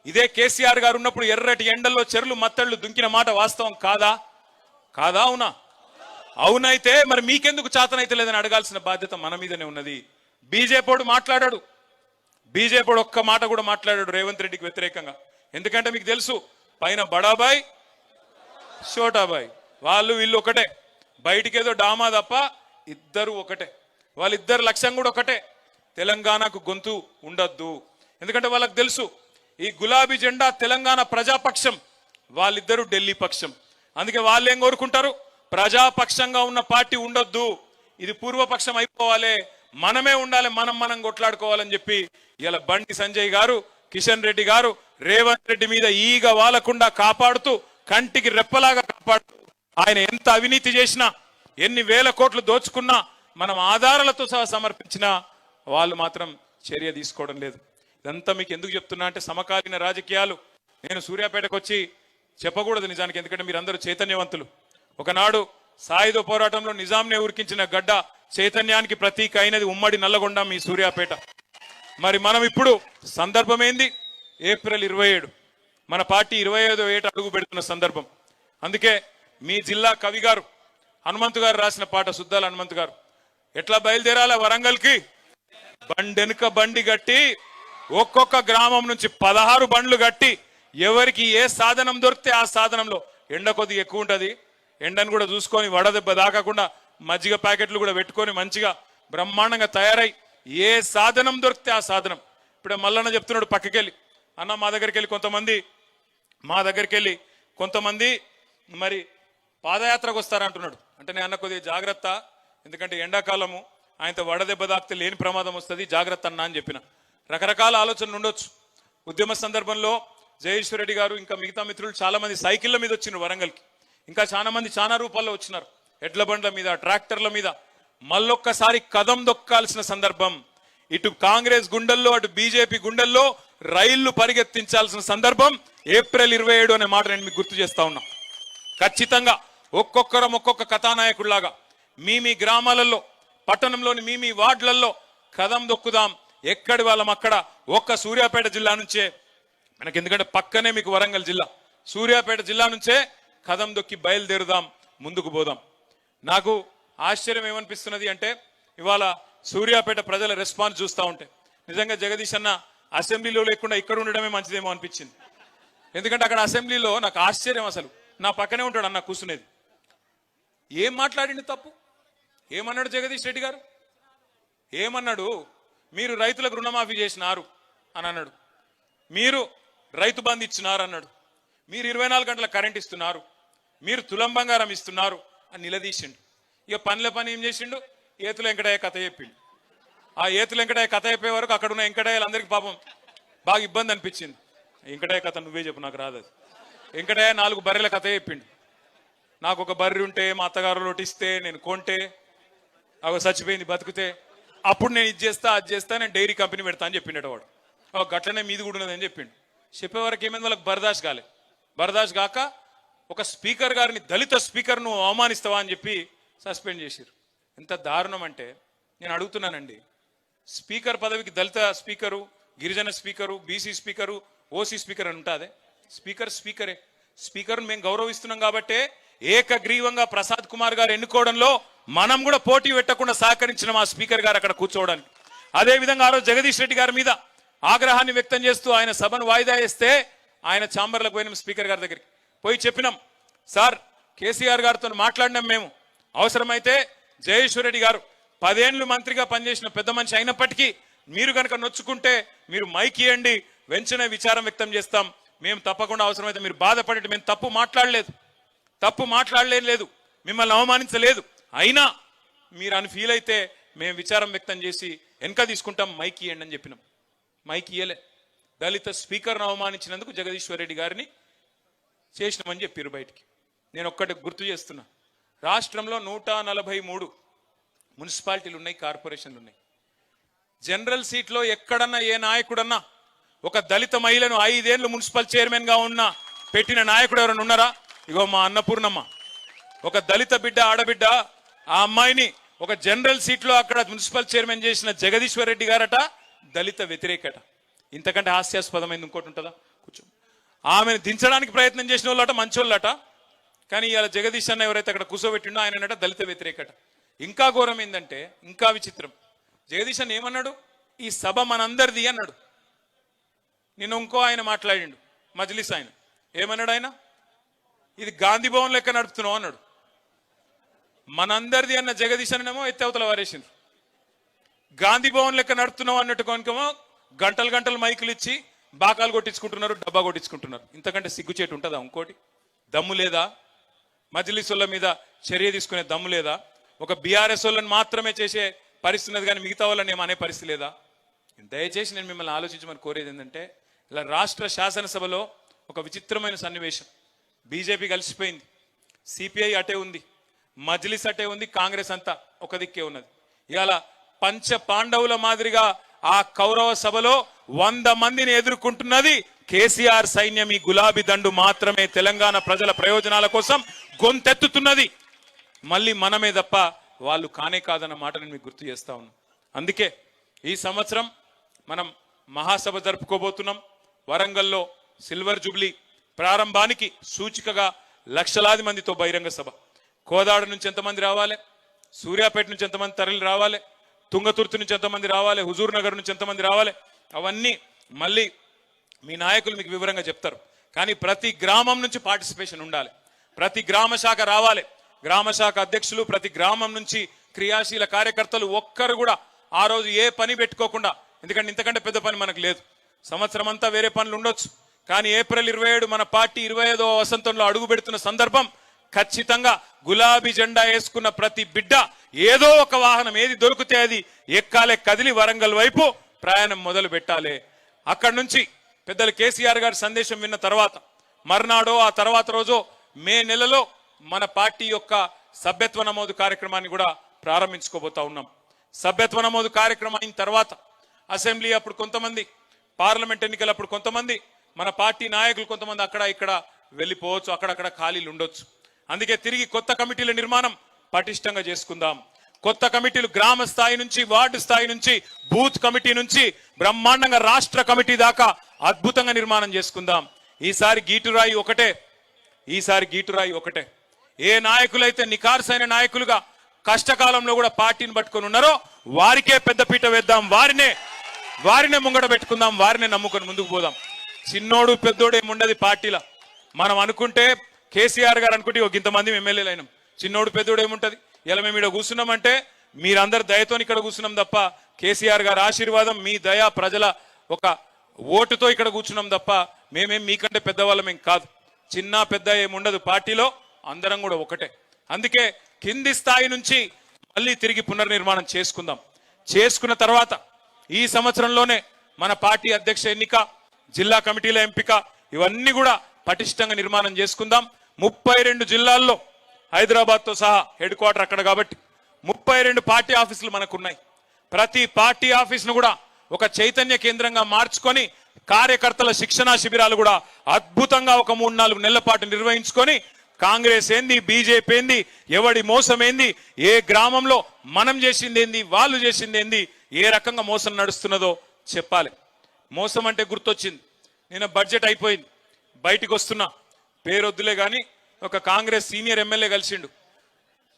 ఇదే కేసీఆర్ గారు ఉన్నప్పుడు ఎర్రటి ఎండల్లో చెరులు మత్తళ్ళు దుంకిన మాట వాస్తవం కాదా? కాదా? అవునా? అవునైతే మరి మీకెందుకు చేతనైతే లేదని అడగాల్సిన బాధ్యత మన మీదనే ఉన్నది. బీజేపీడు మాట్లాడాడు, బీజేపీడు ఒక్క మాట కూడా మాట్లాడాడు రేవంత్ రెడ్డికి వ్యతిరేకంగా. ఎందుకంటే మీకు తెలుసు, పైన బడాబాయ్ షోటాబాయ్, వాళ్ళు వీళ్ళు ఒకటే, బయటికి ఏదో డామా తప్ప ఇద్దరు ఒకటే, వాళ్ళిద్దరు లక్ష్యం కూడా ఒకటే, తెలంగాణకు గొంతు ఉండద్దు. ఎందుకంటే వాళ్ళకి తెలుసు ఈ గులాబీ జెండా తెలంగాణ ప్రజాపక్షం, వాళ్ళిద్దరూ ఢిల్లీ పక్షం. అందుకే వాళ్ళు ఏం కోరుకుంటారు? ప్రజాపక్షంగా ఉన్న పార్టీ ఉండొద్దు, ఇది పూర్వపక్షం అయిపోవాలి, మనమే ఉండాలి, మనం కొట్లాడుకోవాలని చెప్పి ఇలా బండి సంజయ్ గారు, కిషన్ రెడ్డి గారు రేవంత్ రెడ్డి మీద ఈగ వాలకుండా కాపాడుతూ, కంటికి రెప్పలాగా కాపాడుతూ, ఆయన ఎంత అవినీతి చేసినా, ఎన్ని వేల కోట్లు దోచుకున్నా, మనం ఆధారాలతో సహా సమర్పించినా వాళ్ళు మాత్రం చర్య తీసుకోవడం లేదు. ఇదంతా మీకు ఎందుకు చెప్తున్నా అంటే సమకాలీన రాజకీయాలు. నేను సూర్యాపేటకు వచ్చి చెప్పకూడదు నిజానికి, ఎందుకంటే మీరందరూ చైతన్యవంతులు. ఒకనాడు సాయుధ పోరాటంలో నిజాంనే ఉరికించిన గడ్డ చైతన్యానికి ప్రతీక అయినది ఉమ్మడి నల్లగొండ, మీ సూర్యాపేట. మరి మనం ఇప్పుడు సందర్భం ఏంది? ఏప్రిల్ 27 మన పార్టీ 25వ ఏట అడుగు పెడుతున్న సందర్భం. అందుకే మీ జిల్లా కవి గారు హనుమంతు గారు రాసిన పాట, సుద్దాల హనుమంతు గారు, ఎట్లా బయలుదేరాలా వరంగల్కి? బండెనుక బండి గట్టి ఒక్కొక్క గ్రామం నుంచి 16 బండ్లు గట్టి, ఎవరికి ఏ సాధనం దొరికితే ఆ సాధనంలో, ఎండ కొద్దిగా ఎక్కువ ఉంటుంది, ఎండను కూడా చూసుకొని వడదెబ్బ దాకకుండా మజ్జిగ ప్యాకెట్లు కూడా పెట్టుకొని మంచిగా బ్రహ్మాండంగా తయారై ఏ సాధనం దొరికితే ఆ సాధనం. ఇప్పుడే మల్లన్న చెప్తున్నాడు పక్కకెళ్ళి, అన్న మా దగ్గరికి వెళ్ళి కొంతమంది మరి పాదయాత్రకు వస్తారంటున్నాడు. అంటే నేను అన్న కొద్దిగా జాగ్రత్త, ఎందుకంటే ఎండాకాలము, ఆయనతో వడదెబ్బ దాకితే లేని ప్రమాదం వస్తుంది, జాగ్రత్త అన్న అని చెప్పిన. రకరకాల ఆలోచనలు ఉండొచ్చు. ఉద్యమ సందర్భంలో జయేశ్వర్ రెడ్డి గారు ఇంకా మిగతా మిత్రులు చాలా మంది సైకిళ్ళ మీద వచ్చినారు వరంగల్కి. ఇంకా చాలా మంది చాలా రూపాల్లో వచ్చినారు, ఎడ్ల బండ్ల మీద, ట్రాక్టర్ల మీద. మళ్ళొక్కసారి కదం దొక్కాల్సిన సందర్భం. ఇటు కాంగ్రెస్ గుండెల్లో అటు బీజేపీ గుండెల్లో రైళ్లు పరిగెత్తించాల్సిన సందర్భం ఏప్రిల్ 27 అనే మాట నేను మీకు గుర్తు చేస్తా ఉన్నా. ఖచ్చితంగా ఒక్కొక్కరం ఒక్కొక్క కథానాయకుడిలాగా మీ గ్రామాలలో, పట్టణంలోని మీ వార్డులలో కదం దొక్కుదాం. ఎక్కడి వాళ్ళం అక్కడ. ఒక్క సూర్యాపేట జిల్లా నుంచే మనకి, ఎందుకంటే పక్కనే మీకు వరంగల్ జిల్లా, సూర్యాపేట జిల్లా నుంచే కదం దొక్కి బయలుదేరుదాం, ముందుకు పోదాం. నాకు ఆశ్చర్యం ఏమనిపిస్తున్నది అంటే ఇవాళ సూర్యాపేట ప్రజల రెస్పాన్స్ చూస్తూ ఉంటే నిజంగా జగదీష్ అన్న అసెంబ్లీలో లేకుండా ఇక్కడ ఉండడమే మంచిదేమో అనిపించింది. ఎందుకంటే అక్కడ అసెంబ్లీలో నాకు ఆశ్చర్యం, అసలు నా పక్కనే ఉంటాడు అన్న కూర్చునేది. ఏం మాట్లాడింది తప్పు? ఏమన్నాడు జగదీష్ రెడ్డి గారు? ఏమన్నాడు? మీరు రైతులకు రుణమాఫీ చేసినారు అని అన్నాడు, మీరు రైతు బంధు ఇచ్చినారు అన్నాడు, మీరు 24 గంటల కరెంట్ ఇస్తున్నారు, మీరు తులం బంగారం ఇస్తున్నారు అని నిలదీసిండు. ఇక పని ఏం చేసిండు? ఏతుల వెంకటయ్య కథ చెప్పిండు. ఆ ఏతుల వెంకటయ్య కథ చెప్పే వరకు అక్కడ ఉన్న వెంకటయ్యలందరికీ పాపం బాగా ఇబ్బంది అనిపించింది. వెంకటయ్య కథ నువ్వే చెప్పు, నాకు రాదు అది. వెంకటయ్య 4 బర్రెల కథ చెప్పిండు. నాకు ఒక బర్రె ఉంటే మా అత్తగారు లోటిస్తే నేను కొంటే అవి చచ్చిపోయింది బతికితే అప్పుడు నేను ఇది చేస్తా అది చేస్తా, నేను డైరీ కంపెనీ పెడతా అని చెప్పిండట వాడు. గట్లనే మీది కూడా ఉన్నదని చెప్పిండు. చెప్పేవరకు ఏమైంది, వాళ్ళకి బర్దాష్ కాలే. బర్దాష్ కాక ఒక స్పీకర్ గారిని, దళిత స్పీకర్ నువ్వు అవమానిస్తావా అని చెప్పి సస్పెండ్ చేశారు. ఎంత దారుణం అంటే నేను అడుగుతున్నానండి, స్పీకర్ పదవికి దళిత స్పీకరు, గిరిజన speaker, BC speaker, OC speaker అని ఉంటాదే. స్పీకరే. స్పీకర్ను మేము గౌరవిస్తున్నాం కాబట్టే ఏకగ్రీవంగా ప్రసాద్ కుమార్ గారు ఎన్నుకోవడంలో మనం కూడా పోటీ పెట్టకుండా సహకరించిన మా స్పీకర్ గారు అక్కడ కూర్చోవడానికి. అదేవిధంగా ఆ రోజు జగదీష్ రెడ్డి గారి మీద ఆగ్రహాన్ని వ్యక్తం చేస్తూ ఆయన సభను వాయిదా వేస్తే ఆయన ఛాంబర్లకు పోయినాం, స్పీకర్ గారి దగ్గరికి పోయి చెప్పినాం, సార్ కేసీఆర్ గారితో మాట్లాడినాం మేము, అవసరమైతే జయేశ్వర్ రెడ్డి గారు 10 ఏళ్ళు మంత్రిగా పనిచేసిన పెద్ద మనిషి అయినప్పటికీ మీరు కనుక నొచ్చుకుంటే మీరు మైక్ ఇవ్వండి, వెంటనే విచారం వ్యక్తం చేస్తాం, మేము తప్పకుండా అవసరమైతే మీరు బాధపడేది, మేము తప్పు మాట్లాడలేదు, మిమ్మల్ని అవమానించలేదు, అయినా మీరు అని ఫీల్ అయితే మేము విచారం వ్యక్తం చేసి వెనక తీసుకుంటాం, మైక్ ఇవ్వండి అని చెప్పినాం. మైక్ ఇయ్యలే. దళిత స్పీకర్ను అవమానించినందుకు జగదీశ్వర్ రెడ్డి గారిని చేసినామని చెప్పారు బయటికి. నేను ఒక్కటి గుర్తు చేస్తున్నా, రాష్ట్రంలో 143 మున్సిపాలిటీలు ఉన్నాయి, కార్పొరేషన్లు ఉన్నాయి. జనరల్ సీట్లో ఎక్కడన్నా ఏ నాయకుడన్నా ఒక దళిత మహిళను 5 ఏళ్ళు మున్సిపల్ చైర్మన్ గా ఉన్న పెట్టిన నాయకుడు ఎవరైనా ఉన్నారా? ఇగో మా అన్నపూర్ణమ్మ, ఒక దళిత బిడ్డ, ఆడబిడ్డ, ఆ అమ్మాయిని ఒక జనరల్ సీట్లో అక్కడ మున్సిపల్ చైర్మన్ చేసిన జగదీశ్వర్ రెడ్డి గారట దళిత వ్యతిరేకట. ఇంతకంటే హాస్యాస్పదమైంది ఇంకోటి ఉంటుందా? కూర్చో. ఆమెను దించడానికి ప్రయత్నం చేసిన వాళ్ళట మంచోళ్ళట, కానీ ఇవాళ జగదీష్ అన్న ఎవరైతే అక్కడ కూర్చోబెట్టిండో ఆయనట దళిత వ్యతిరేకట. ఇంకా ఘోరం ఏంటంటే, ఇంకా విచిత్రం, జగదీష్ అన్న ఏమన్నాడు? ఈ సభ మనందరిది అన్నాడు. నిన్న ఇంకో ఆయన మాట్లాడిండు, మజ్లిస్ ఆయన, ఏమన్నాడు ఆయన? ఇది గాంధీ భవన్ లెక్క నడుపుతున్నావు అన్నాడు. మనందరిది అన్న జగదీష్ అన్నేమో ఎత్తవతల వారేసిండ్రు. గాంధీ భవన్ లెక్క నడుపుతున్నావు అన్నట్టు కొనుకేమో గంటలు మైకులు ఇచ్చి బాకాలు కొట్టించుకుంటున్నారు, డబ్బా కొట్టించుకుంటున్నారు. ఇంతకంటే సిగ్గుచేటు ఉంటుందా? ఇంకోటి దమ్ము లేదా? మజ్లిస్ వాళ్ళ మీద చర్య తీసుకునే దమ్ము లేదా? ఒక బీఆర్ఎస్ వాళ్ళని మాత్రమే చేసే పరిస్థితి కానీ మిగతా వాళ్ళని ఏమనే పరిస్థితి లేదా? దయచేసి నేను మిమ్మల్ని ఆలోచించమని కోరేది ఏంటంటే, ఇలా రాష్ట్ర శాసనసభలో ఒక విచిత్రమైన సన్నివేశం. బీజేపీ కలిసిపోయింది, సిపిఐ అటే ఉంది, మజ్లిస్ అటే ఉంది, కాంగ్రెస్ అంతా ఒక దిక్కే ఉన్నది. ఇవాళ పంచ పాండవుల మాదిరిగా ఆ కౌరవ సభలో 100 మందిని ఎదుర్కొంటున్నది కేసీఆర్ సైన్యం. ఈ గులాబీ దండు మాత్రమే తెలంగాణ ప్రజల ప్రయోజనాల కోసం గొంతెత్తుతున్నది. మళ్ళీ మనమే తప్ప వాళ్ళు కానే కాదన్న మాట నేను మీకు గుర్తు చేస్తా ఉన్నాను. అందుకే ఈ సంవత్సరం మనం మహాసభ జరుపుకోబోతున్నాం. వరంగల్లో సిల్వర్ జూబ్లీ ప్రారంభానికి సూచికగా లక్షలాది మందితో బహిరంగ సభ. కోదాడ నుంచి ఎంతమంది రావాలి, సూర్యాపేట నుంచి ఎంతమంది తరలి రావాలి, తుంగతుర్తి నుంచి ఎంతమంది రావాలి, హుజూర్ నగర్ నుంచి ఎంతమంది రావాలి, అవన్నీ మళ్ళీ మీ నాయకులు మీకు వివరంగా చెప్తారు. కానీ ప్రతి గ్రామం నుంచి పార్టిసిపేషన్ ఉండాలి, ప్రతి గ్రామ శాఖ రావాలి, గ్రామ శాఖ అధ్యక్షులు, ప్రతి గ్రామం నుంచి క్రియాశీల కార్యకర్తలు ఒక్కరు కూడా ఆ రోజు ఏ పని పెట్టుకోకుండా, ఎందుకంటే ఇంతకంటే పెద్ద పని మనకు లేదు, సంవత్సరం అంతా వేరే పనులు ఉండొచ్చు, కానీ ఏప్రిల్ 27 మన పార్టీ 25వ వసంతంలో అడుగు పెడుతున్న సందర్భం. ఖచ్చితంగా గులాబీ జెండా వేసుకున్న ప్రతి బిడ్డ ఏదో ఒక వాహనం ఏది దొరికితే అది ఎక్కాలే, కదిలి వరంగల్ వైపు ప్రయాణం మొదలు పెట్టాలి. అక్కడి నుంచి పెద్దలు కేసీఆర్ గారి సందేశం విన్న తర్వాత మర్నాడో ఆ తర్వాత రోజో మే నెలలో మన పార్టీ యొక్క సభ్యత్వ నమోదు కార్యక్రమాన్ని కూడా ప్రారంభించుకోబోతా ఉన్నాం. సభ్యత్వ నమోదు కార్యక్రమం అయిన తర్వాత అసెంబ్లీ అప్పుడు కొంతమంది, పార్లమెంట్ ఎన్నికలప్పుడు కొంతమంది, మన పార్టీ నాయకులు కొంతమంది అక్కడ ఇక్కడ వెళ్ళిపోవచ్చు, అక్కడక్కడ ఖాళీలు ఉండొచ్చు. అందుకే తిరిగి కొత్త కమిటీల నిర్మాణం పటిష్టంగా చేసుకుందాం. కొత్త కమిటీలు గ్రామ స్థాయి నుంచి, వార్డు స్థాయి నుంచి, బూత్ కమిటీ నుంచి బ్రహ్మాండంగా రాష్ట్ర కమిటీ దాకా అద్భుతంగా నిర్మాణం చేసుకుందాం. ఈసారి గీటురాయి ఒకటే. ఏ నాయకులైతే నికార్సైన నాయకులుగా కష్టకాలంలో కూడా పార్టీని పట్టుకొని ఉన్నారో వారికే పెద్దపీట వేద్దాం, వారినే ముంగడ పెట్టుకుందాం, వారినే నమ్ముకొని ముందుకు పోదాం. చిన్నోడు పెద్దోడు ఏముండదు పార్టీలో. మనం అనుకుంటే కేసీఆర్ గారు అనుకుంటే ఒక ఇంతమంది ఎమ్మెల్యేలు అయినాం, చిన్నోడు పెద్దోడు ఏముంటది. ఇలా మేము ఇక్కడ కూర్చున్నామంటే మీరందరు దయతో ఇక్కడ కూర్చున్నాం తప్ప, కేసీఆర్ గారి ఆశీర్వాదం, మీ దయ, ప్రజల ఒక ఓటుతో ఇక్కడ కూర్చున్నాం తప్ప మేమేం మీకంటే పెద్దవాళ్ళమేం కాదు. చిన్న పెద్ద ఏముండదు పార్టీలో, అందరం కూడా ఒకటే. అందుకే కింది స్థాయి నుంచి మళ్ళీ తిరిగి పునర్నిర్మాణం చేసుకున్న తర్వాత ఈ సంవత్సరంలోనే మన పార్టీ అధ్యక్ష ఎన్నిక, జిల్లా కమిటీల ఎంపిక, ఇవన్నీ కూడా పటిష్టంగా నిర్మాణం చేసుకుందాం. 32 జిల్లాల్లో, హైదరాబాద్తో సహా హెడ్ క్వార్టర్ అక్కడ కాబట్టి 32 పార్టీ ఆఫీసులు మనకున్నాయి. ప్రతి పార్టీ ఆఫీసును కూడా ఒక చైతన్య కేంద్రంగా మార్చుకొని కార్యకర్తల శిక్షణా శిబిరాలు కూడా అద్భుతంగా ఒక 3-4 నెలల పాటు నిర్వహించుకొని కాంగ్రెస్ ఏంది, బీజేపీ ఏంది, ఎవడి మోసం ఏంది, ఏ గ్రామంలో మనం చేసింది ఏంది, వాళ్ళు చేసింది ఏంది, ఏ రకంగా మోసం నడుస్తున్నదో చెప్పాలి. మోసం అంటే గుర్తొచ్చింది, నేను బడ్జెట్ అయిపోయింది, బయటికి వస్తున్నా, పేరొద్దులే కానీ ఒక కాంగ్రెస్ సీనియర్ ఎమ్మెల్యే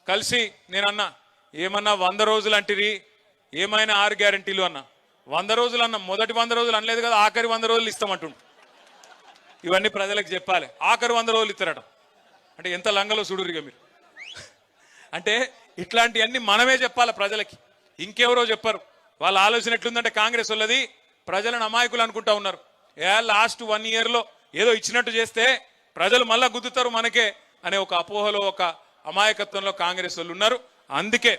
కలిసి నేనన్నా, ఏమన్నా 100 రోజులు అంటిరి, ఏమైనా 6 గ్యారంటీలు అన్నా. 100 రోజులు అన్న, మొదటి 100 రోజులు అనలేదు కదా, ఆఖరి 100 రోజులు ఇస్తామంటుండు. ఇవన్నీ ప్రజలకు చెప్పాలి. ఆఖరి 100 రోజులు ఇస్తారట అంటే ఎంత లంగలో చూడురిగా మీరు. అంటే ఇట్లాంటివన్నీ మనమే చెప్పాలి ప్రజలకి, ఇంకెవరో చెప్పరు. వాళ్ళ ఆలోచన ఎట్లుందంటే కాంగ్రెస్ వాళ్ళది ప్రజలను అమాయకులు అనుకుంటా ఉన్నారు. లాస్ట్ 1 ఇయర్లో ఏదో ఇచ్చినట్టు చేస్తే ప్రజలు మళ్ళా గుద్దుతారు మనకే అనే ఒక అపోహలో, ఒక అమాయకత్వంలో కాంగ్రెస్ వాళ్ళు ఉన్నారు. అందుకే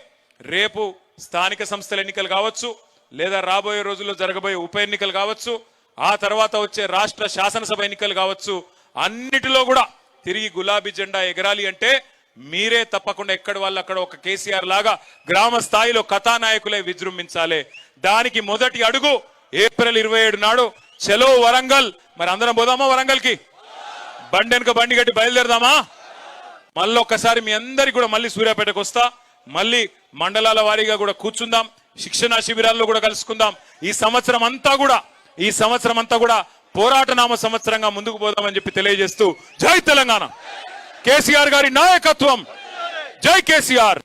రేపు స్థానిక సంస్థల ఎన్నికలు కావచ్చు, లేదా రాబోయే రోజుల్లో జరగబోయే ఉప ఎన్నికలు కావచ్చు, ఆ తర్వాత వచ్చే రాష్ట్ర శాసనసభ ఎన్నికలు కావచ్చు, అన్నిటిలో కూడా తిరిగి గులాబీ జెండా ఎగరాలి అంటే మీరే తప్పకుండా ఎక్కడి వాళ్ళు అక్కడ ఒక కేసీఆర్ లాగా గ్రామ స్థాయిలో కథానాయకులే విజృంభించాలి. దానికి మొదటి అడుగు ఏప్రిల్ 27 నాడు చలో వరంగల్. మరి అందరం పోదామా వరంగల్కి? బండి వెనుక బండి కట్టి బయలుదేరదామా? మళ్ళీ ఒక్కసారి మీ అందరికి కూడా మళ్ళీ సూర్యాపేటకు వస్తా, మళ్ళీ మండలాల వారీగా కూడా కూర్చుందాం, శిక్షణా శిబిరాల్లో కూడా కలుసుకుందాం. ఈ సంవత్సరం అంతా కూడా పోరాటనామ సంవత్సరంగా ముందుకు పోదామని చెప్పి తెలియజేస్తూ, జై తెలంగాణ, కేసీఆర్ గారి నాయకత్వం, జై కేసీఆర్.